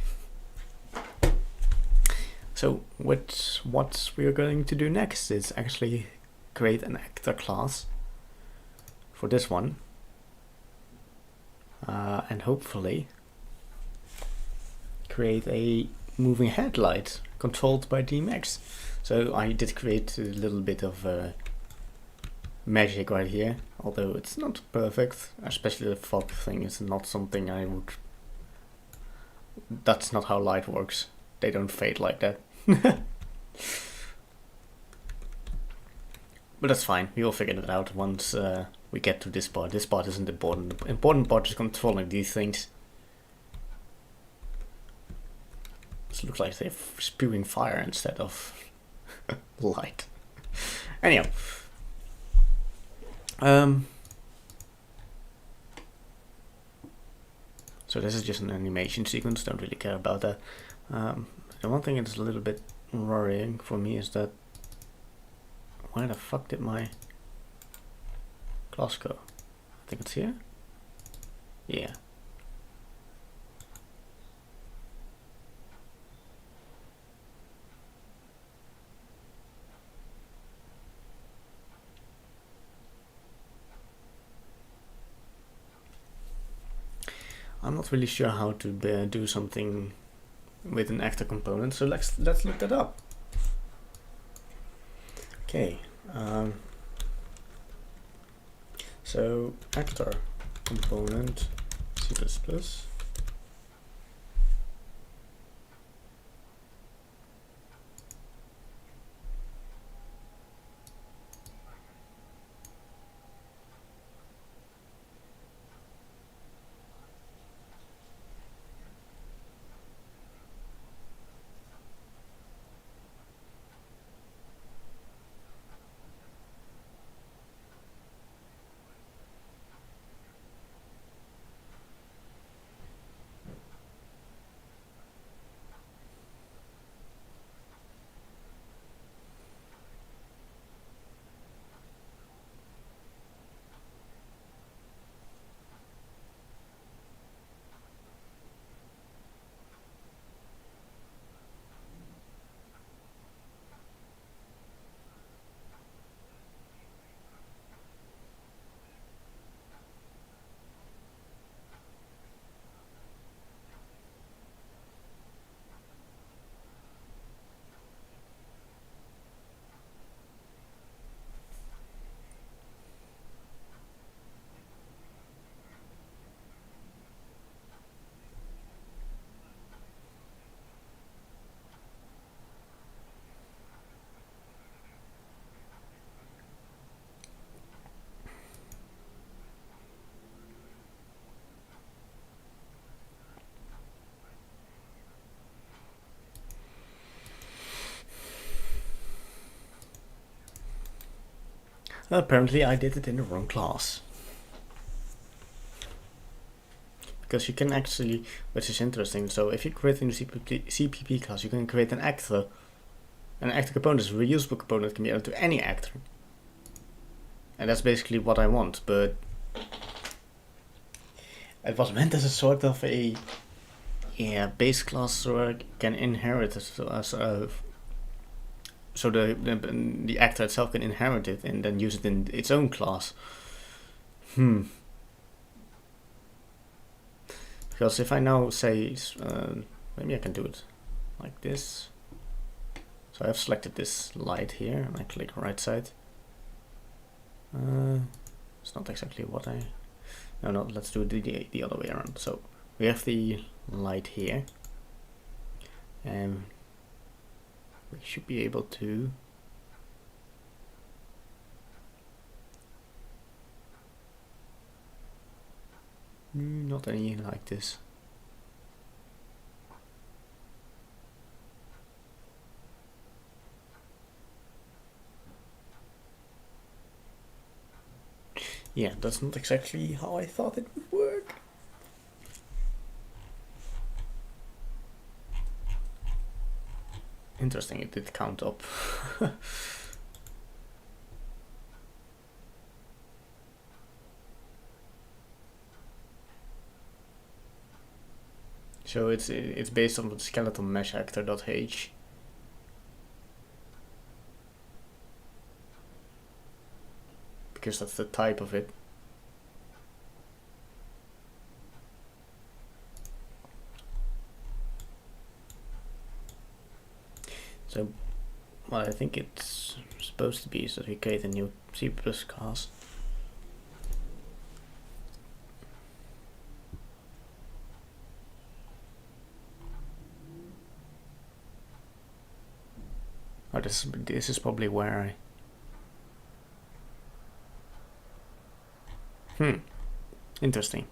So what we're going to do next is actually create an actor class for this one. And hopefully create a moving headlight controlled by DMX. So I did create a little bit of magic right here, although it's not perfect, especially the fog thing is not something I would... That's not how light works. They don't fade like that. But that's fine, we will figure it out once we get to this part. This part isn't important. The important part is controlling these things. It looks like they're spewing fire instead of light. Anyhow. So this is just an animation sequence, don't really care about that. The one thing that's a little bit worrying for me is that where the fuck did my class go? I think it's here? Yeah. I'm not really sure how to do something with an actor component, so let's look that up. Okay, so actor component C++. Apparently I did it in the wrong class. Because you can actually, which is interesting, so if you create in the CPP class, you can create an actor. An actor component is a reusable component, can be added to any actor. And that's basically what I want, but it was meant as a sort of a base class, so I can inherit it, so the actor itself can inherit it and then use it in its own class. Because if I now say, maybe I can do it like this. So I've selected this light here, and I click right side. It's not exactly what I... No, let's do it the other way around. So we have the light here. And we should be able to... Not any like this. Yeah, that's not exactly how I thought it would work. Interesting, it did count up. So it's based on the skeleton mesh actor.h. Because that's the type of it. So what I think it's supposed to be is that we create a new C++ class. Oh, this is probably where I... Interesting.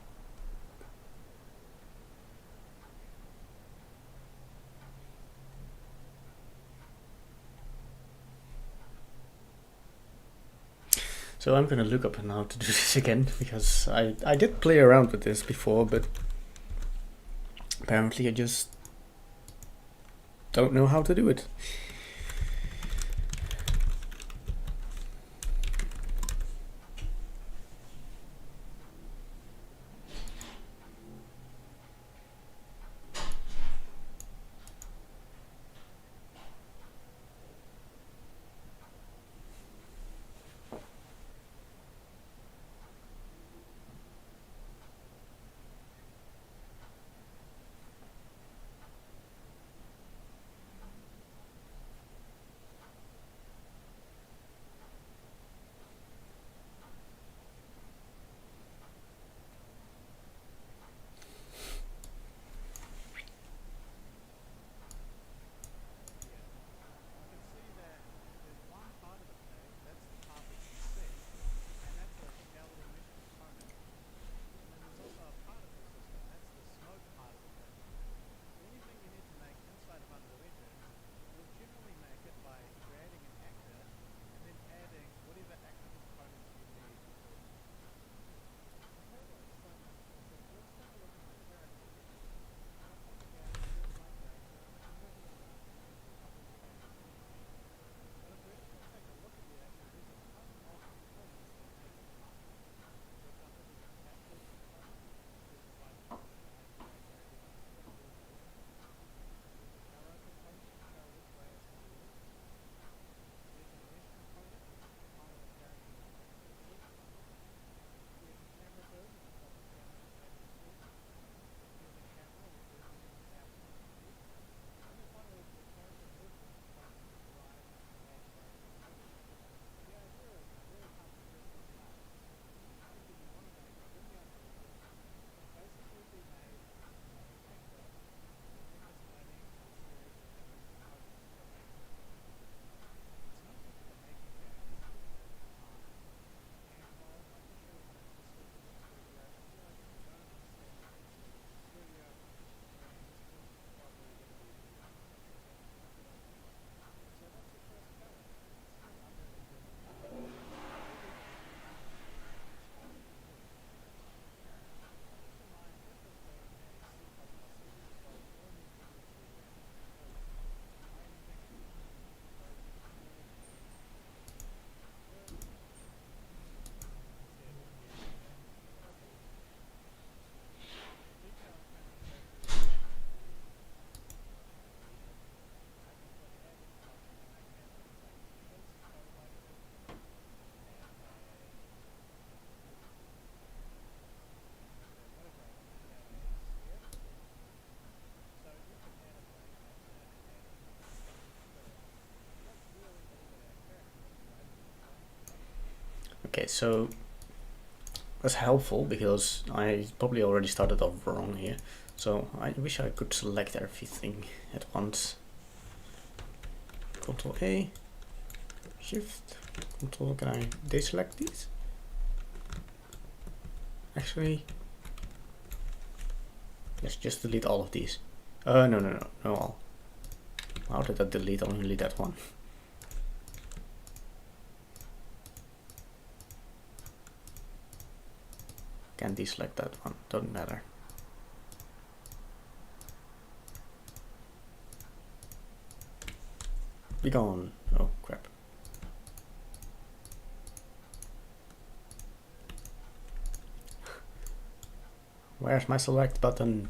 So I'm gonna look up on how to do this again, because I did play around with this before, but apparently I just don't know how to do it. Okay, so that's helpful because I probably already started off wrong here. So I wish I could select everything at once. Control A, Shift, Control, can I deselect these? Actually, let's just delete all of these. No all. How did I delete only that one? Can deselect that one, doesn't matter. Be gone. Oh crap. Where's my select button?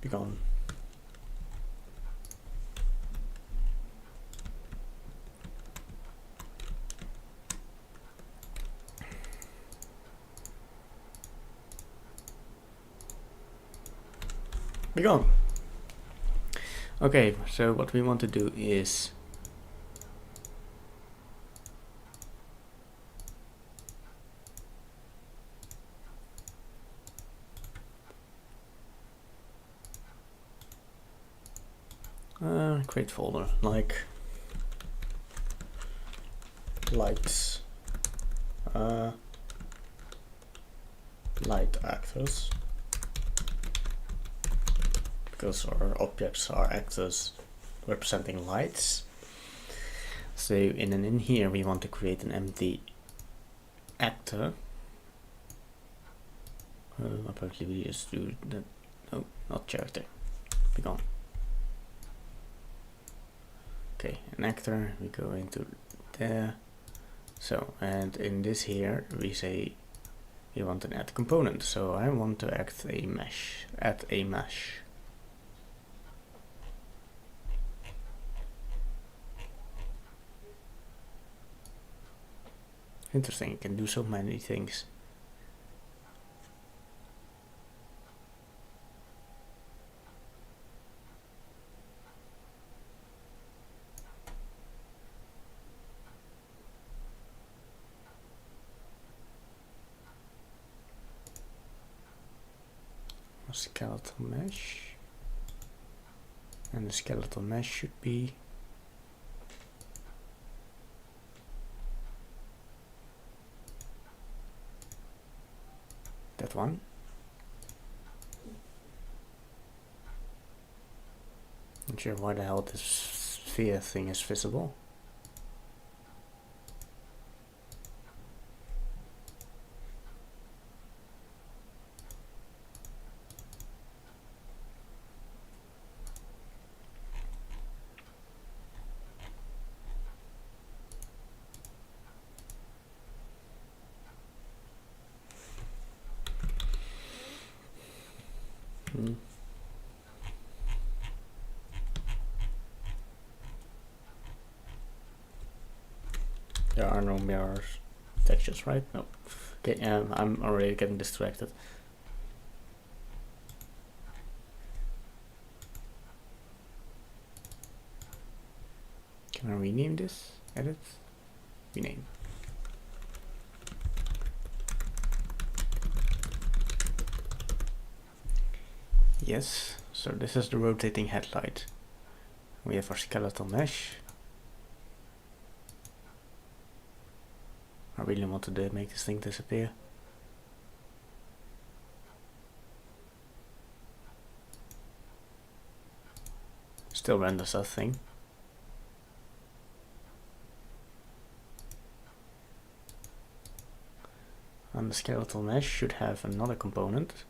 Be gone. Be gone. Okay, so what we want to do is create folder like lights, light actors, because our objects are actors representing lights. So in here we want to create an empty actor. Apparently we just do that. No, not character. Be gone. Okay, an actor, we go into there. So, and in this here we say we want an add component. So I want to add a mesh. Interesting, you can do so many things. Skeletal mesh, and the skeletal mesh should be that one. Not sure why the hell this sphere thing is visible. There are no mirrors textures, right? No. Okay, I'm already getting distracted. Can I rename this? Edit? Rename. Yes, so this is the rotating headlight. We have our skeletal mesh. I really want to make this thing disappear. Still renders that thing. And the skeletal mesh should have another component.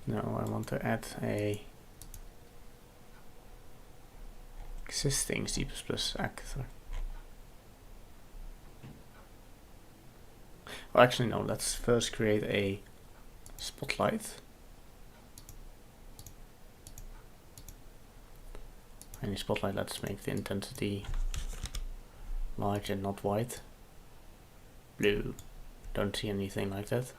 No, I want to add a existing C++ actor. Well, actually no, let's first create a spotlight. Any spotlight, let's make the intensity large and not white. Blue. Don't see anything like that.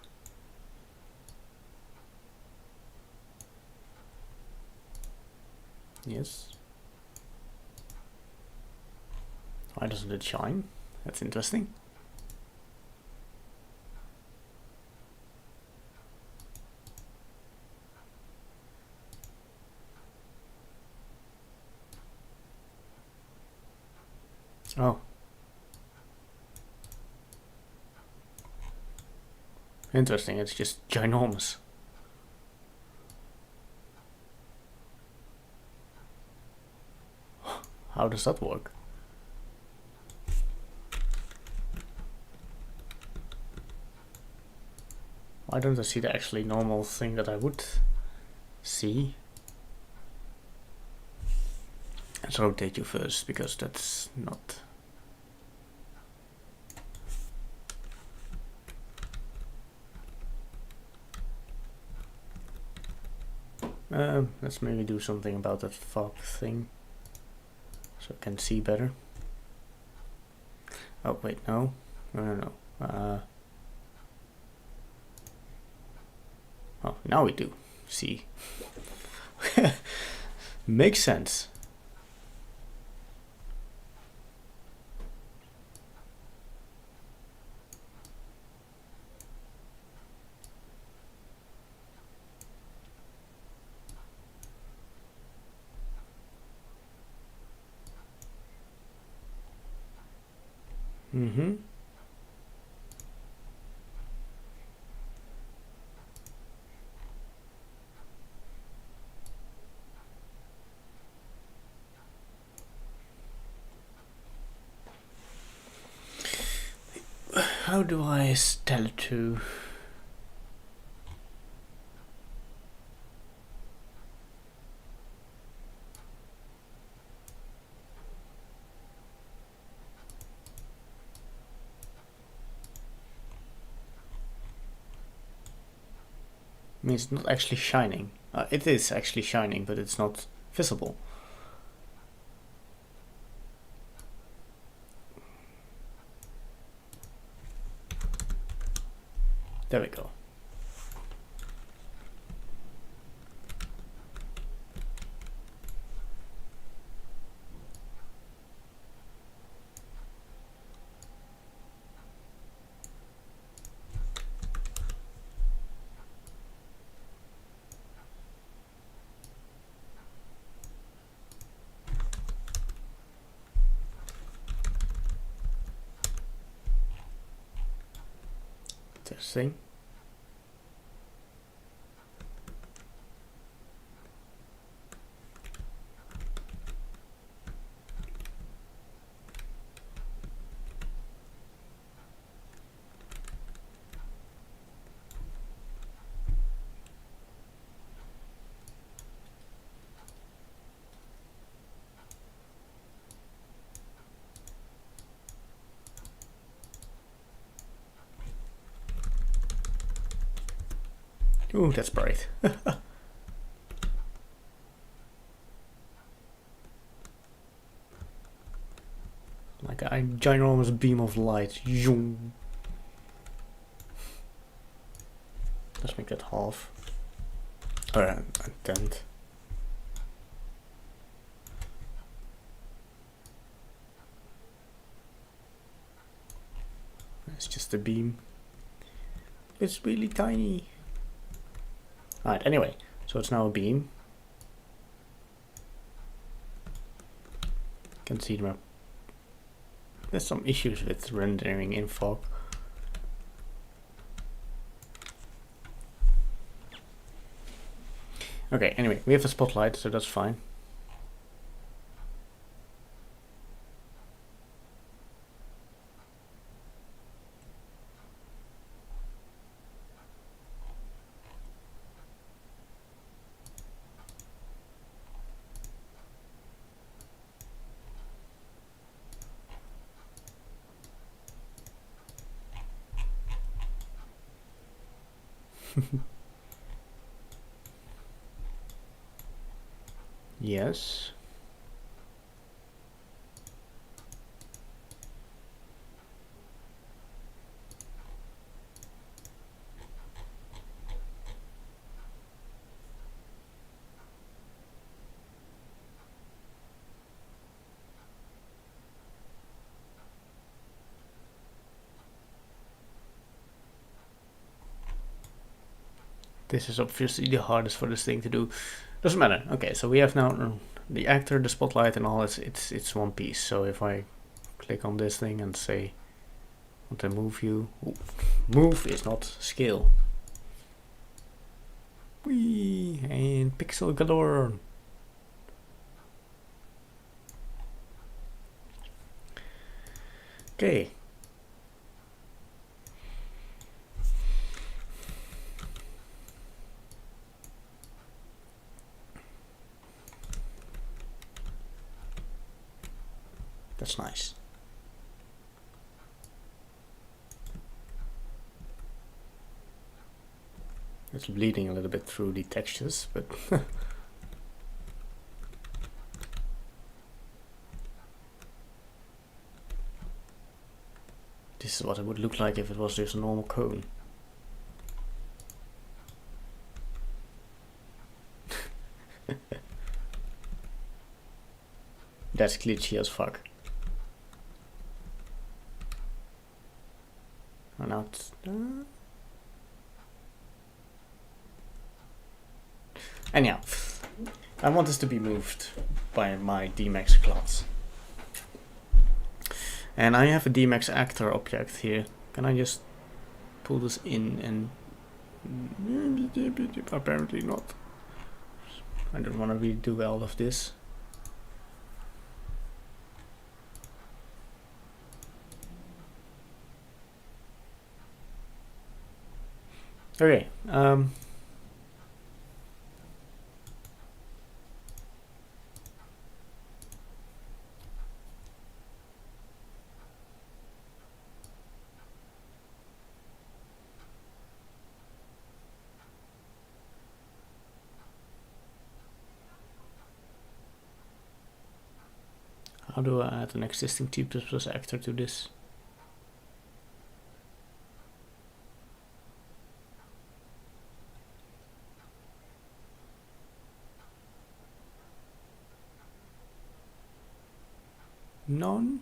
Yes. Why doesn't it shine? That's interesting. Oh. Interesting, it's just ginormous. How does that work? Why don't I see the actually normal thing that I would C. Let's rotate you first, because that's not... let's maybe do something about that fog thing, so I can see better. Oh wait, no. No. Oh, now we do see. Makes sense. Mm-hmm. How do I tell it to... I mean, it's not actually shining. It is actually shining, but it's not visible. There we go. Testing. Ooh, that's bright. Like a ginormous beam of light. Zoom. Let's make that half. Or a tenth. It's just a beam. It's really tiny. Alright, anyway, so it's now a beam. You can see them. There's some issues with rendering in fog. Okay, anyway, we have a spotlight, so that's fine. Yes. This is obviously the hardest for this thing to do. Doesn't matter. Okay, so we have now the actor, the spotlight, and all. It's one piece. So if I click on this thing and say, want to move you? Ooh, move is not scale. Whee! And pixel galore. Okay. That's nice. It's bleeding a little bit through the textures, but this is what it would look like if it was just a normal cone. That's glitchy as fuck. Oh, now it's, anyhow, I want this to be moved by my DMAX class. And I have a DMAX actor object here. Can I just pull this in and... Apparently not. I don't want to really do all of this. Okay, how do I add an existing T++ actor to this? None?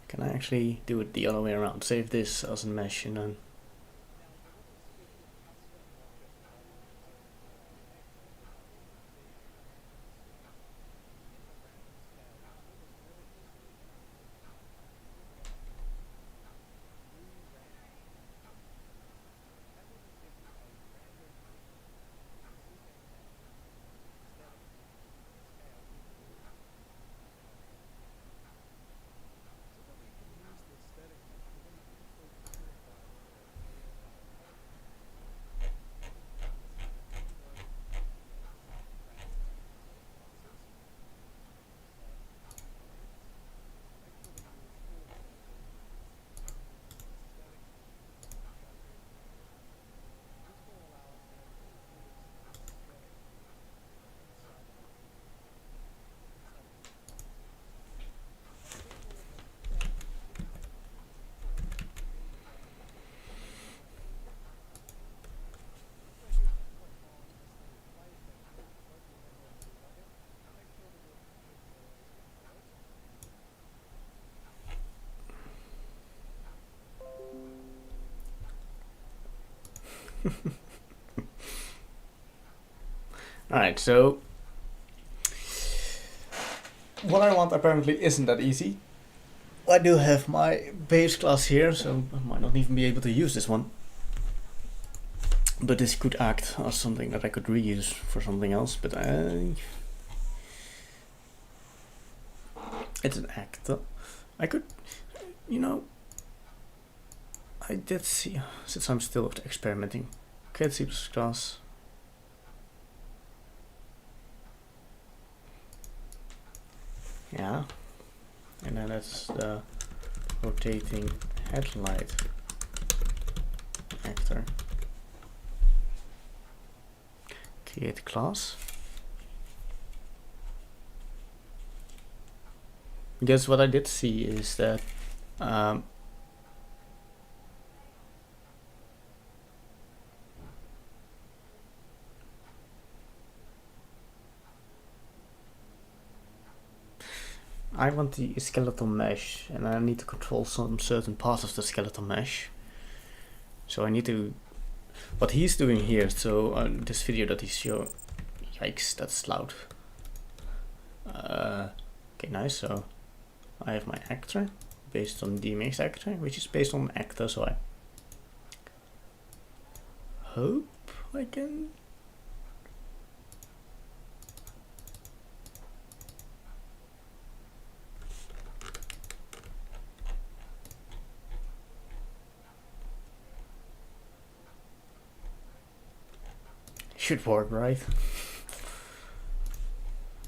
Can I actually do it the other way around? Save this as a mesh and then... Alright, so what I want apparently isn't that easy. I do have my base class here, so I might not even be able to use this one. But this could act as something that I could reuse for something else, but it's an actor. I could, you know, I did see, since I'm still experimenting, create C++ class. Yeah, and then that's the rotating headlight actor. Create class. Because what I did see is that I want the skeletal mesh, and I need to control some certain parts of the skeletal mesh. So I need to, what he's doing here, so this video that he's showing, yikes, that's loud. Okay, nice, so I have my actor, based on DMX actor, which is based on actor, so I hope I can... Should work, right?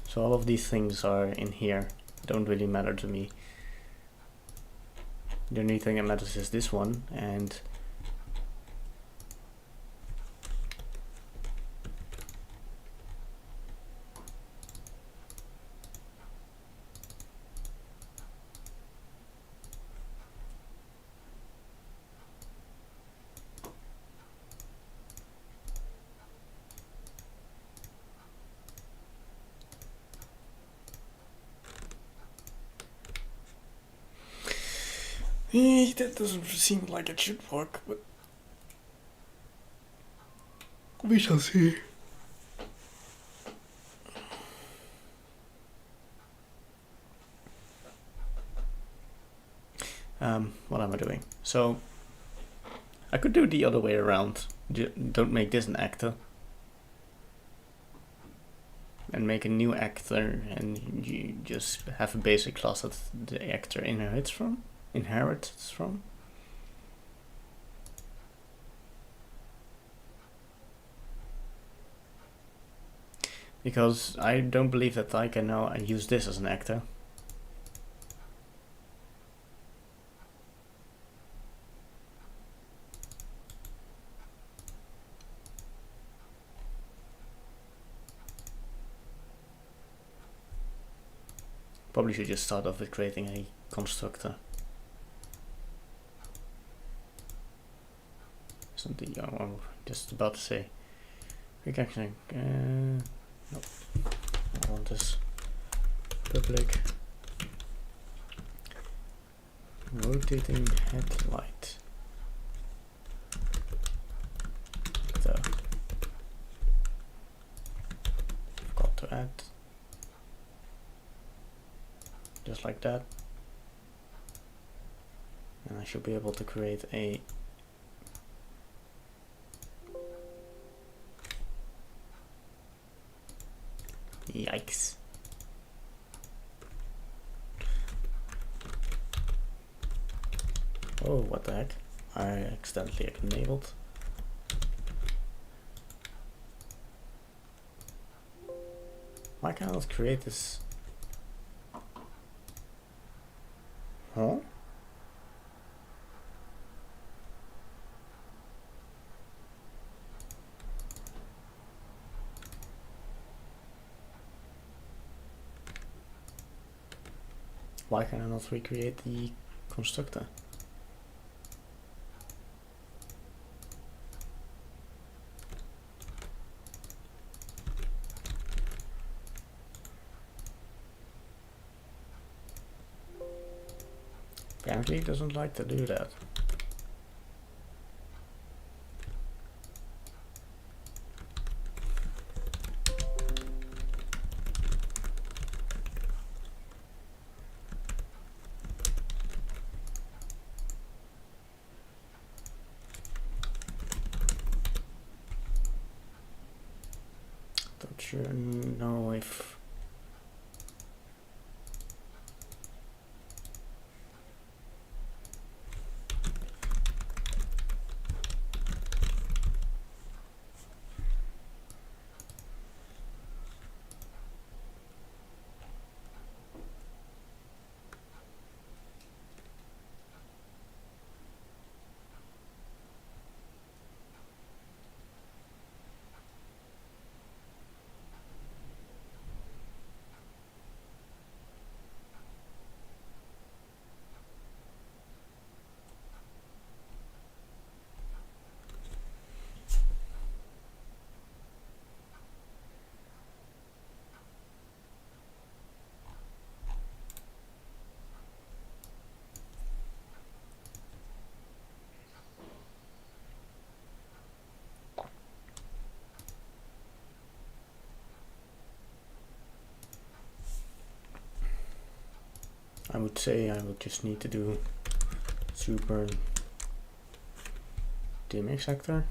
So all of these things are in here, don't really matter to me. The only thing that matters is this one, and that doesn't seem like it should work, but we shall see. What am I doing? So I could do the other way around. Don't make this an actor, and make a new actor, and you just have a basic class that the actor inherits from. Because I don't believe that I can now use this as an actor. Probably should just start off with creating a constructor. Something I'm just about to say. Quick action. Nope. I want this public rotating headlight. So forgot to add. Just like that. And I should be able to create a yikes. Oh, what the heck? I accidentally enabled. Why can't I create this? Huh? Why can I not recreate the constructor? Apparently it doesn't like to do that. Don't sure know if I would say I would just need to do super DMX actor.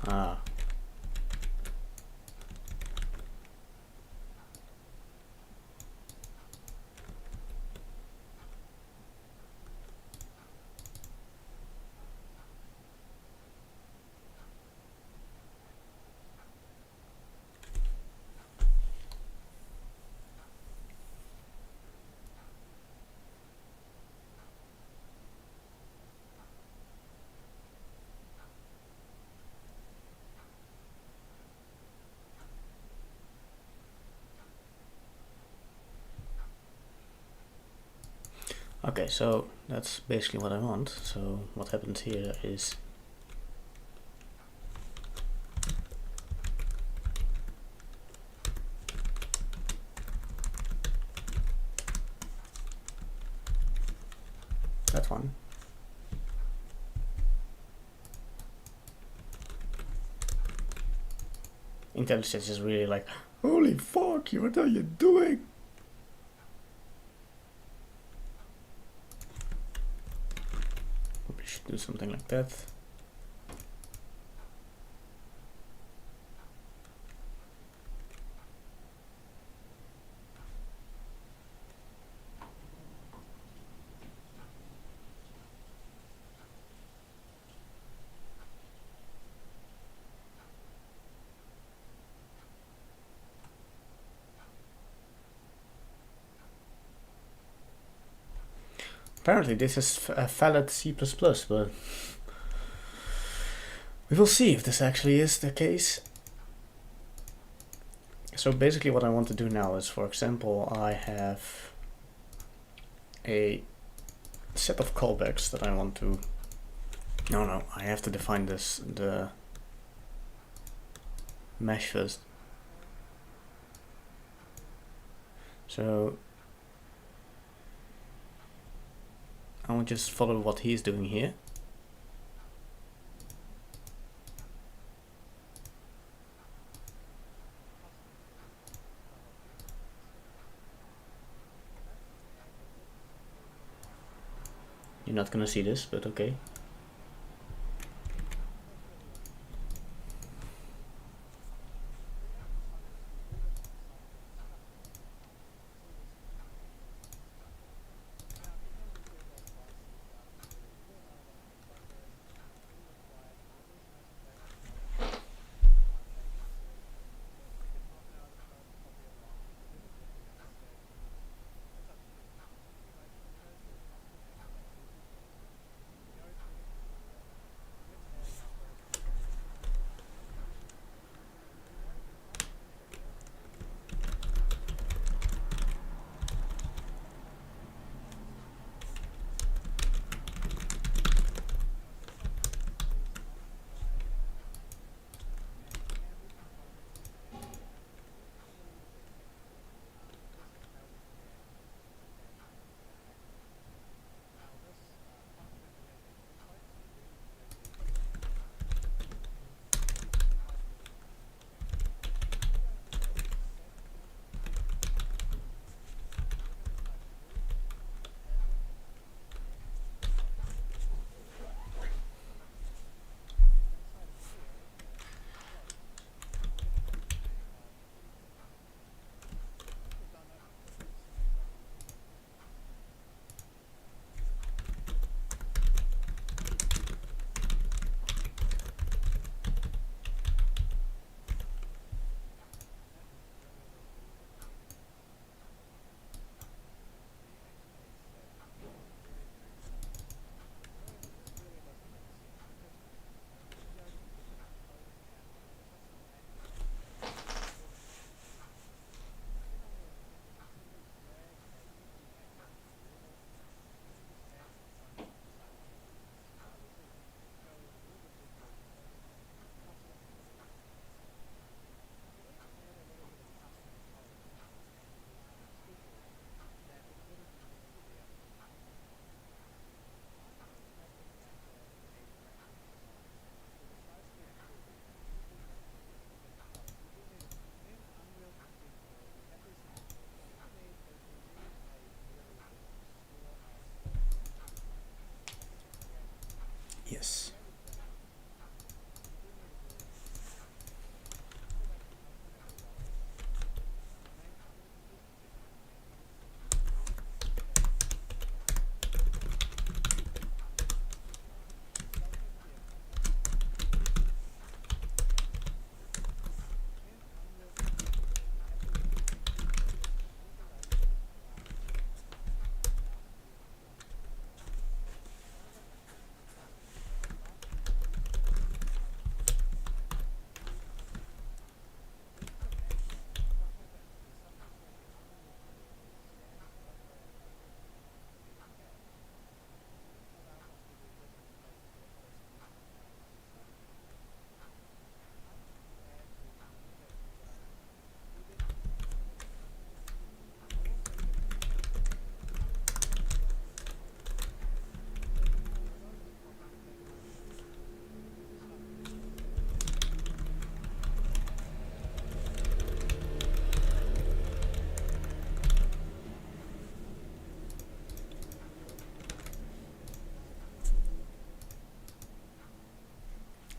Ah. Okay, so that's basically what I want. So what happens here is that one. IntelliSense is really like, holy fuck, what are you doing? Probably should do something like that. Apparently this is a valid C++, but we will see if this actually is the case. So basically what I want to do now is, for example, I have a set of callbacks that I want to... No, I have to define the mesh first. So I will just follow what he's doing here. You're not gonna see this, but okay. Yes.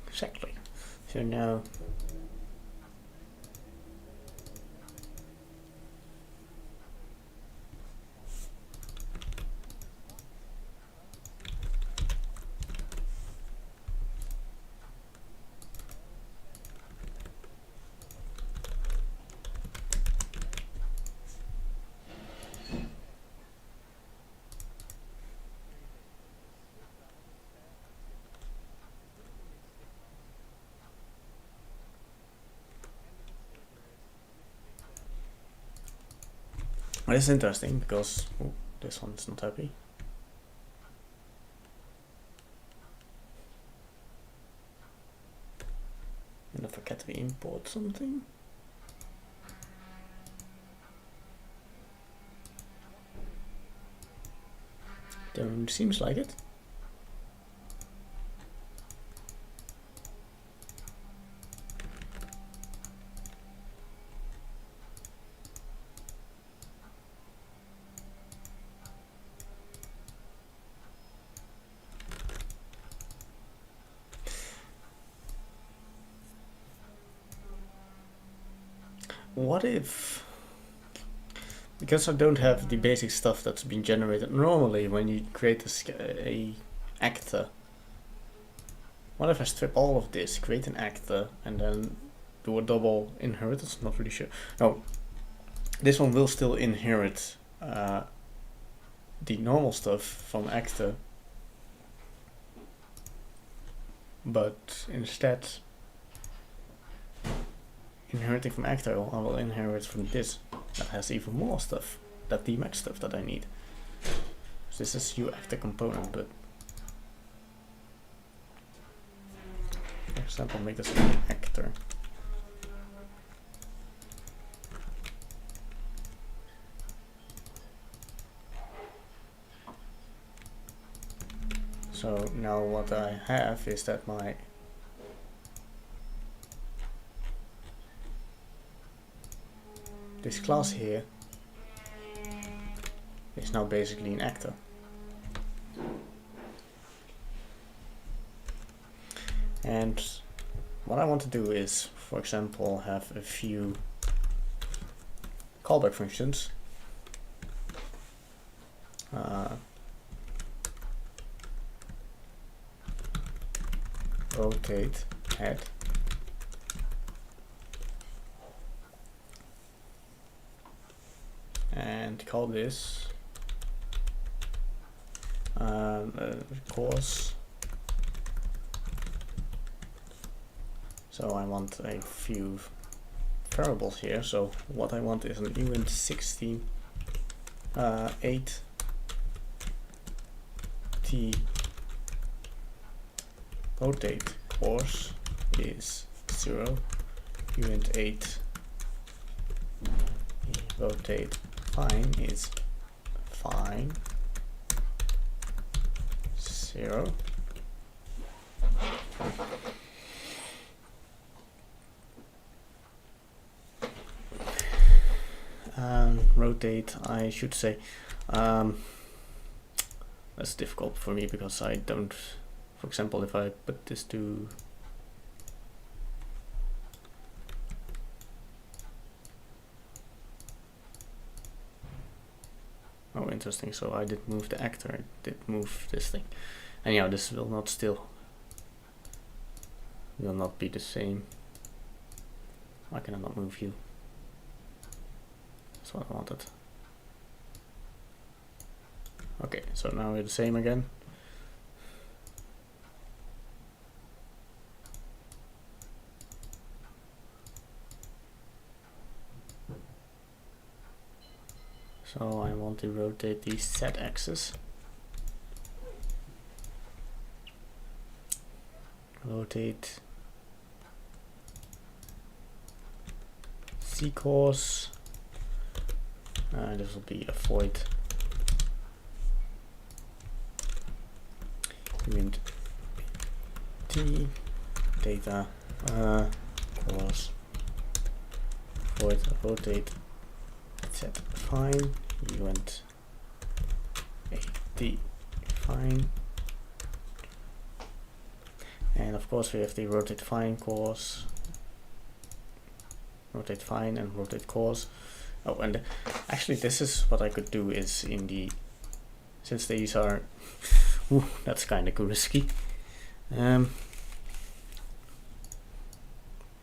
Exactly. So now it's interesting because this one's not happy. And I forget to import something. Don't seems like it. What if, because I don't have the basic stuff that's been generated normally when you create a actor, what if I strip all of this, create an actor, and then do a double inheritance? Not really sure. No, this one will still inherit the normal stuff from actor, but instead inheriting from actor, I will inherit from this that has even more stuff, that DMAX stuff that I need. So this is actor component, but for example, make this an actor. So now what I have is that my this class here is now basically an actor. And what I want to do is, for example, have a few callback functions. Rotate head. And call this course. So I want a few variables here. So what I want is an event 16 8 t rotate course is 0, event 8 rotate fine is fine 0. Rotate, I should say, that's difficult for me because I don't For example, if I put this to oh, interesting. So I did move the actor, I did move this thing. And yeah, this will not be the same. Why can I not move you? That's what I wanted. Okay, so now we're the same again. So I want to rotate the Z axis. Rotate C course. This will be a void int t data course void rotate set fine event at fine, and of course we have the rotate fine course, rotate fine and rotate course. Oh, and actually this is what I could do is in the, since these are ooh, that's kind of risky.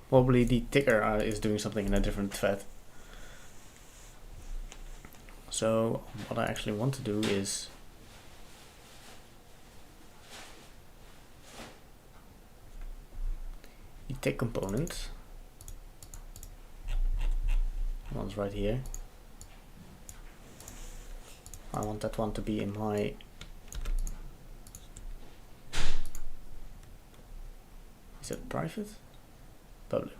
Probably the ticker is doing something in a different thread. So what I actually want to do is the tick component, one's right here. I want that one to be in my is it private? Public.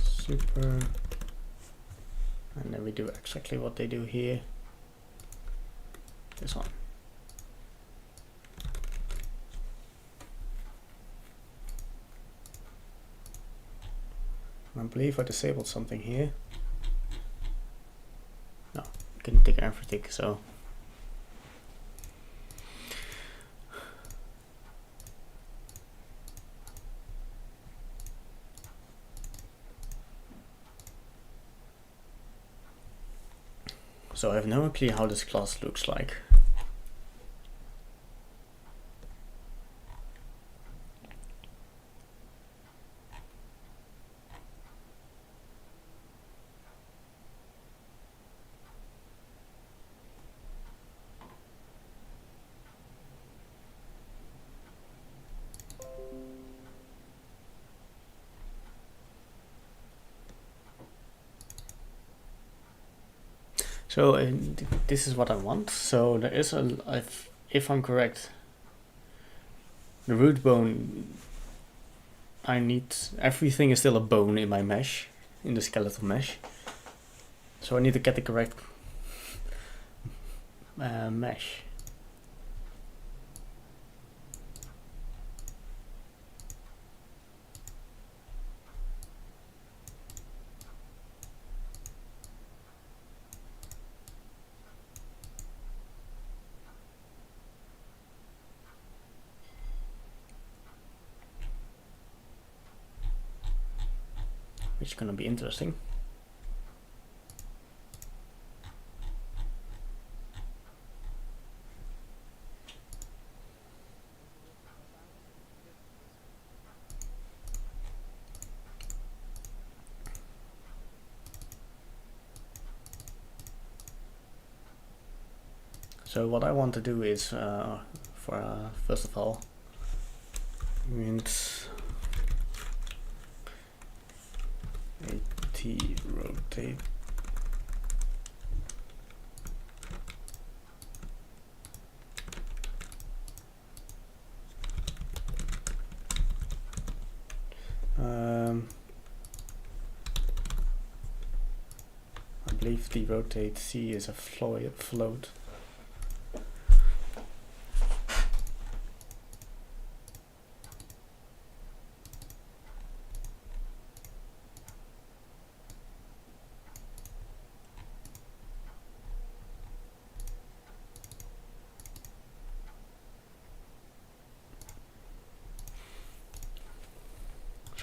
Super. And then we do exactly what they do here. This one. I believe I disabled something here. No, I couldn't take everything, so. So I have no clue how this class looks like. So this is what I want. So there is a, if I'm correct, the root bone, I need, everything is still a bone in my mesh, in the skeletal mesh. So I need to get the correct mesh. Which is gonna be interesting. So what I want to do is, first of all, int at rotate I believe the rotate C is a float.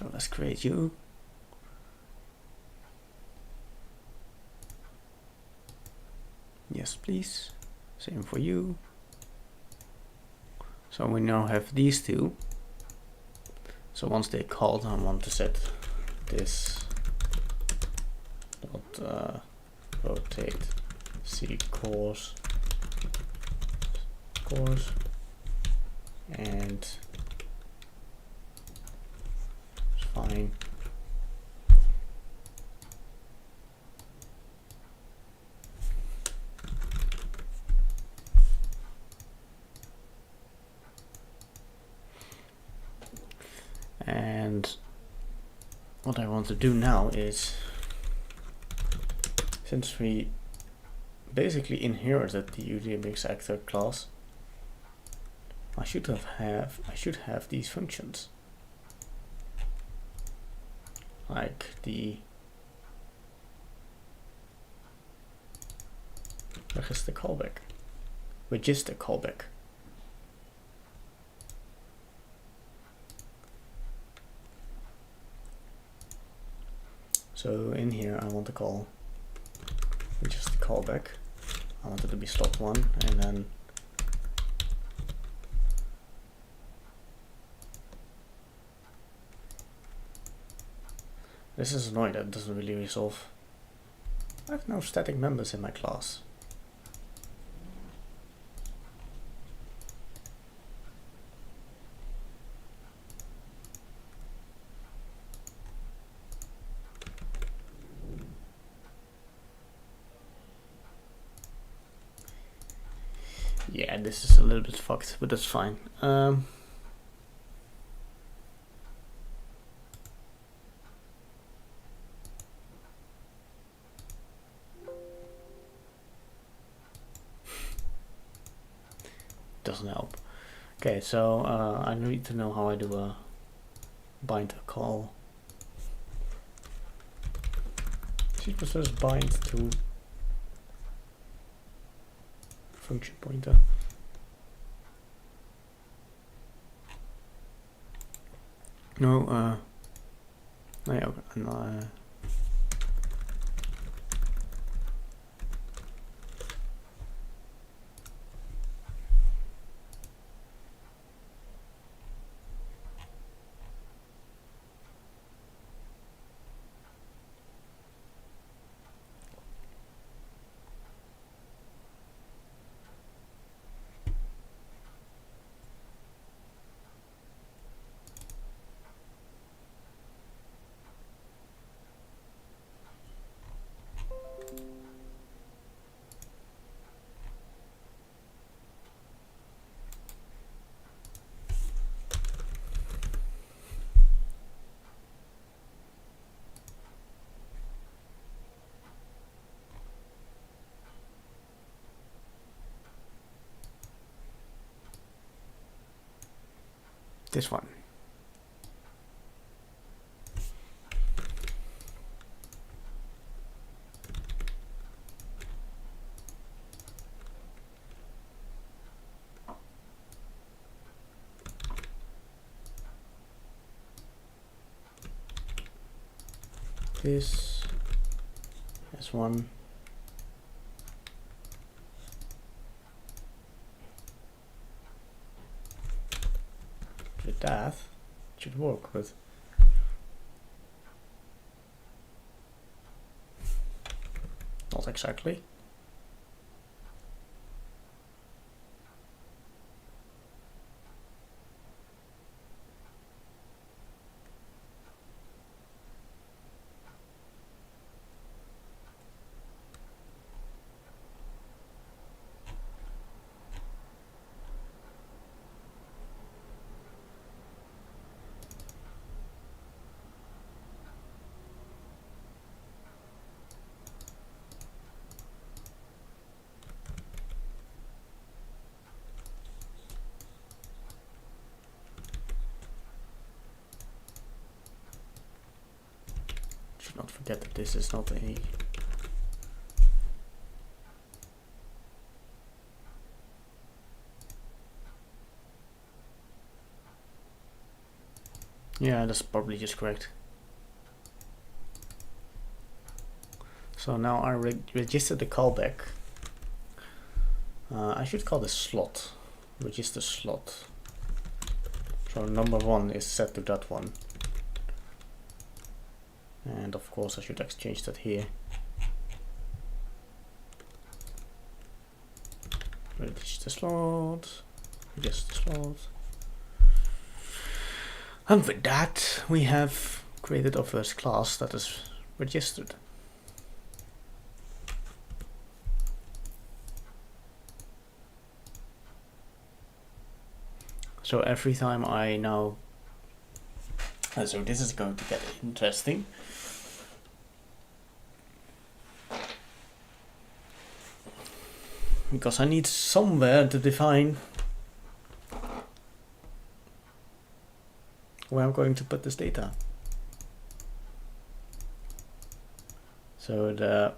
So let's create you. Yes, please. Same for you. So we now have these two. So once they're called, I want to set this dot rotate c course and it's fine. And what I want to do now is, since we basically inherited the UDMX actor class, I should have these functions, like the register callback, register callback. So in here I want to call just the callback. I want it to be slot 1, and then this is annoying, that doesn't really resolve. I have no static members in my class. Yeah, this is a little bit fucked, but that's fine. Doesn't help. Okay, so I need to know how I do a bind a call. C++ bind to function pointer. No, no, this one. This as one. With that, it should work, but not exactly. Should not forget that this is not a Yeah, that's probably just correct. So now I registered the callback. I should call this slot. Register slot. So number 1 is set to that one. And of course I should exchange that here. Register slot. Register slot. And with that we have created our first class that is registered. So every time I now, so this is going to get interesting. Because I need somewhere to define where I'm going to put this data. So the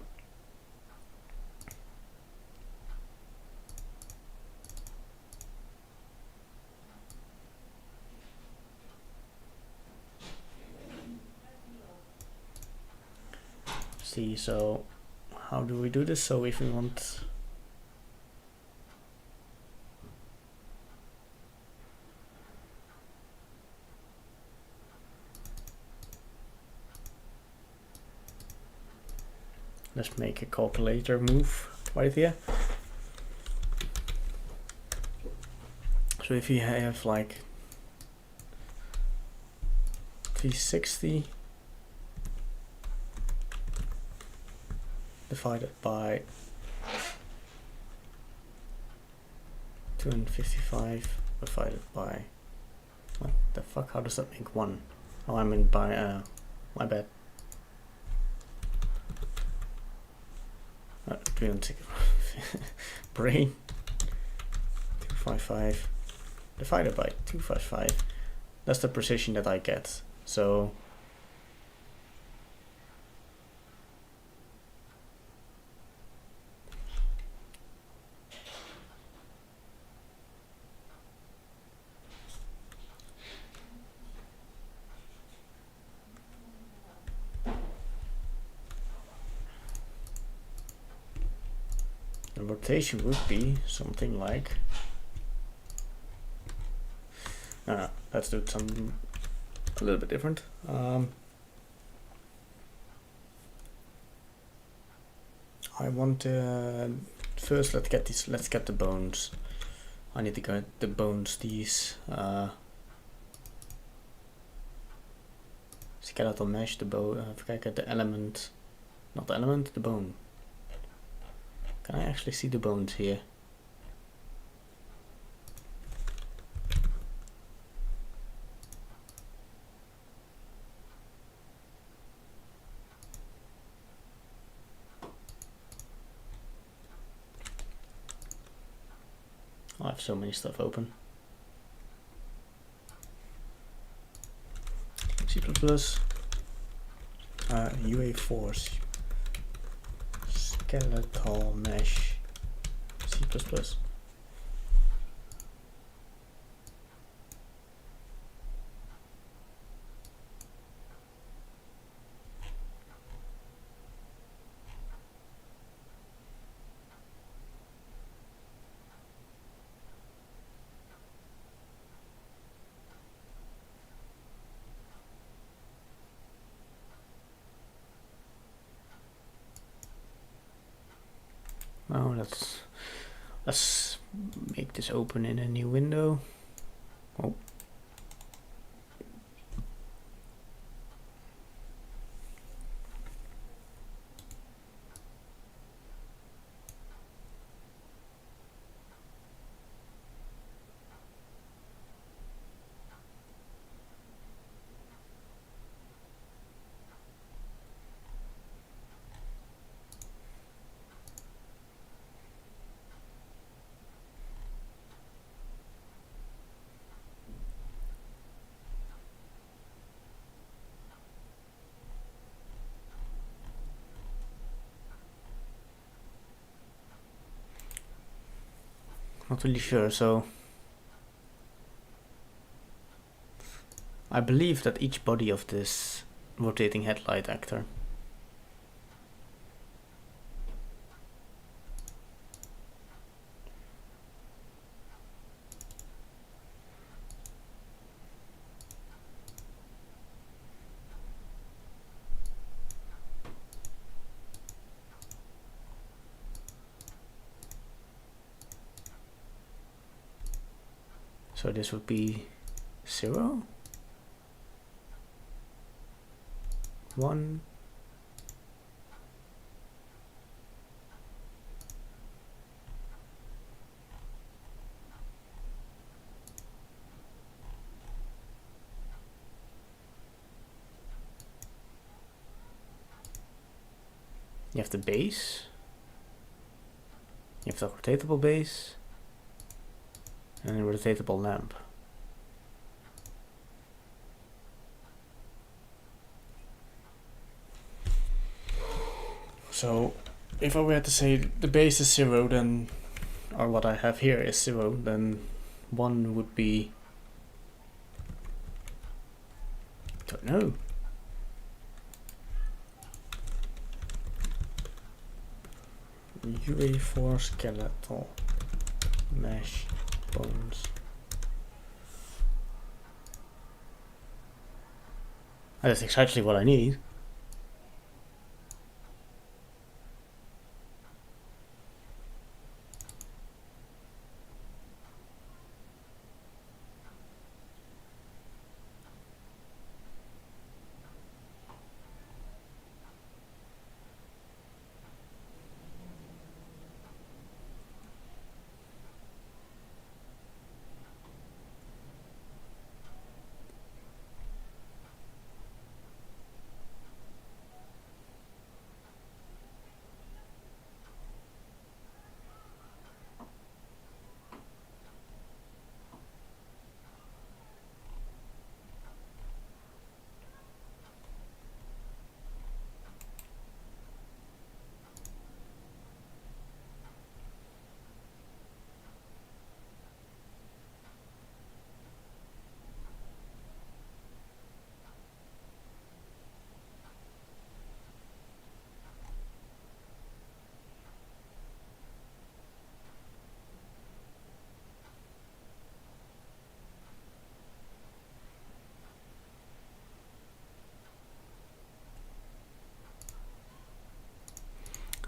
see, so how do we do this? So if we want let's make a calculator move right here. So if you have like 360 divided by 255 divided by, what the fuck, how does that make 1? Oh, I mean by, my bad. 360 brain 255 divided by 255. That's the precision that I get. So the rotation would be something like, let's do some a little bit different. I want first let's get the bones. I need to get the bones, these skeletal mesh, the bone, if I get the element, not the element, the bone. Can I actually see the bones here? I have so many stuff open. C++, UA force, skeletal mesh, C++. Now let's make this open in a new window. Oh. Not really sure, so I believe that each body of this rotating headlight actor so this would be 0, 1, you have the base, you have the rotatable base, and a rotatable lamp. So if I were to say the base is 0, then, or what I have here is 0, then 1 would be, don't know. UE4 skeletal mesh bones. That's exactly what I need.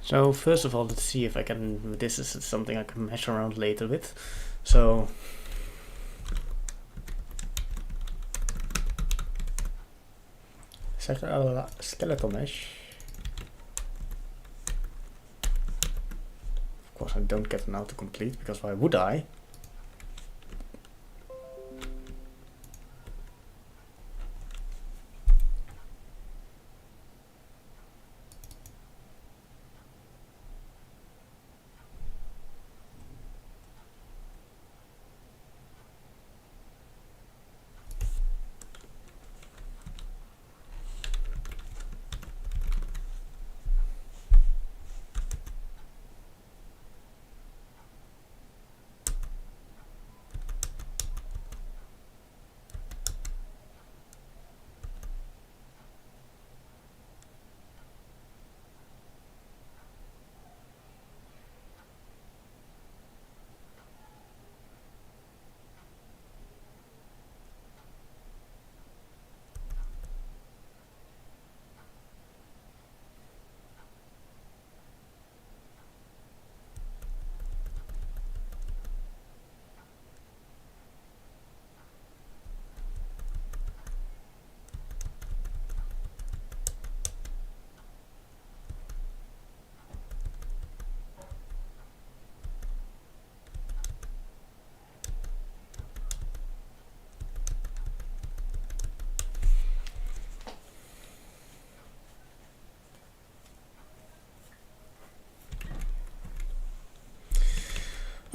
So first of all, let's see if I can, this is something I can mess around later with. So skeletal mesh. Of course I don't get an autocomplete, because why would I?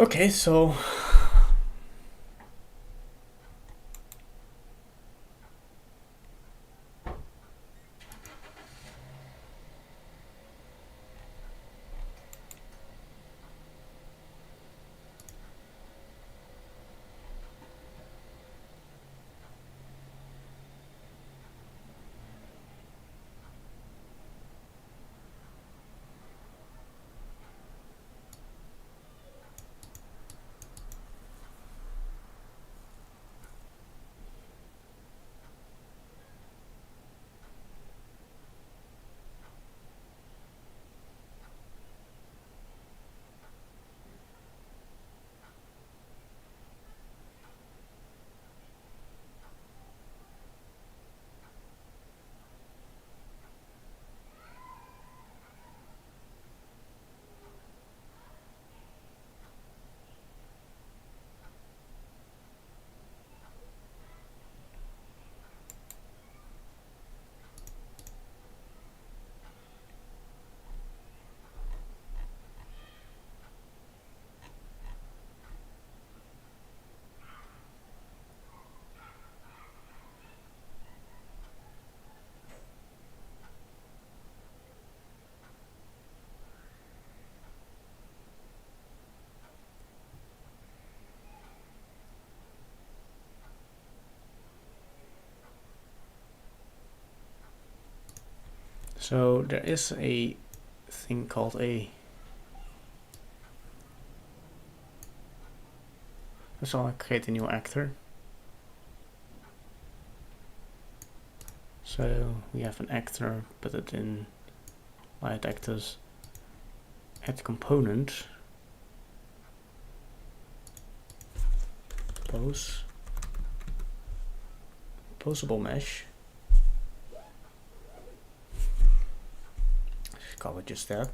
Okay, so So there is a thing called a, so I'll create a new actor. So we have an actor, put it in light actors, add component, pose, posable mesh, call it just that.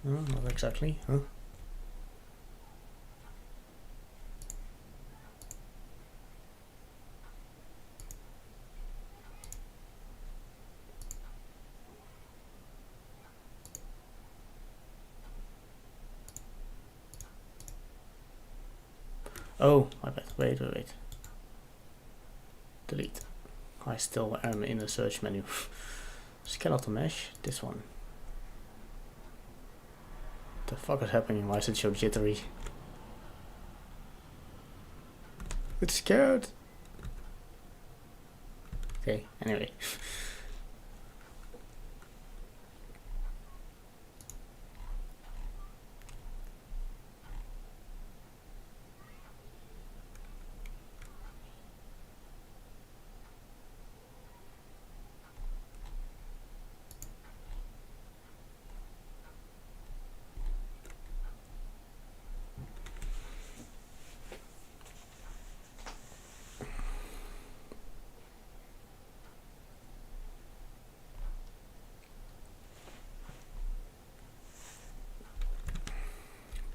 No, not exactly, huh? Oh, my bad. Wait. Delete. I still am in the search menu. Skeletal mesh, this one. The fuck is happening? Why is it so jittery? It's scared. Okay, anyway.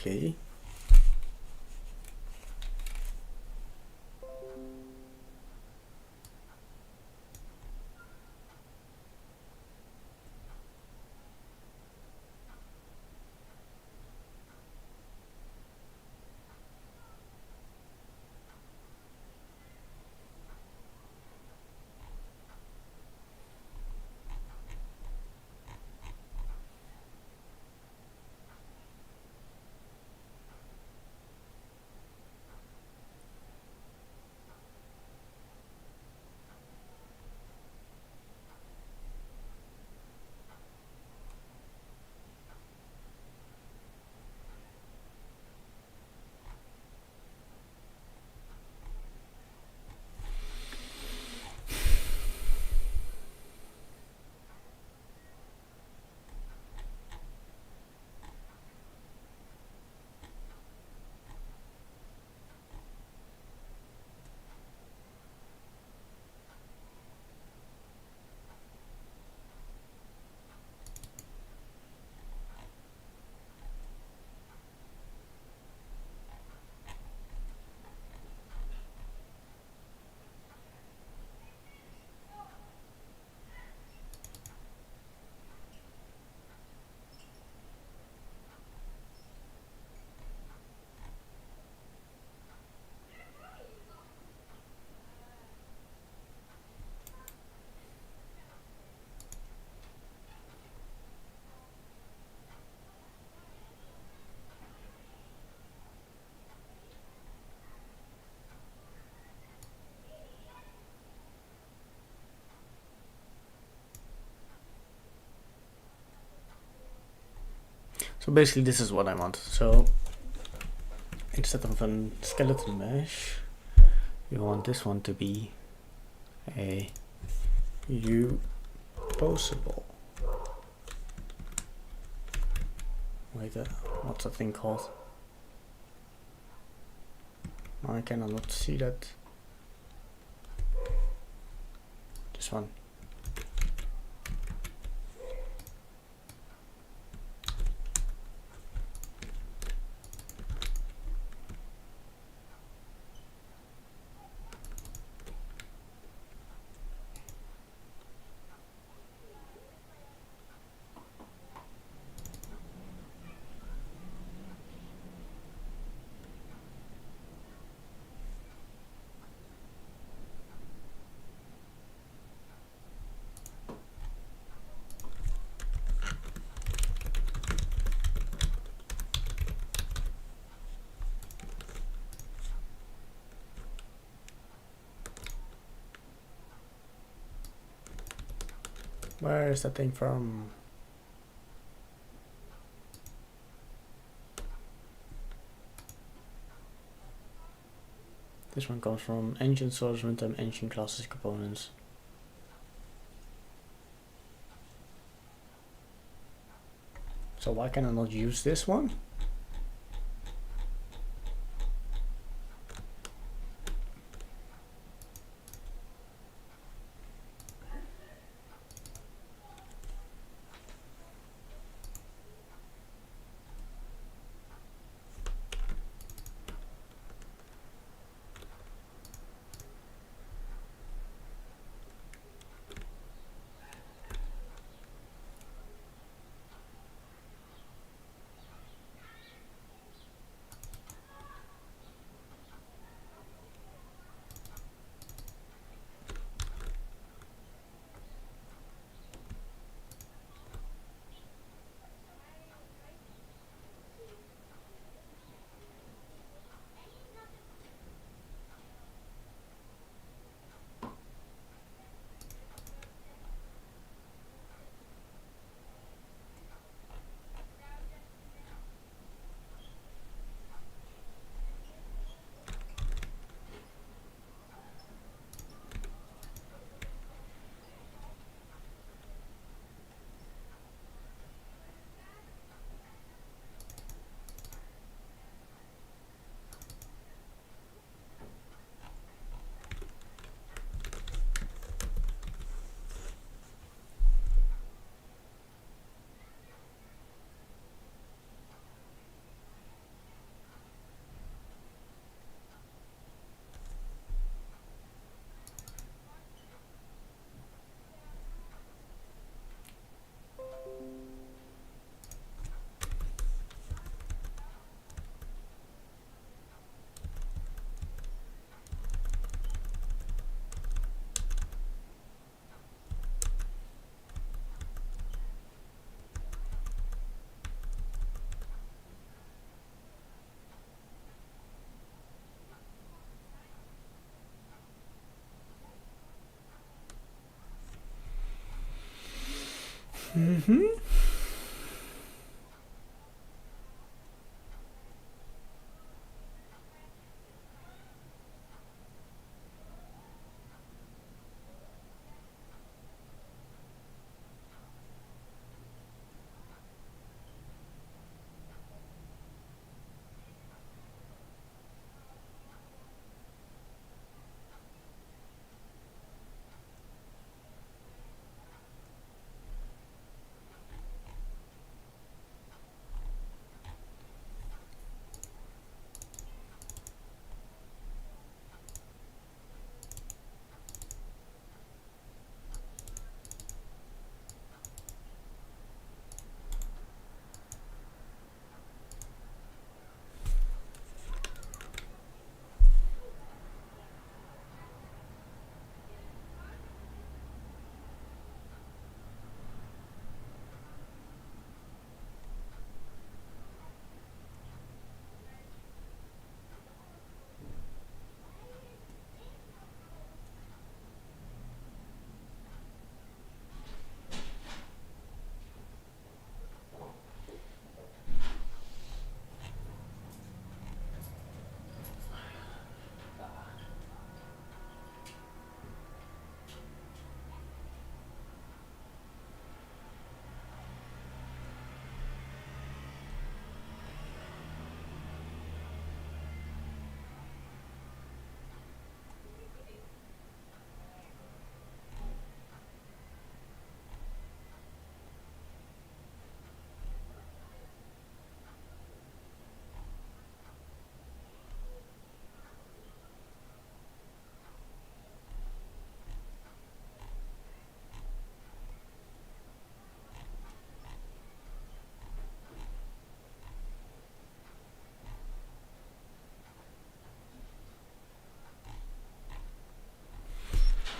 Okay. So basically this is what I want. So instead of a skeleton mesh, we want this one to be a U-posable. Wait, what's that thing called? I cannot see that. This one. Where is that thing from? This one comes from ancient source runtime, ancient classes components. So why can I not use this one?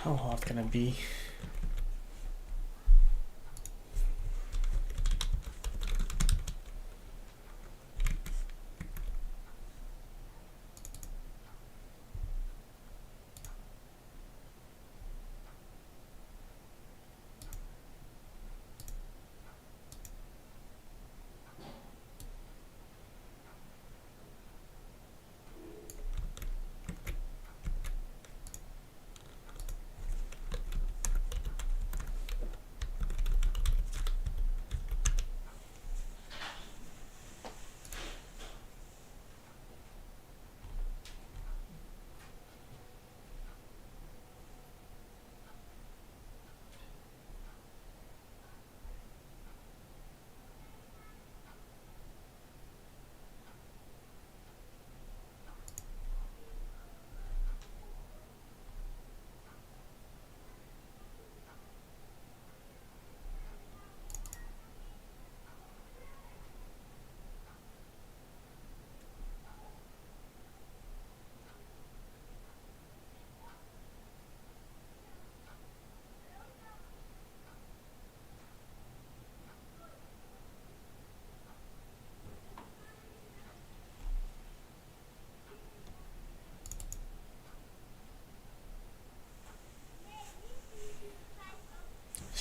How hard can it be?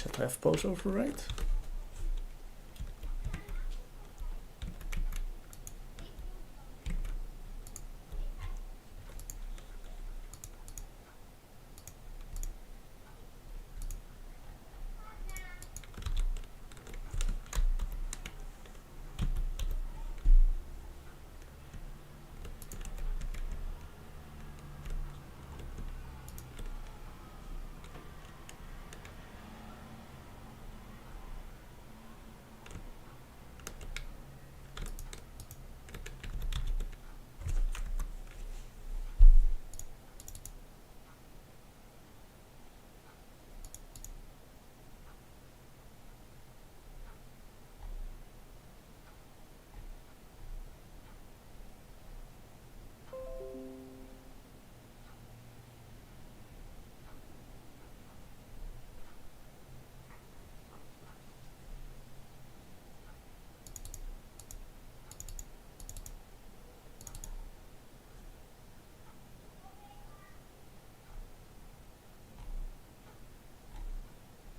Set have pose override.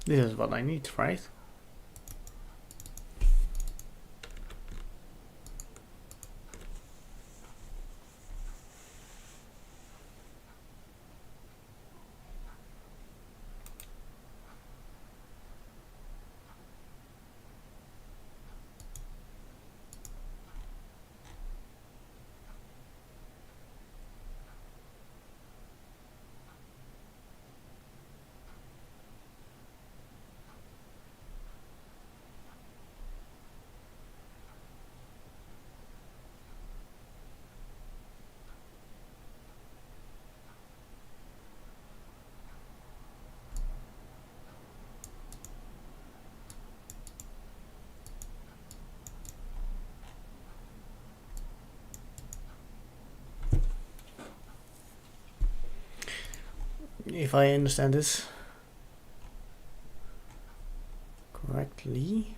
This is what I need, right? If I understand this correctly,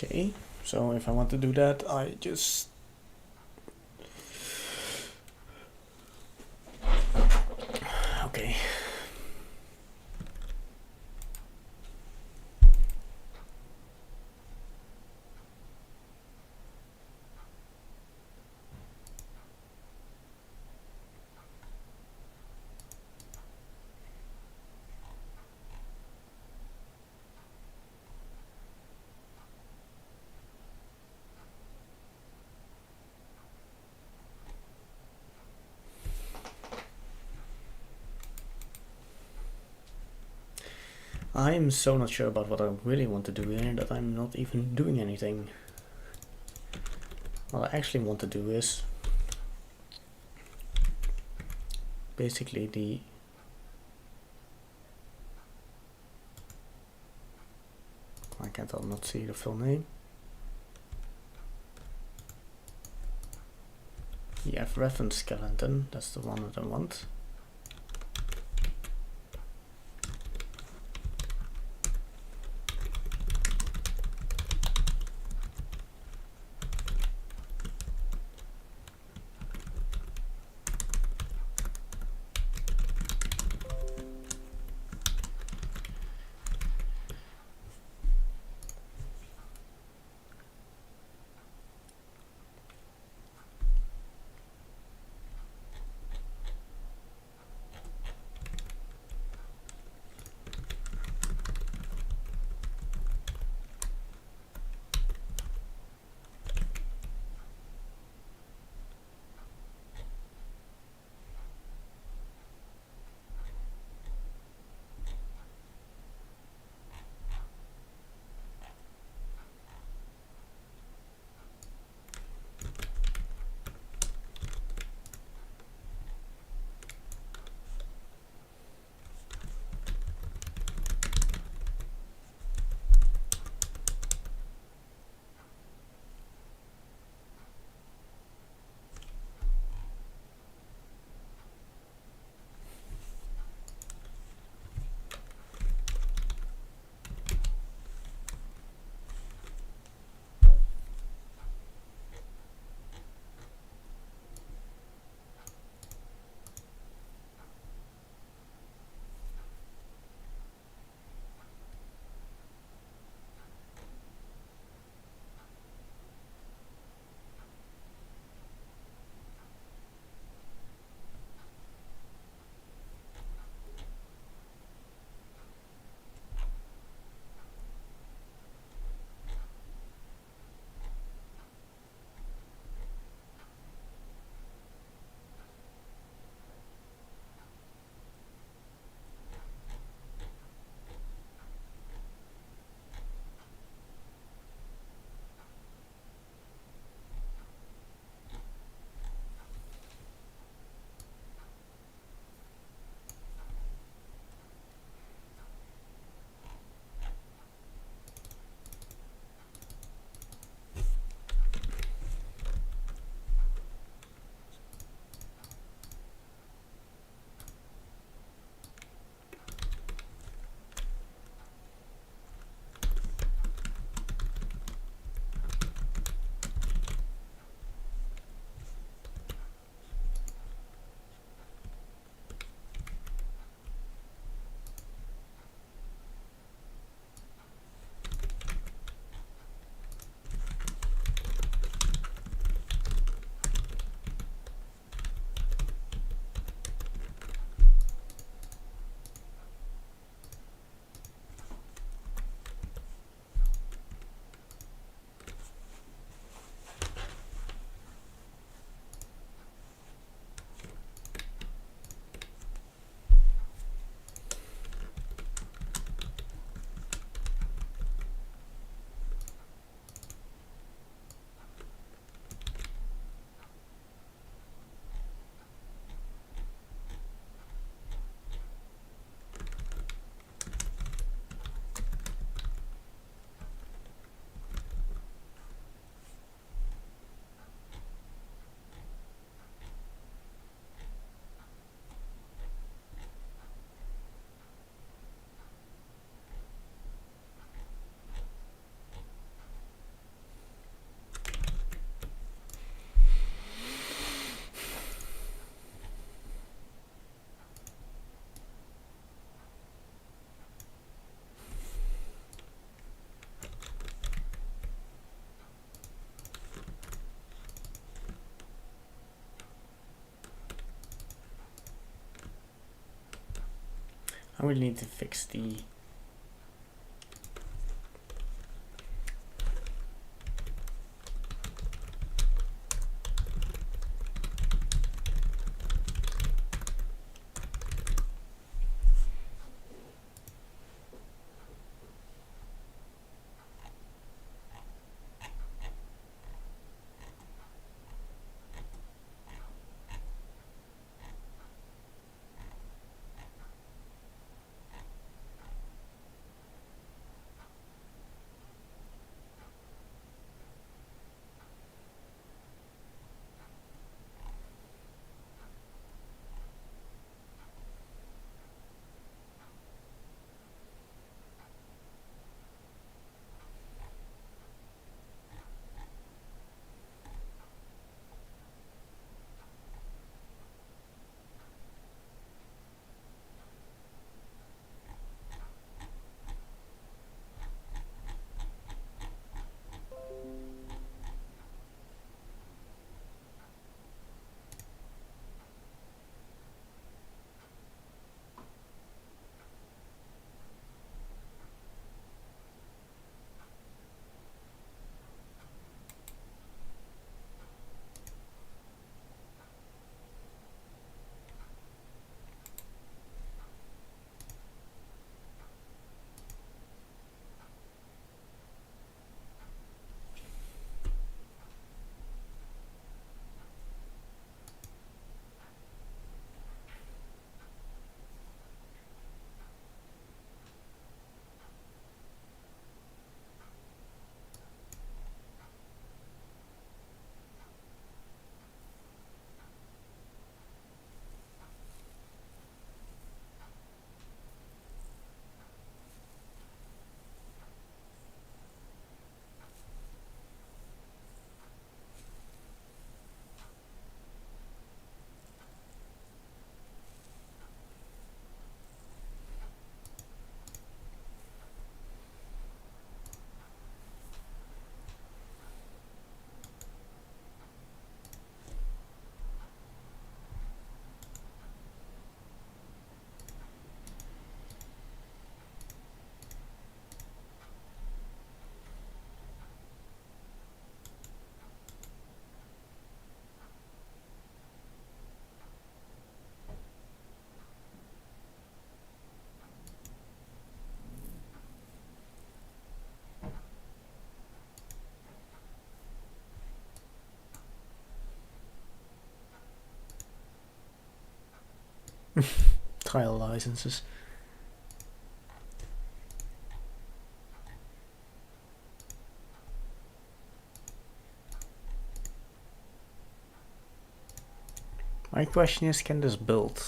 okay. So if I want to do that, I just okay. I am so not sure about what I really want to do here that I'm not even doing anything. What I actually want to do is basically the why can't I not see the full name? The F reference skeleton, that's the one that I want. I really need to fix the Trial licenses. My question is, can this build?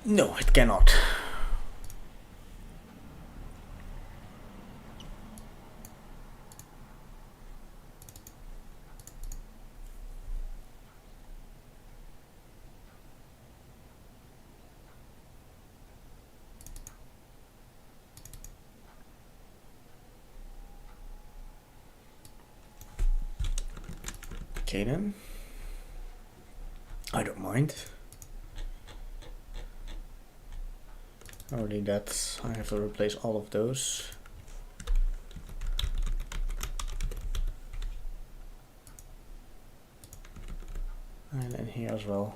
No, it cannot. Okay then. I don't mind. Already that I have to replace all of those. And then here as well.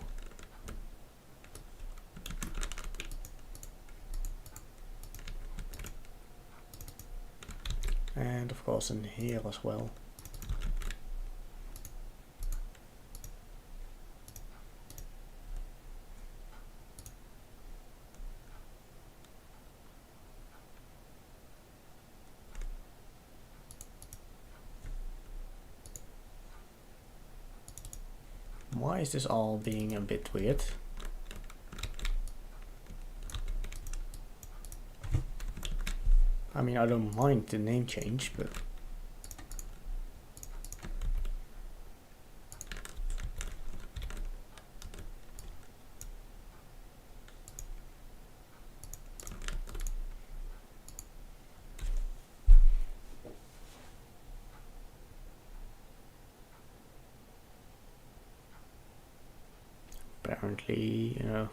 And of course in here as well. Why is this all being a bit weird? I mean, I don't mind the name change, but apparently, you know.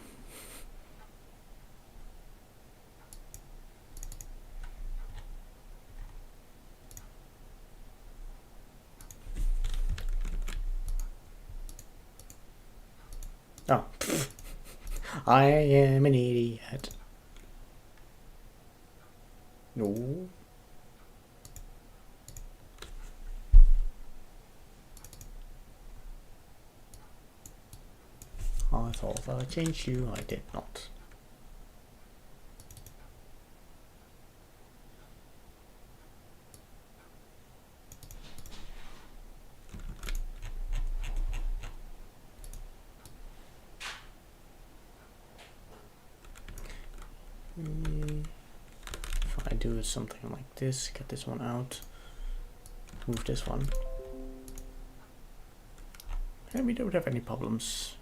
Oh, I am an idiot. No. I thought I changed you, I did not. If I do something like this, get this one out, move this one, and we don't have any problems.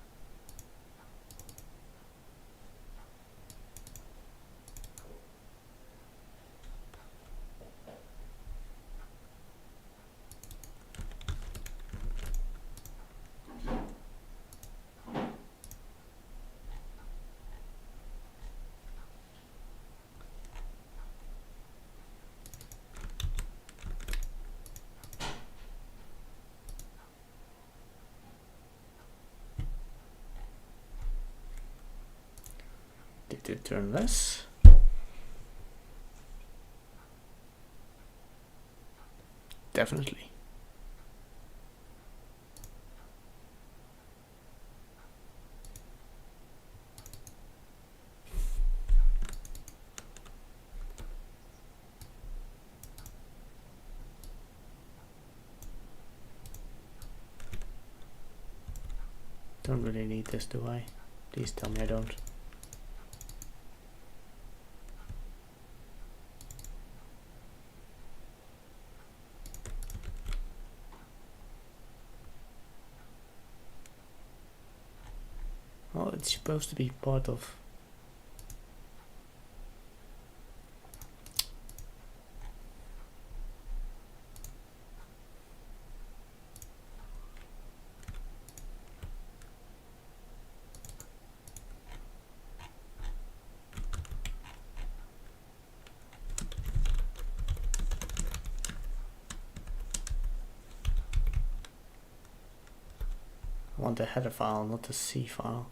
Did it turn less? Definitely. Don't really need this, do I? Please tell me I don't. Well, it's supposed to be part of... want the header file, not the C file.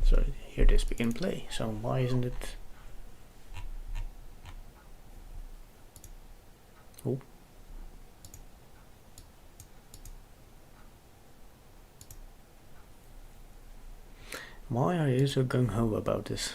So here it is, begin play. So why isn't it? Oh. Why are you so gung-ho about this?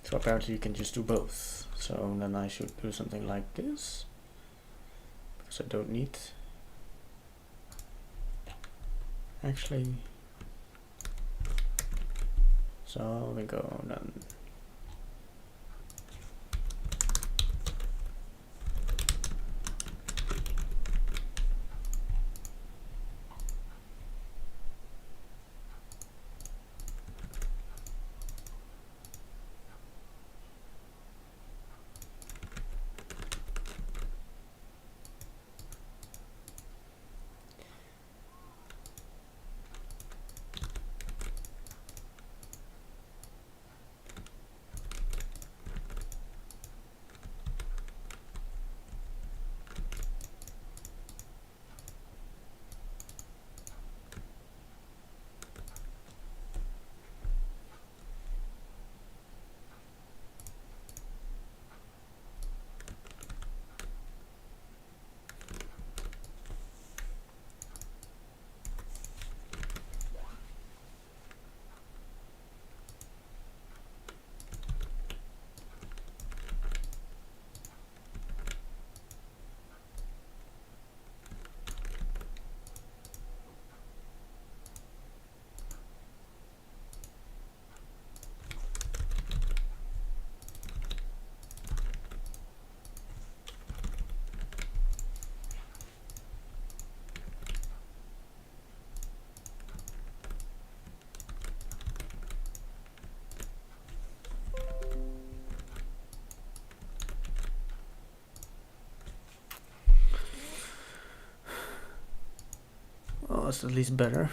So apparently you can just do both. So then I should do something like this, because I don't need, actually, so we go then. Oh, it's at least better.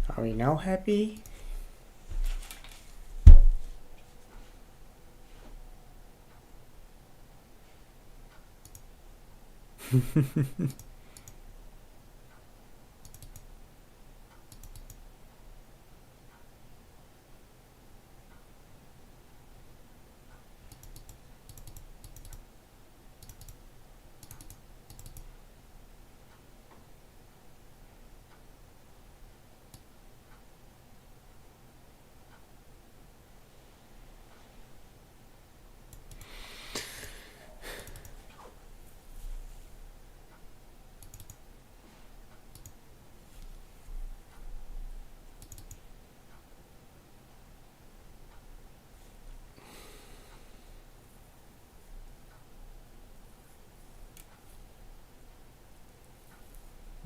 Are we now happy?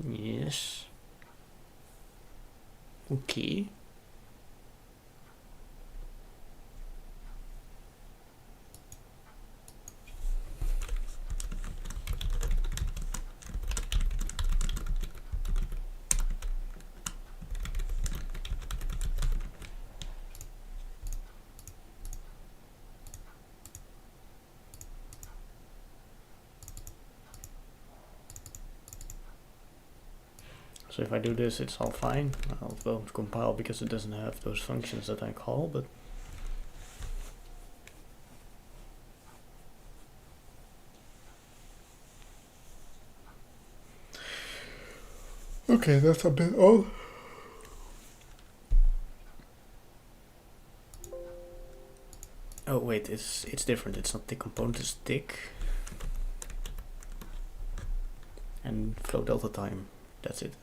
Yes. Okay. So if I do this, it's all fine. I'll won't compile because it doesn't have those functions that I call, but okay, that's a bit odd. Oh wait, it's different. It's not tick component, it's tick and flow delta time. That's it.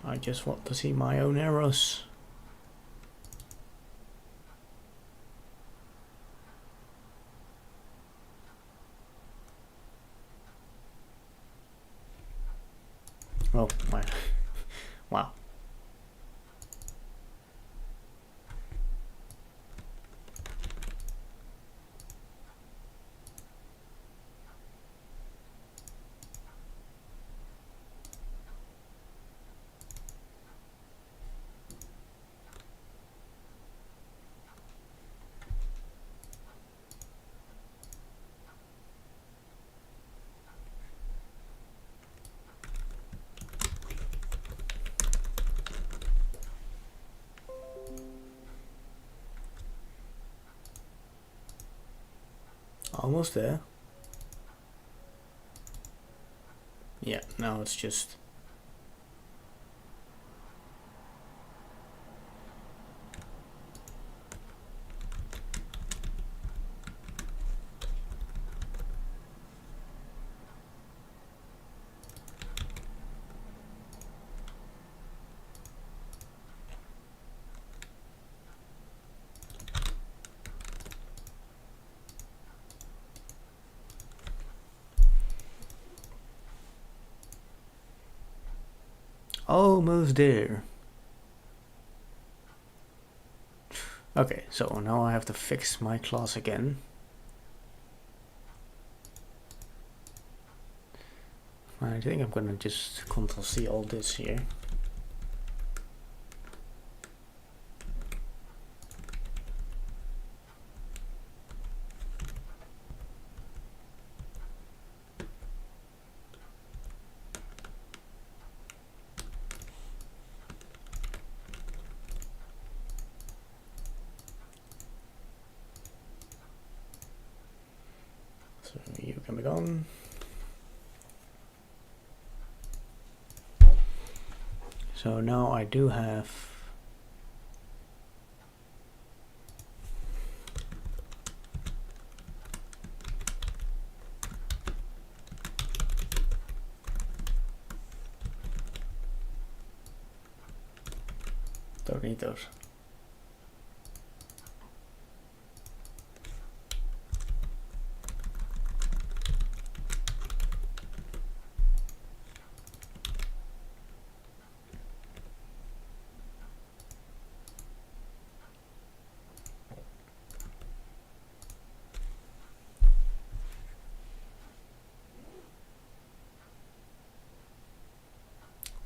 I just want to see my own errors. Oh my. Wow. Almost there. Yeah, now it's just almost there. Okay, so now I have to fix my class again. I think I'm gonna just Ctrl C all this here. So you can be gone. So now I do have Don't need those.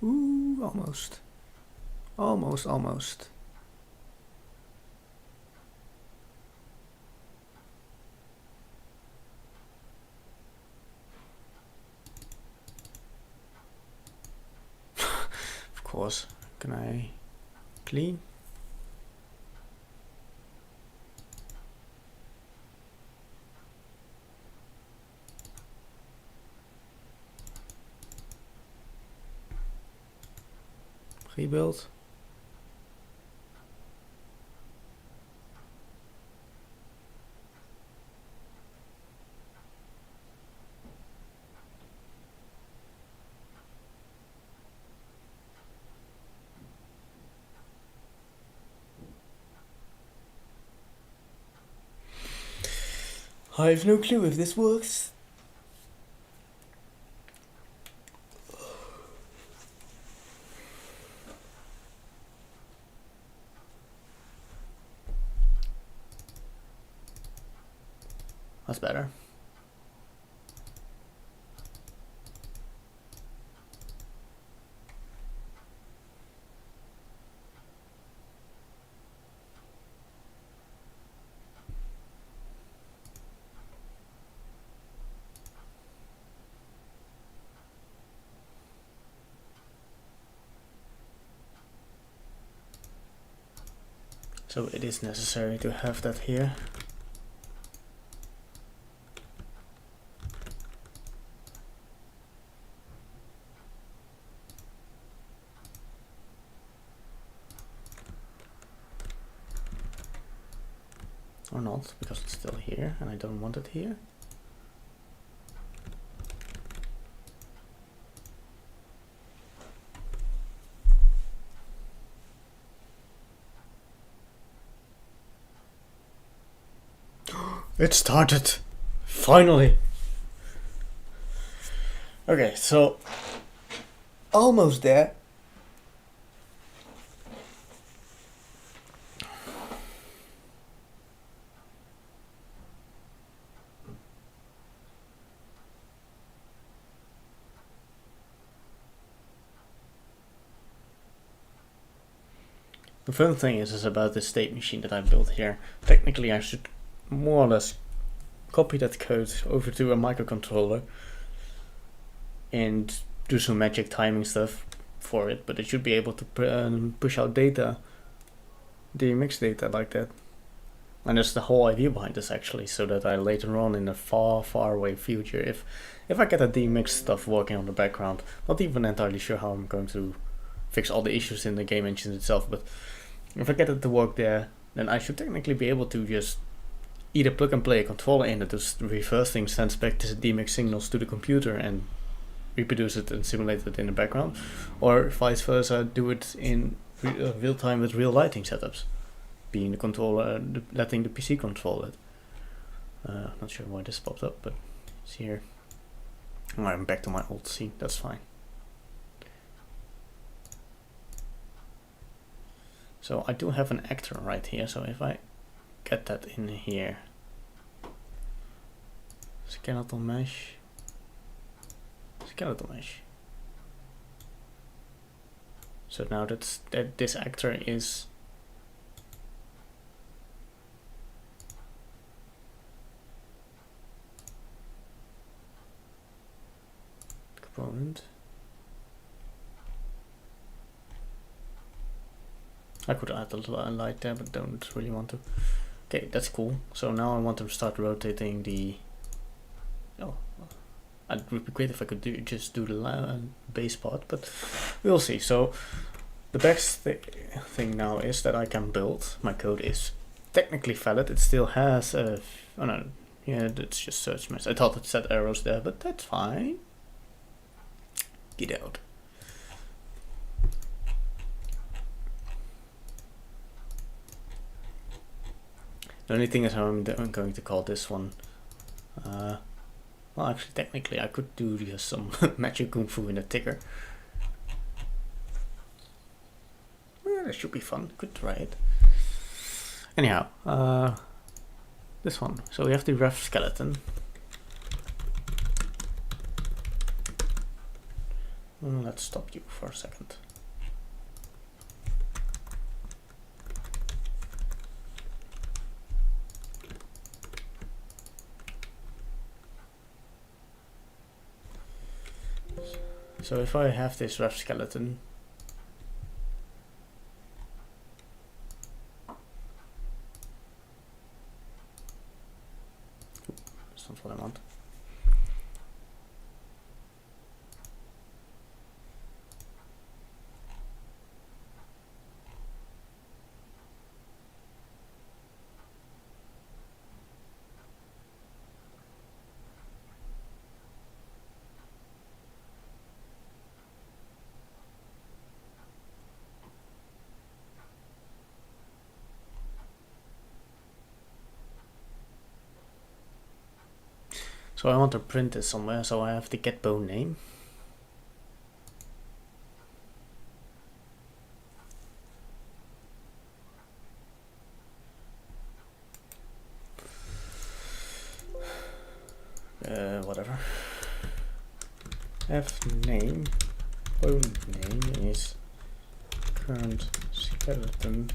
Ooh, almost. Almost. Of course. Can I clean? Rebuild. I have no clue if this works. That's better. So it is necessary to have that here. Or not, because it's still here and I don't want it here. It started! Finally! Okay, so almost there. The fun thing is about this state machine that I built here. Technically I should more or less copy that code over to a microcontroller and do some magic timing stuff for it, but it should be able to push out data, DMX data like that. And that's the whole idea behind this actually, so that I later on in a far away future, if I get a DMX stuff working on the background, not even entirely sure how I'm going to fix all the issues in the game engine itself, but if I get it to work there, then I should technically be able to just either plug and play a controller in that is reversing, sends back the DMX signals to the computer and reproduce it and simulate it in the background, or vice versa, do it in real time with real lighting setups, being the controller, letting the PC control it. Not sure why this popped up, but it's here. I'm back to my old scene, that's fine. So I do have an actor right here, so if I get that in here, skeletal mesh, so now that this actor is component. I could add a light there, but don't really want to. Okay, that's cool. So now I want to start rotating the. Oh, it would be great if I could just do the base part, but we'll see. So the best thing now is that I can build. My code is technically valid. It still has a. Oh no, yeah, it's just search mess. I thought it said arrows there, but that's fine. Get out. The only thing is how I'm going to call this one. Well, actually, technically, I could do just some magic kung fu in the ticker. Well, that should be fun. Could try it. Anyhow, this one. So we have the rough skeleton. Let's stop you for a second. So if I have this rough skeleton, that's not what I want. So I want to print this somewhere, so I have the get bone name. Whatever. F name, bone name is current skeleton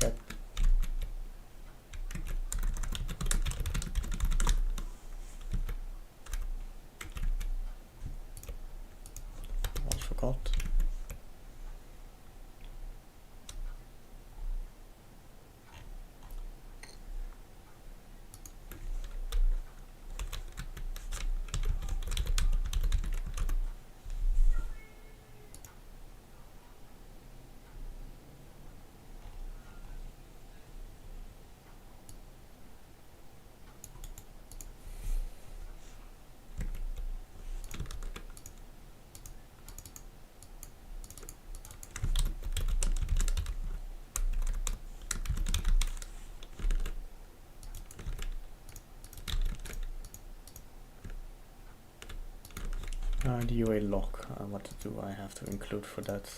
get. Almost forgot. The UA log, what do I have to include for that?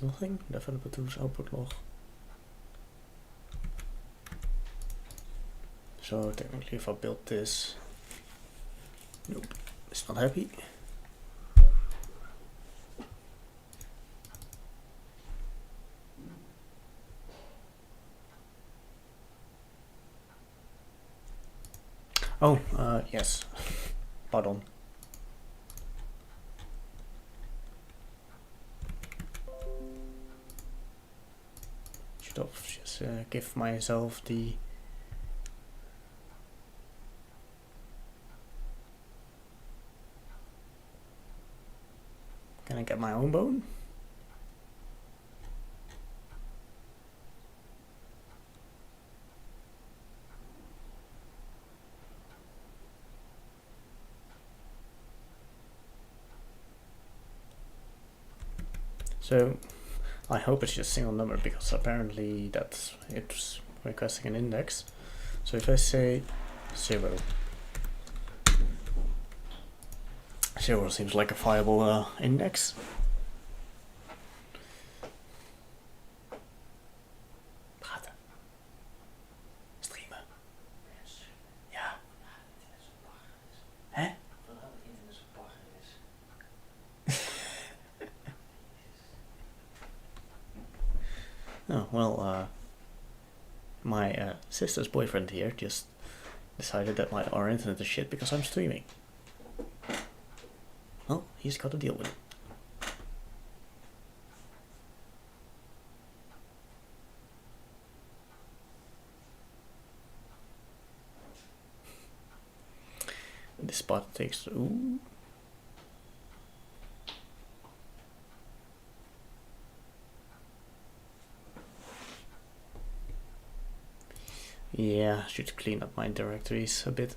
Nothing? Developer tools output log. So technically if I build this, nope, it's not happy. Oh, yes, pardon. Should have just give myself the Can I get my own bone? So I hope it's just single number, because apparently that's it's requesting an index. So if I say 0, 0 seems like a viable index. Praten. Streamen. Ja. Hè? Oh, well, my sister's boyfriend here just decided that our internet is shit because I'm streaming. Well, he's got to deal with it. This spot takes... Ooh. Yeah, I should clean up my directories a bit.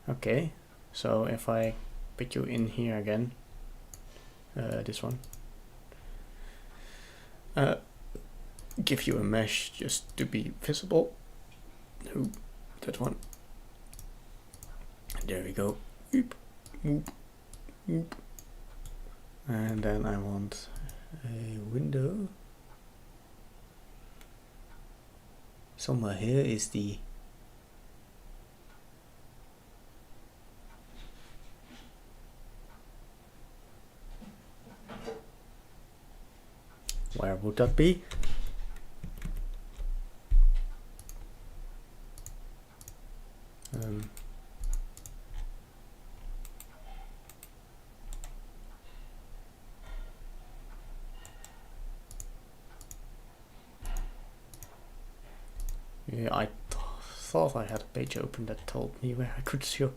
Okay, so if I put you in here again, this one, give you a mesh just to be visible. No, that one. There we go. Whoop, whoop, whoop. And then I want a window. Somewhere here is the where would that be? Yeah, I thought I had a page open that told me where I could show.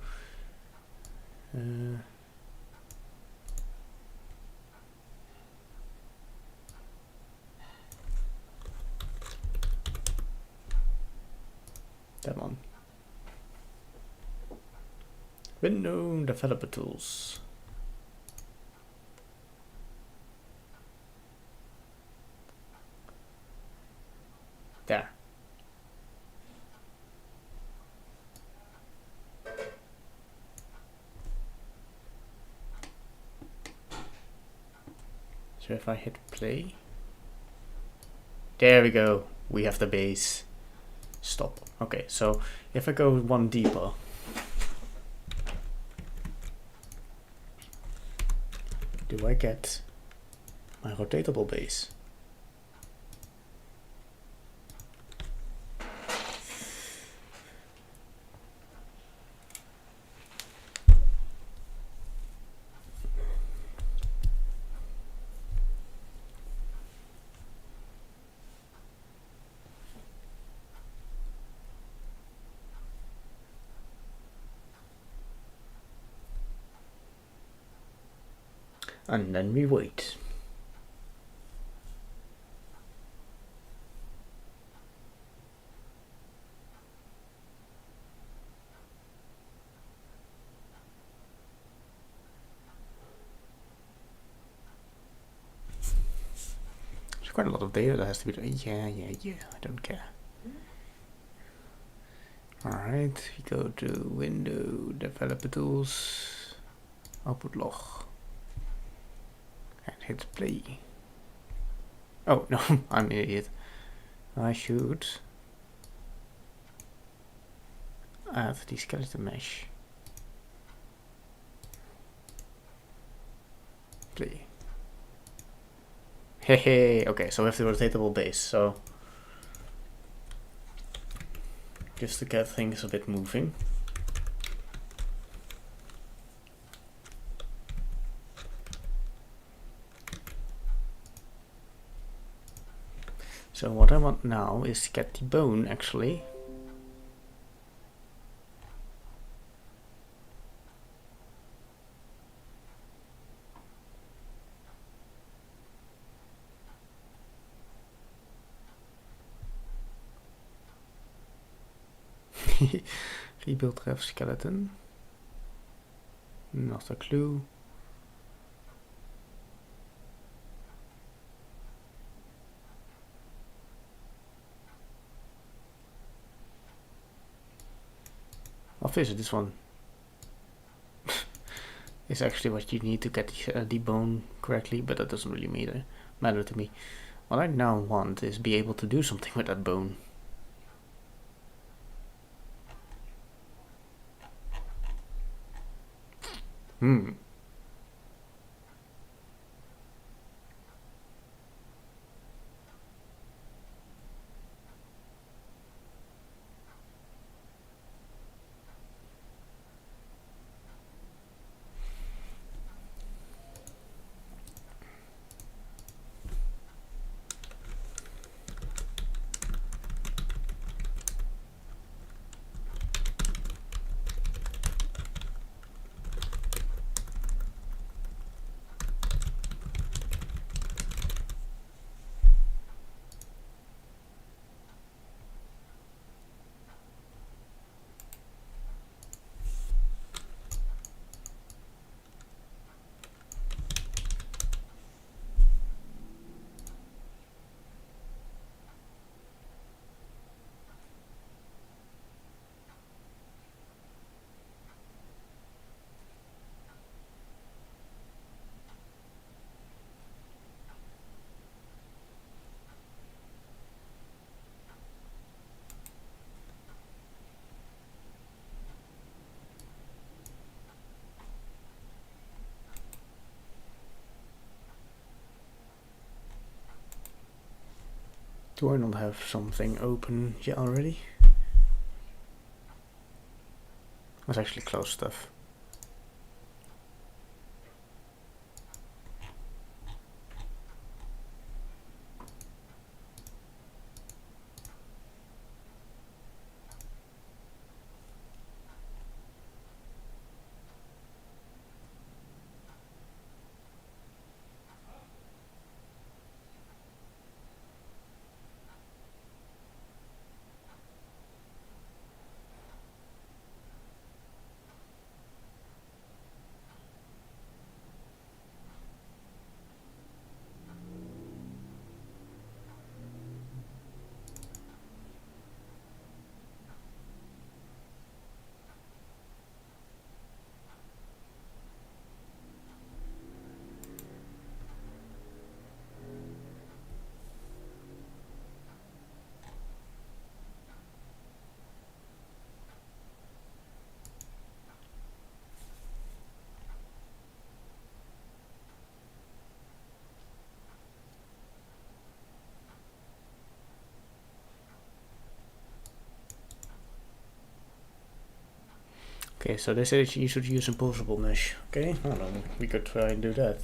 That one. Window developer tools. There. So if I hit play, there we go. We have the base. Stop. Okay, so if I go one deeper, do I get my rotatable base? And then we wait. There's quite a lot of data that has to be done. Yeah, I don't care. Alright, we go to window, developer tools, output log, and hit play. Oh no, I'm an idiot. I should add the skeleton mesh. Play. Hey, okay, so we have the rotatable base, so just to get things a bit moving. So what I want now is to get the bone actually. Rebuild ref skeleton. Not a clue. I'll visit this one. Is actually what you need to get the bone correctly, but that doesn't really matter to me. What I now want is be able to do something with that bone. Do I not have something open yet already? Let's actually close stuff. Okay, so they say that you should use impossible mesh. Okay, I don't know, we could try and do that.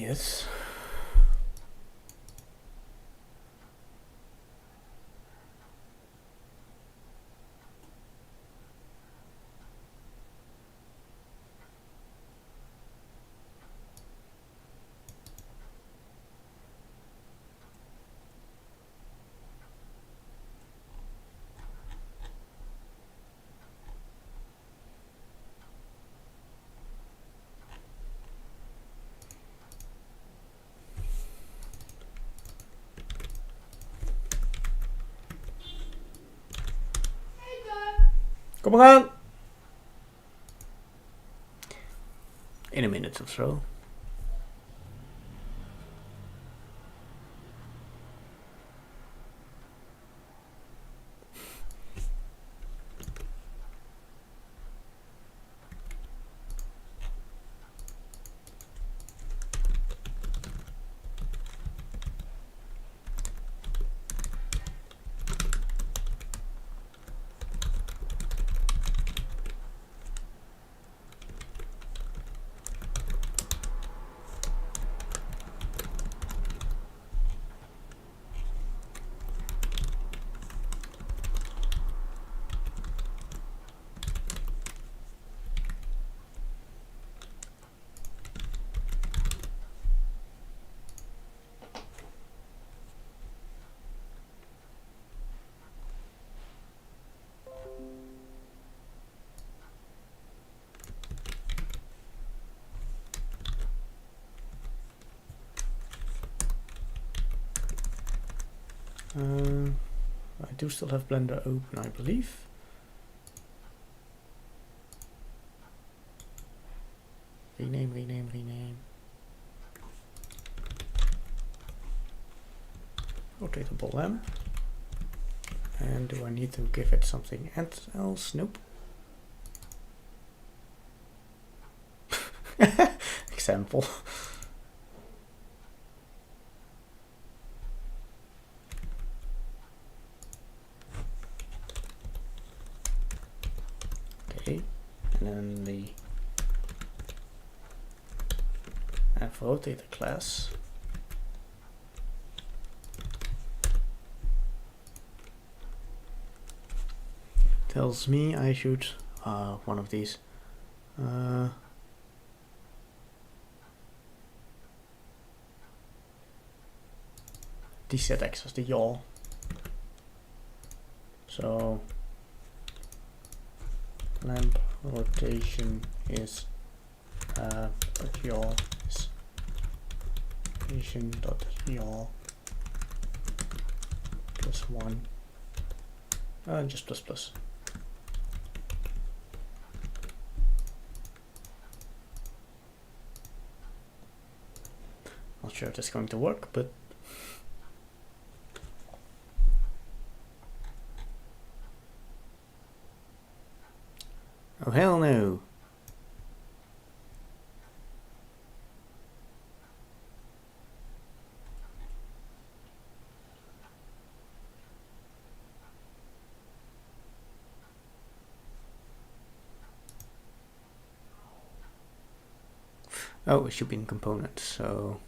Yes. Come on! In a minute or so. I do still have Blender open, I believe. Rename, rename, rename. Rotatable lamp. And do I need to give it something else? Nope. Example. Okay, and then the rotator class. Tells me I should one of these. Set X as the yaw. So lamp rotation is yaw is rotation dot yaw +1 just plus. Not sure if that's going to work, but oh hell no. Oh, it should be in components, so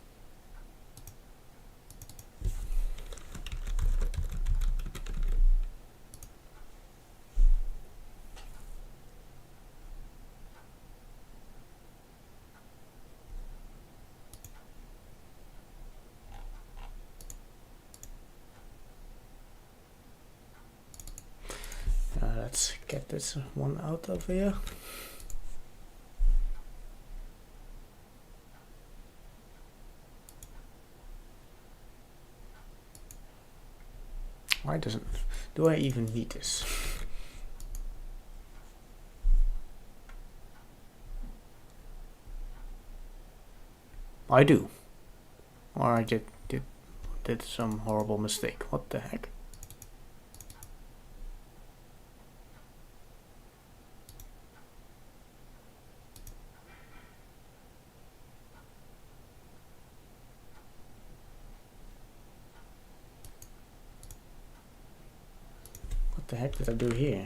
let's get this one out of here. Why do I even need this? I do. Or I did some horrible mistake. What the heck? What the heck did I do here?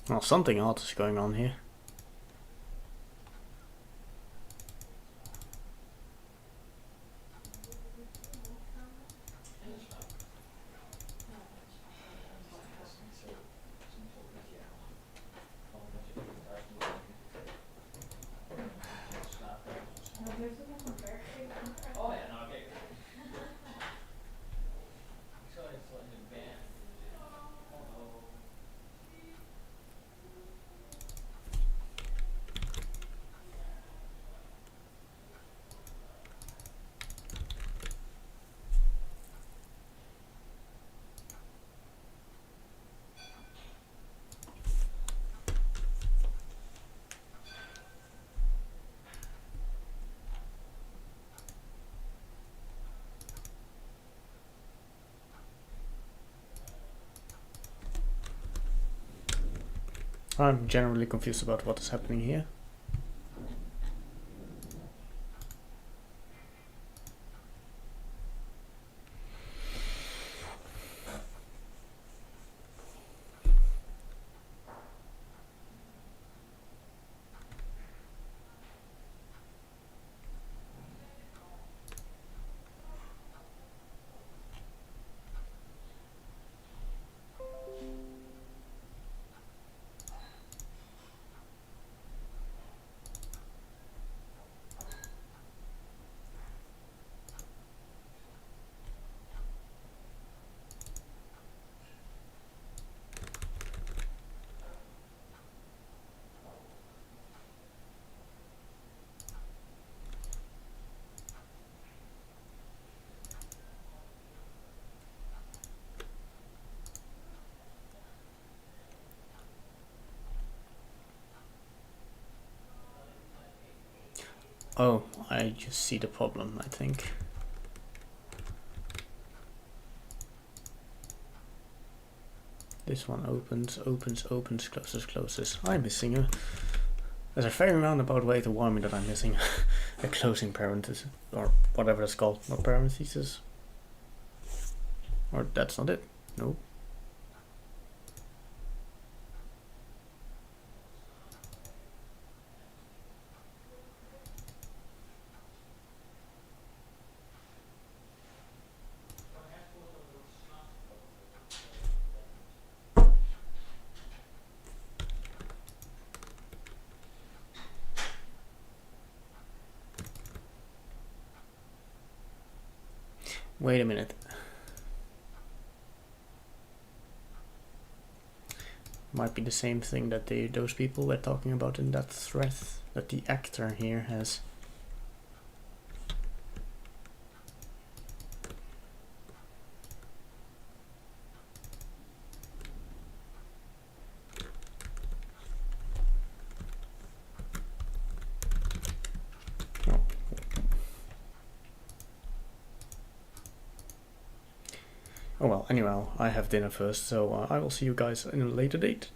Well, something odd is going on here. I'm generally confused about what is happening here. Oh, I just see the problem, I think. This one opens, opens, opens, closes, closes. I'm missing a... There's a very roundabout way to warn me that I'm missing a closing parenthesis, or whatever it's called, not parenthesis. Or that's not it. No. Wait a minute. Might be the same thing that those people were talking about in that thread that the actor here has. Oh well, anyway, I have dinner first, so I will see you guys in a later date.